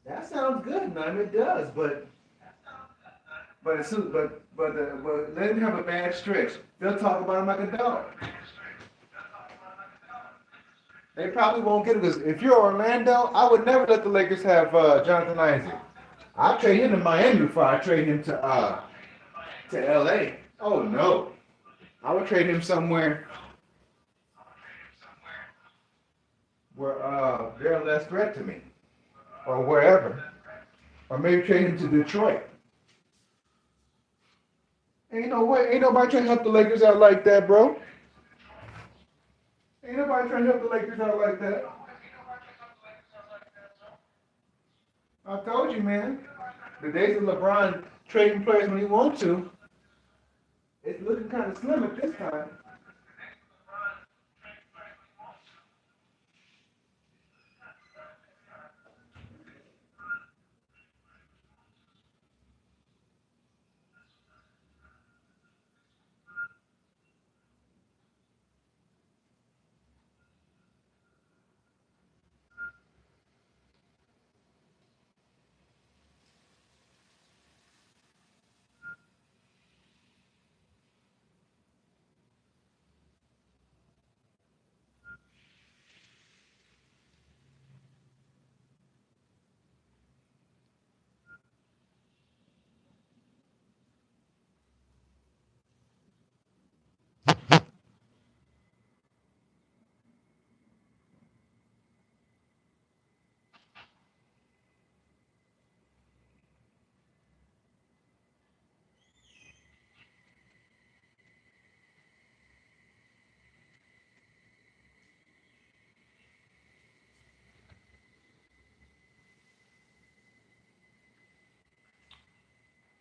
That sounds good, man. It does, but let him have a bad stretch. They'll talk about him like a dog. They probably won't get it because if you're Orlando, I would never let the Lakers have Jonathan Isaac. I'll trade him to Miami before I trade him to LA. Oh no, I would trade him somewhere where they're a less threat to me, or wherever, or maybe trade him to Detroit. Ain't no way, ain't nobody trying to help the Lakers out like that, bro. Ain't nobody trying to help the Lakers out like that. I told you, man. The days of LeBron trading players when he wants to, it's looking kind of slim at this time.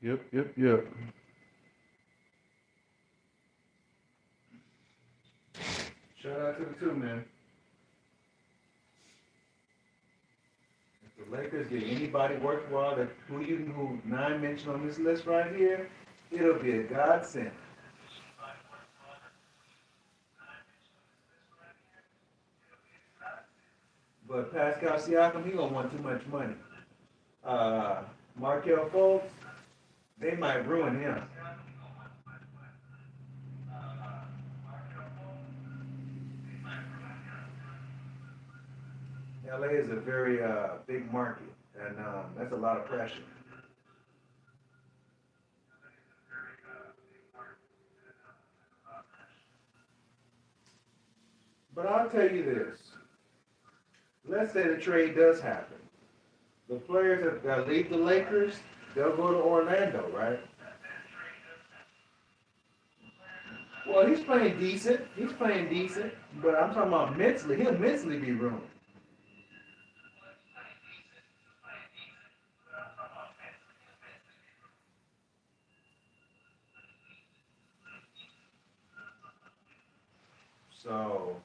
Yep. Shout out to the two, man. If the Lakers get anybody worthwhile that who you who nine mentioned on this list right here, it'll be a godsend. But Pascal Siakam, he gonna want too much money. Markel Fultz, they might ruin him. LA is a very big market, and that's a lot of pressure. But I'll tell you this. Let's say the trade does happen. The players that leave the Lakers, they'll go to Orlando, right? Well, he's playing decent. He's playing decent. But I'm talking about mentally. He'll mentally be ruined. So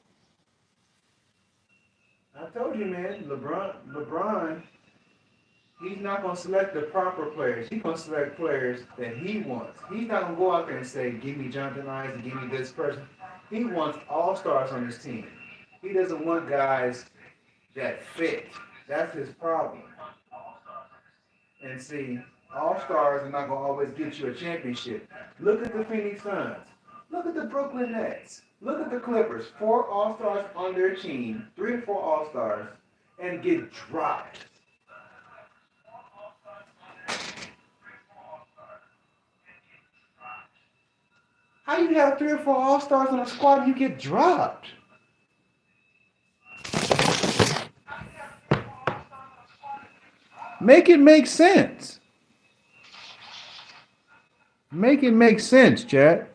I told you, man, LeBron, he's not gonna select the proper players. He's gonna select players that he wants. He's not gonna go out there and say, "Give me Jonathan Isaac, give me this person." He wants all stars on his team. He doesn't want guys that fit. That's his problem. And see, all stars are not gonna always get you a championship. Look at the Phoenix Suns. Look at the Brooklyn Nets. Look at the Clippers. 4 all stars on their team, 3 or 4 all stars, and get dropped. How you have 3 or 4 all stars on a squad and you get dropped? Make it make sense. Make it make sense, Chad.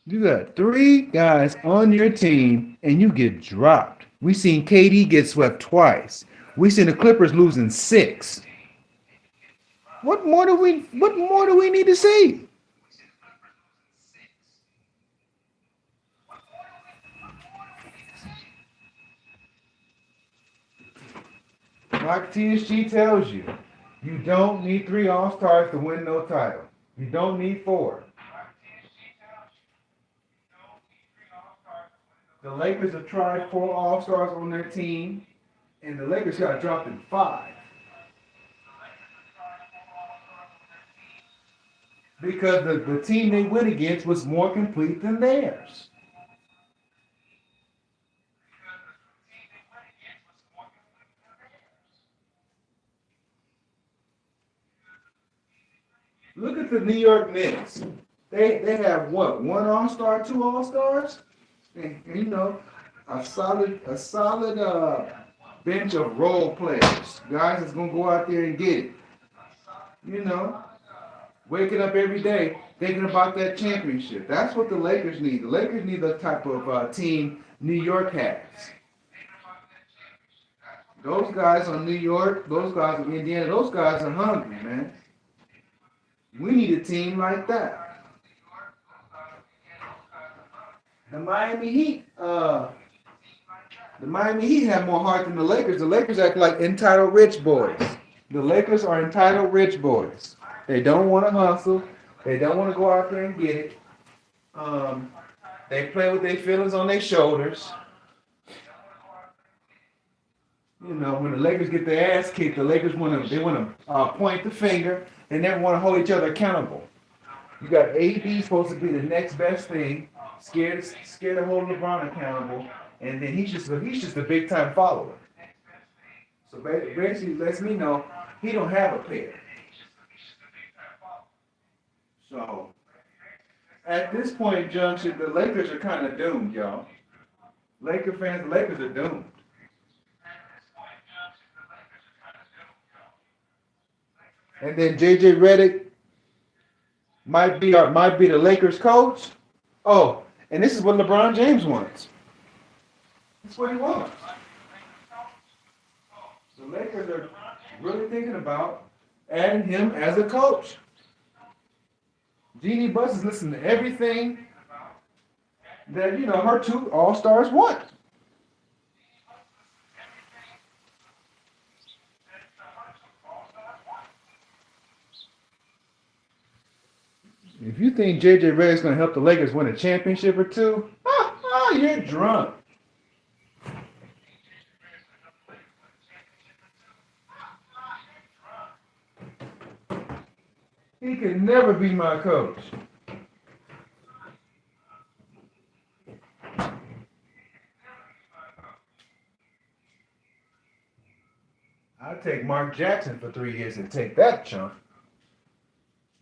You got 3 guys on your team and you get dropped. We seen KD get swept twice. We seen the Clippers losing 6. What more do we need to see? Like TSG tells you, you don't need 3 all-stars to win no title. You don't need 4. The Lakers have tried 4 all-stars on their team, and the Lakers got dropped in 5. Because the team they went against was more complete than theirs. Look at the New York Knicks. They have what? 1 all-star, 2 all-stars? And you know, a solid bench of role players. Guys that's gonna go out there and get it. You know, waking up every day thinking about that championship. That's what the Lakers need. The Lakers need the type of team New York has. Those guys on New York, those guys on Indiana, those guys are hungry, man. We need a team like that. The Miami Heat have more heart than the Lakers. The Lakers act like entitled rich boys. The Lakers are entitled rich boys. They don't want to hustle. They don't want to go out there and get it. They play with their feelings on their shoulders. You know, when the Lakers get their ass kicked, the Lakers want to point the finger. They never want to hold each other accountable. You got AD supposed to be the next best thing, scared to hold LeBron accountable, and then he's just a big time follower. So basically, lets me know he don't have a pair. So at this point, junction, the Lakers are kind of doomed, y'all. Laker fans, the Lakers are doomed. And then JJ Redick might be the Lakers coach. Oh, and this is what LeBron James wants. That's what he wants. The really thinking about adding him as a coach. Jeannie Buss is listening to everything that her two all-stars want. If you think JJ Redick's gonna help the Lakers win a championship or two, you're drunk. He can never be my coach. I'd take Mark Jackson for 3 years and take that chunk.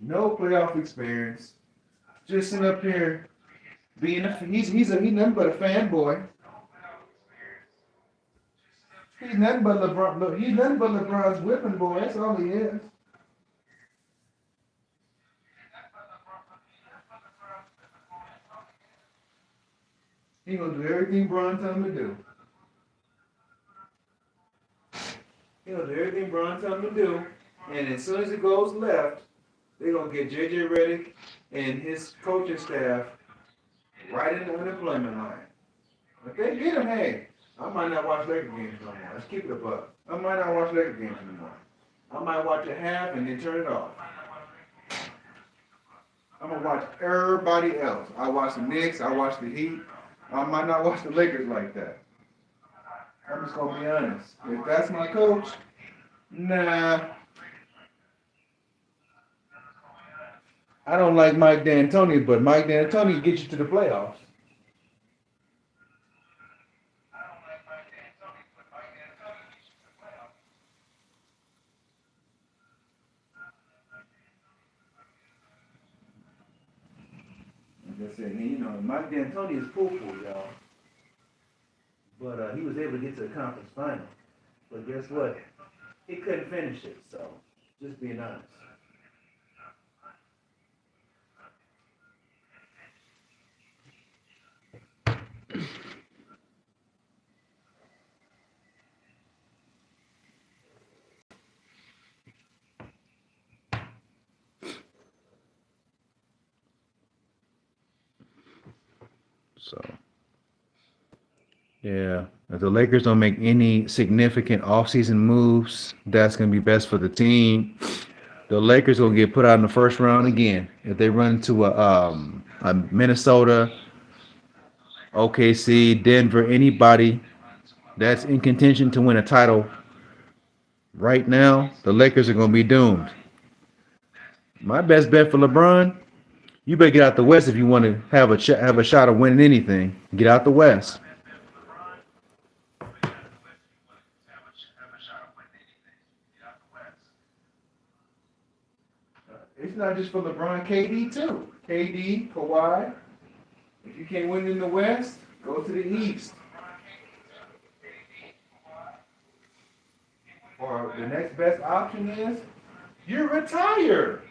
No playoff experience. Just sitting up here being he's nothing but a fanboy. He's nothing but LeBron. Look, he's nothing but LeBron's whipping boy. That's all he is. He gonna do everything Bron tell him to do. He gonna do everything Bron tell him to do. And as soon as it goes left, they're gonna get JJ Redick and his coaching staff right in the unemployment line. If they get him, hey, I might not watch Laker games no more. Let's keep it a buck. I might not watch Laker games anymore. I might watch a half and then turn it off. I'm gonna watch everybody else. I watch the Knicks. I watch the Heat. I might not watch the Lakers like that. I'm just gonna be honest. If that's my coach, nah. I don't like Mike D'Antoni, but Mike D'Antoni gets you to the playoffs. Like I said, Mike D'Antoni is poo-poo, y'all. But he was able to get to the conference final. But guess what? He couldn't finish it, so just being honest. So, yeah, if the Lakers don't make any significant offseason moves, that's going to be best for the team. The Lakers will get put out in the first round again if they run into a Minnesota, OKC, Denver, anybody that's in contention to win a title. Right now, the Lakers are going to be doomed. My best bet for LeBron, you better get out the West if you want to have a shot of winning anything. Get out the West. It's not just for LeBron, KD too. KD, Kawhi. If you can't win in the West, go to the East. Or the next best option is you retire.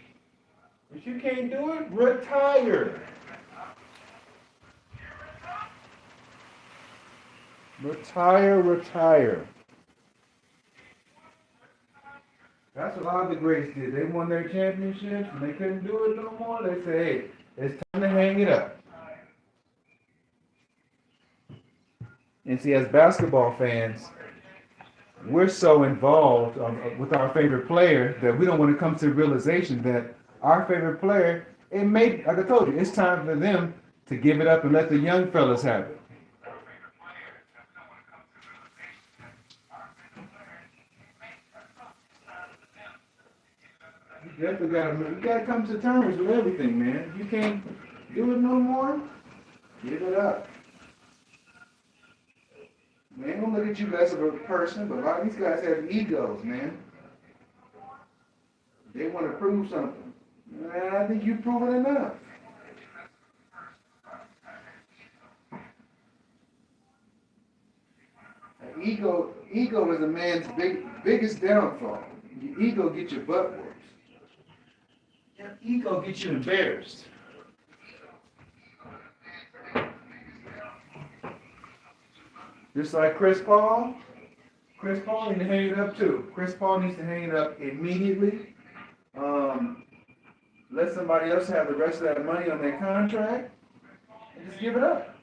If you can't do it, retire. Retire. That's what a lot of the greats did. They won their championships and they couldn't do it no more. They say, hey, it's time to hang it up. And see, as basketball fans, we're so involved with our favorite player that we don't want to come to the realization that our favorite player, like I told you, it's time for them to give it up and let the young fellas have it. You gotta come to terms with everything, man. You can't do it no more. Give it up. They ain't gonna look at you less of a person, but a lot of these guys have egos, man. They want to prove something. I think you've proven enough. Ego is a man's biggest downfall. Your ego gets your butt whooped. Your ego gets you embarrassed. Just like Chris Paul. Chris Paul needs to hang it up too. Chris Paul needs to hang it up immediately. Let somebody else have the rest of that money on their contract and just give it up.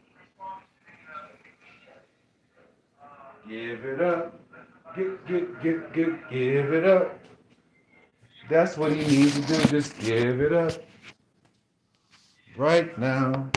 Give it up. Give it up. That's what he needs to do. Just give it up. Right now.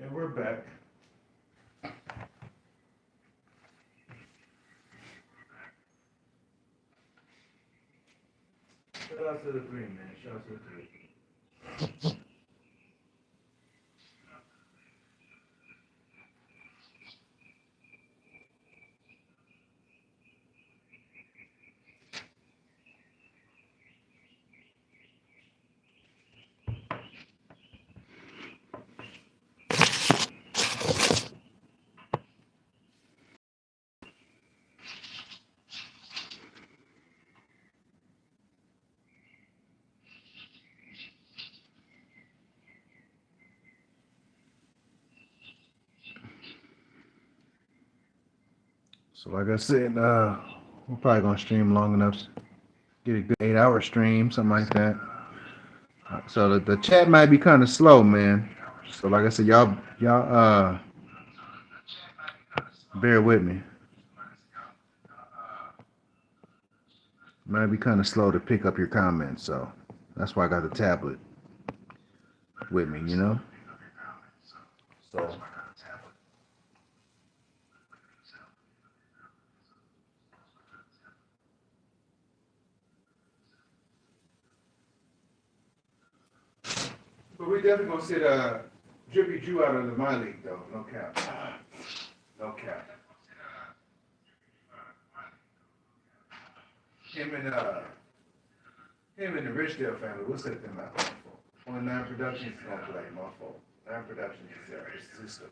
And we're back. Shout out to the three, man. Shout out to the three. So like I said, we're probably gonna stream long enough to get a good 8 hour stream, something like that. So the chat might be kind of slow, man. So like I said, y'all bear with me. Might be kind of slow to pick up your comments, so that's why I got the tablet with me, you know. So. But we definitely gonna sit Drippy Drew out of my league though, no cap. No cap. Him and the Richdale family, we'll set them out. Only 9 Productions is gonna play, my fault. 9 Productions is his stuff.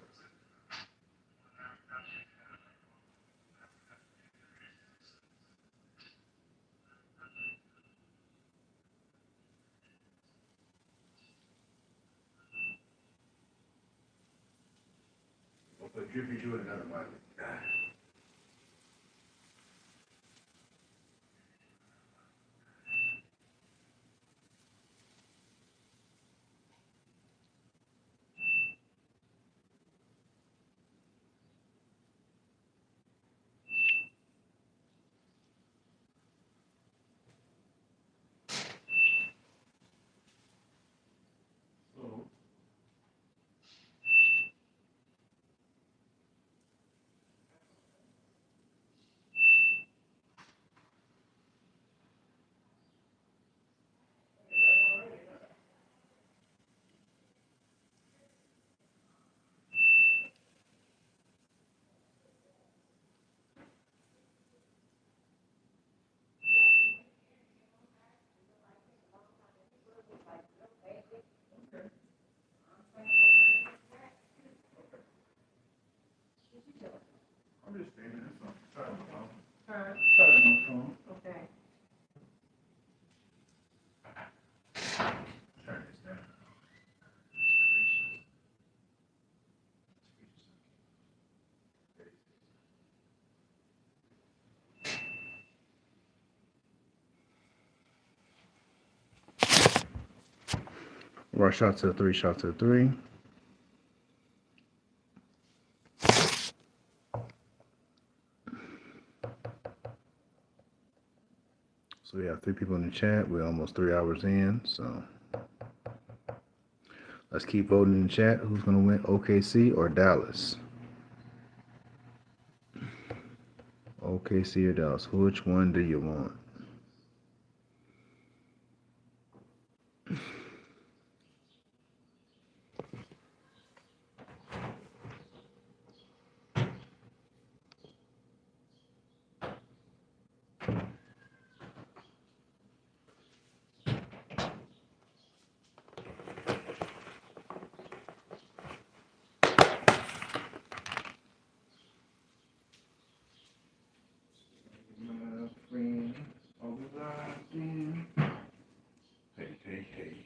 We'll put Drippy Drew in another my league. So, I'm just saying this. Sorry, my phone. Sorry, my phone. Okay. Turn this down. Right shot to the three, shot to the three. So we have 3 people in the chat. We're almost 3 hours in. So let's keep voting in the chat. Who's going to win, OKC or Dallas? OKC or Dallas? Which one do you want? Hey. Okay.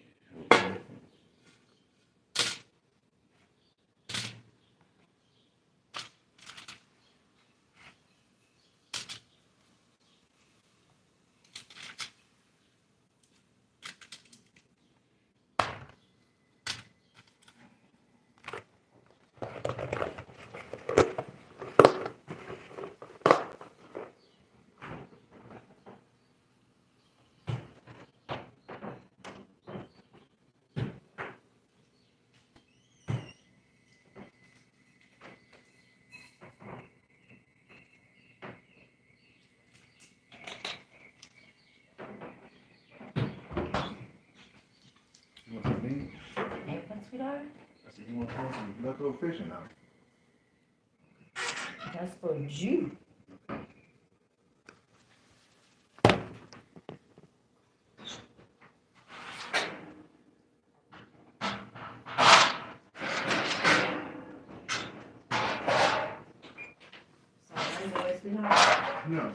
You want some meat? Hey, what, sweetheart? I said, you want some leftover fishing now? That's for you. Sorry, boy, sweetheart. No.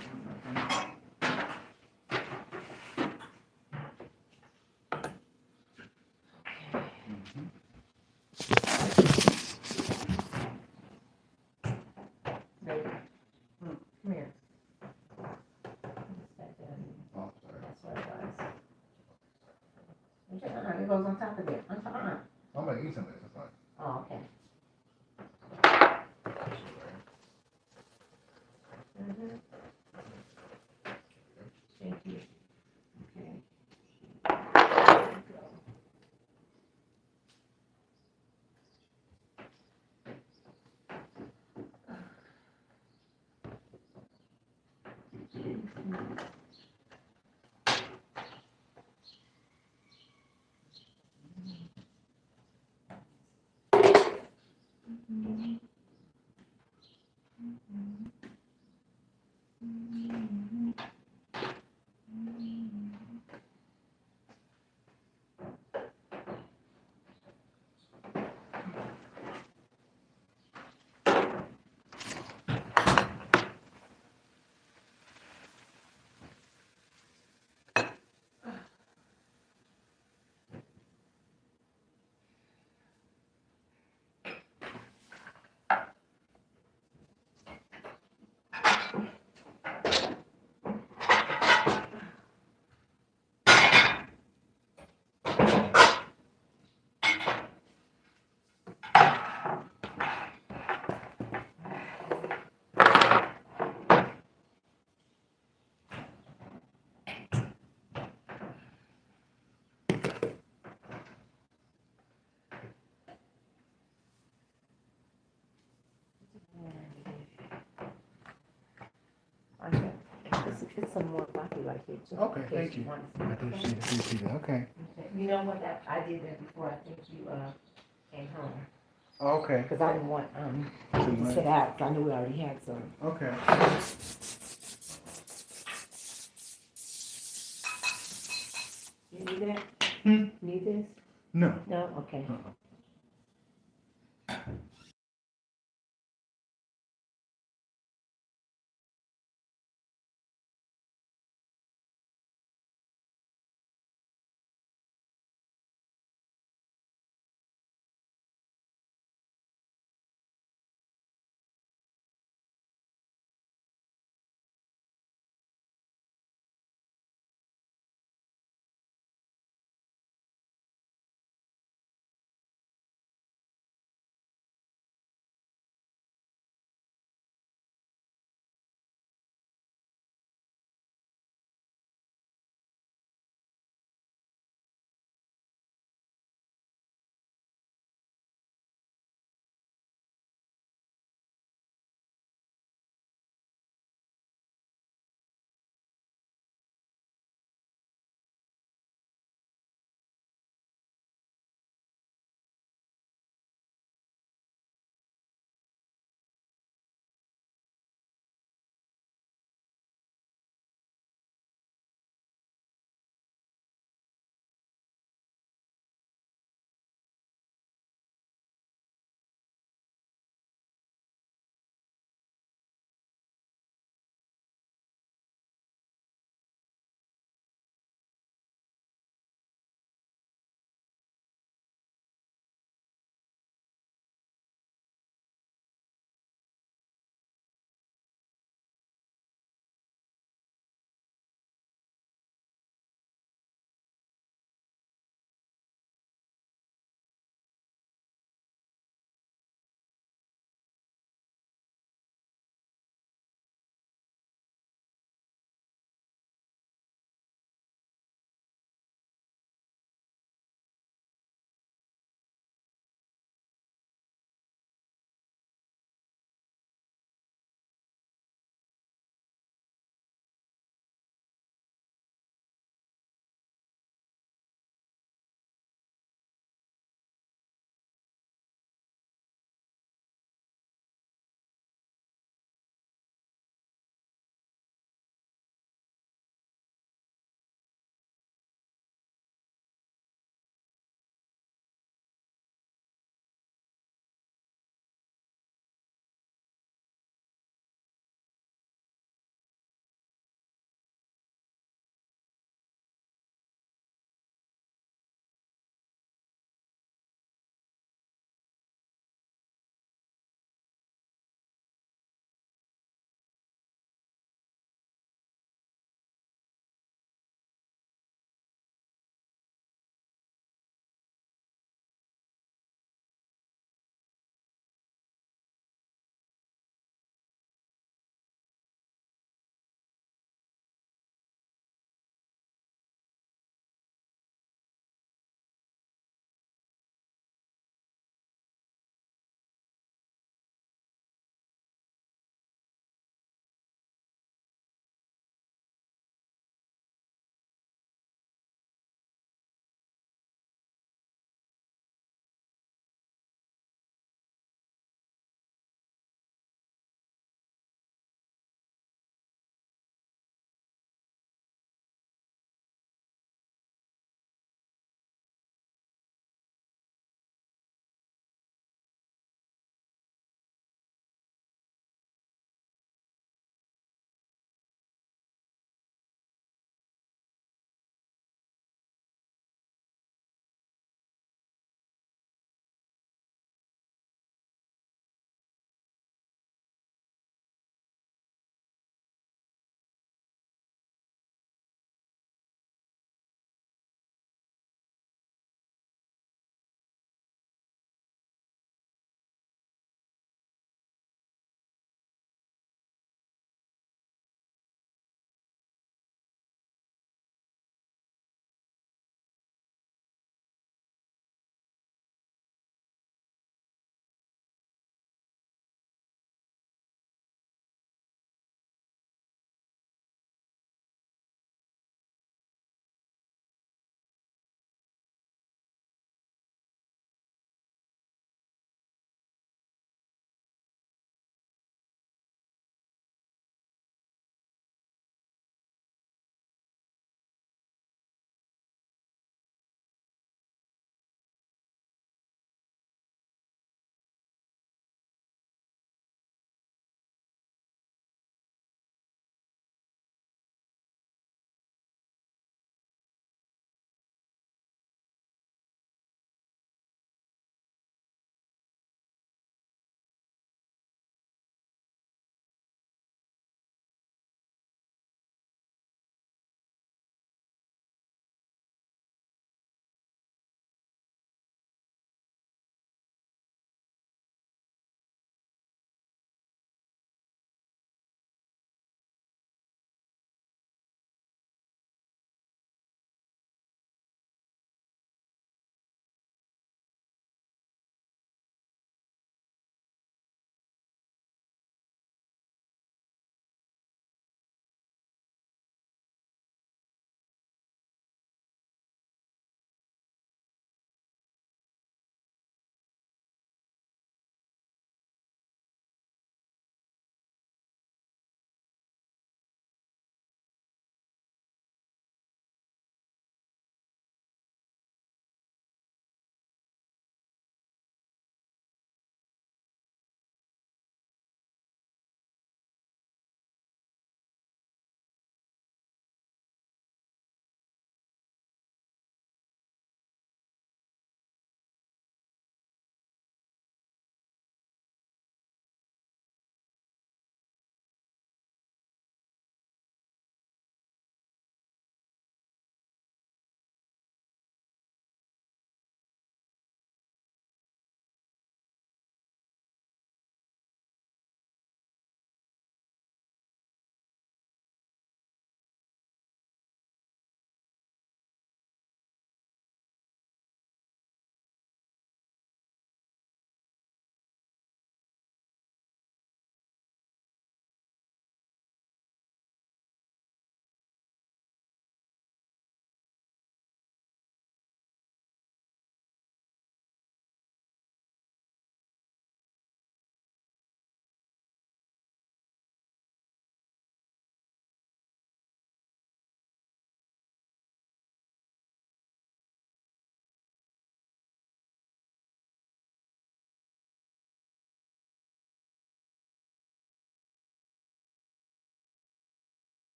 Baby, come here. That's Oh, sorry. what it was. It goes on top of it. I'm fine. I'm going to eat some of this. It's fine. Oh, okay. Mhm. Thank you. Okay. There you go. Okay. It's some more broccoli right here too. Okay, in case thank you. want I some. do see that. Okay. Okay. You know what, that, I did that before, I think you, came home. Okay. Cause I didn't want, Too to much. sit out, 'cause I knew we already had some. Okay. You need that? Need this? No. No? Okay. Uh-uh.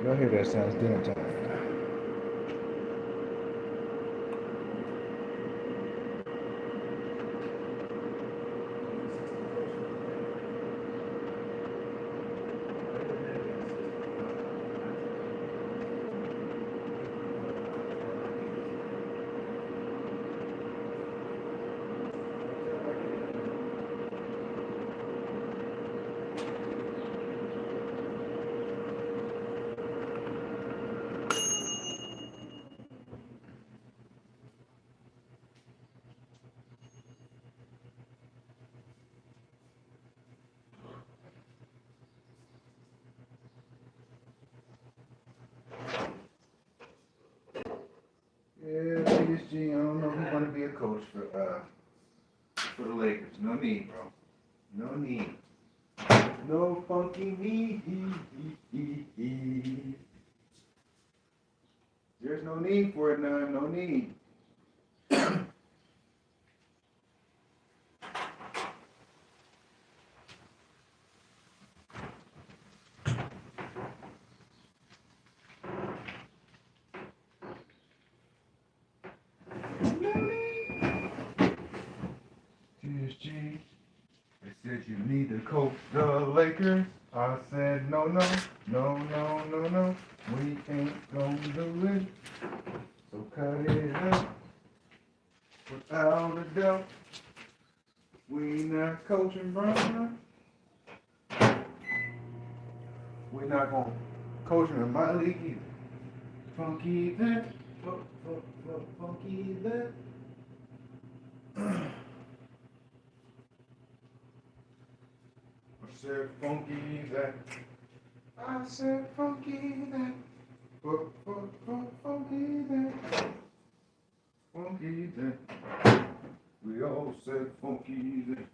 Y'all hear that sound? It's dinner time. Yeah, PSG, I don't know who's gonna be a coach for the Lakers. No need, bro. No need. No funky need. There's no need for it, none. No need. PSG, they said you need to coach the Lakers. I said no, no, no, no, no, no. We ain't gonna do it. So cut it out. Without a doubt, we not coaching Brown. We not gonna coach him in my league either. Funky that, funky that. I said funky that. I said funky that. Funky that. Funky that. We all said funky that.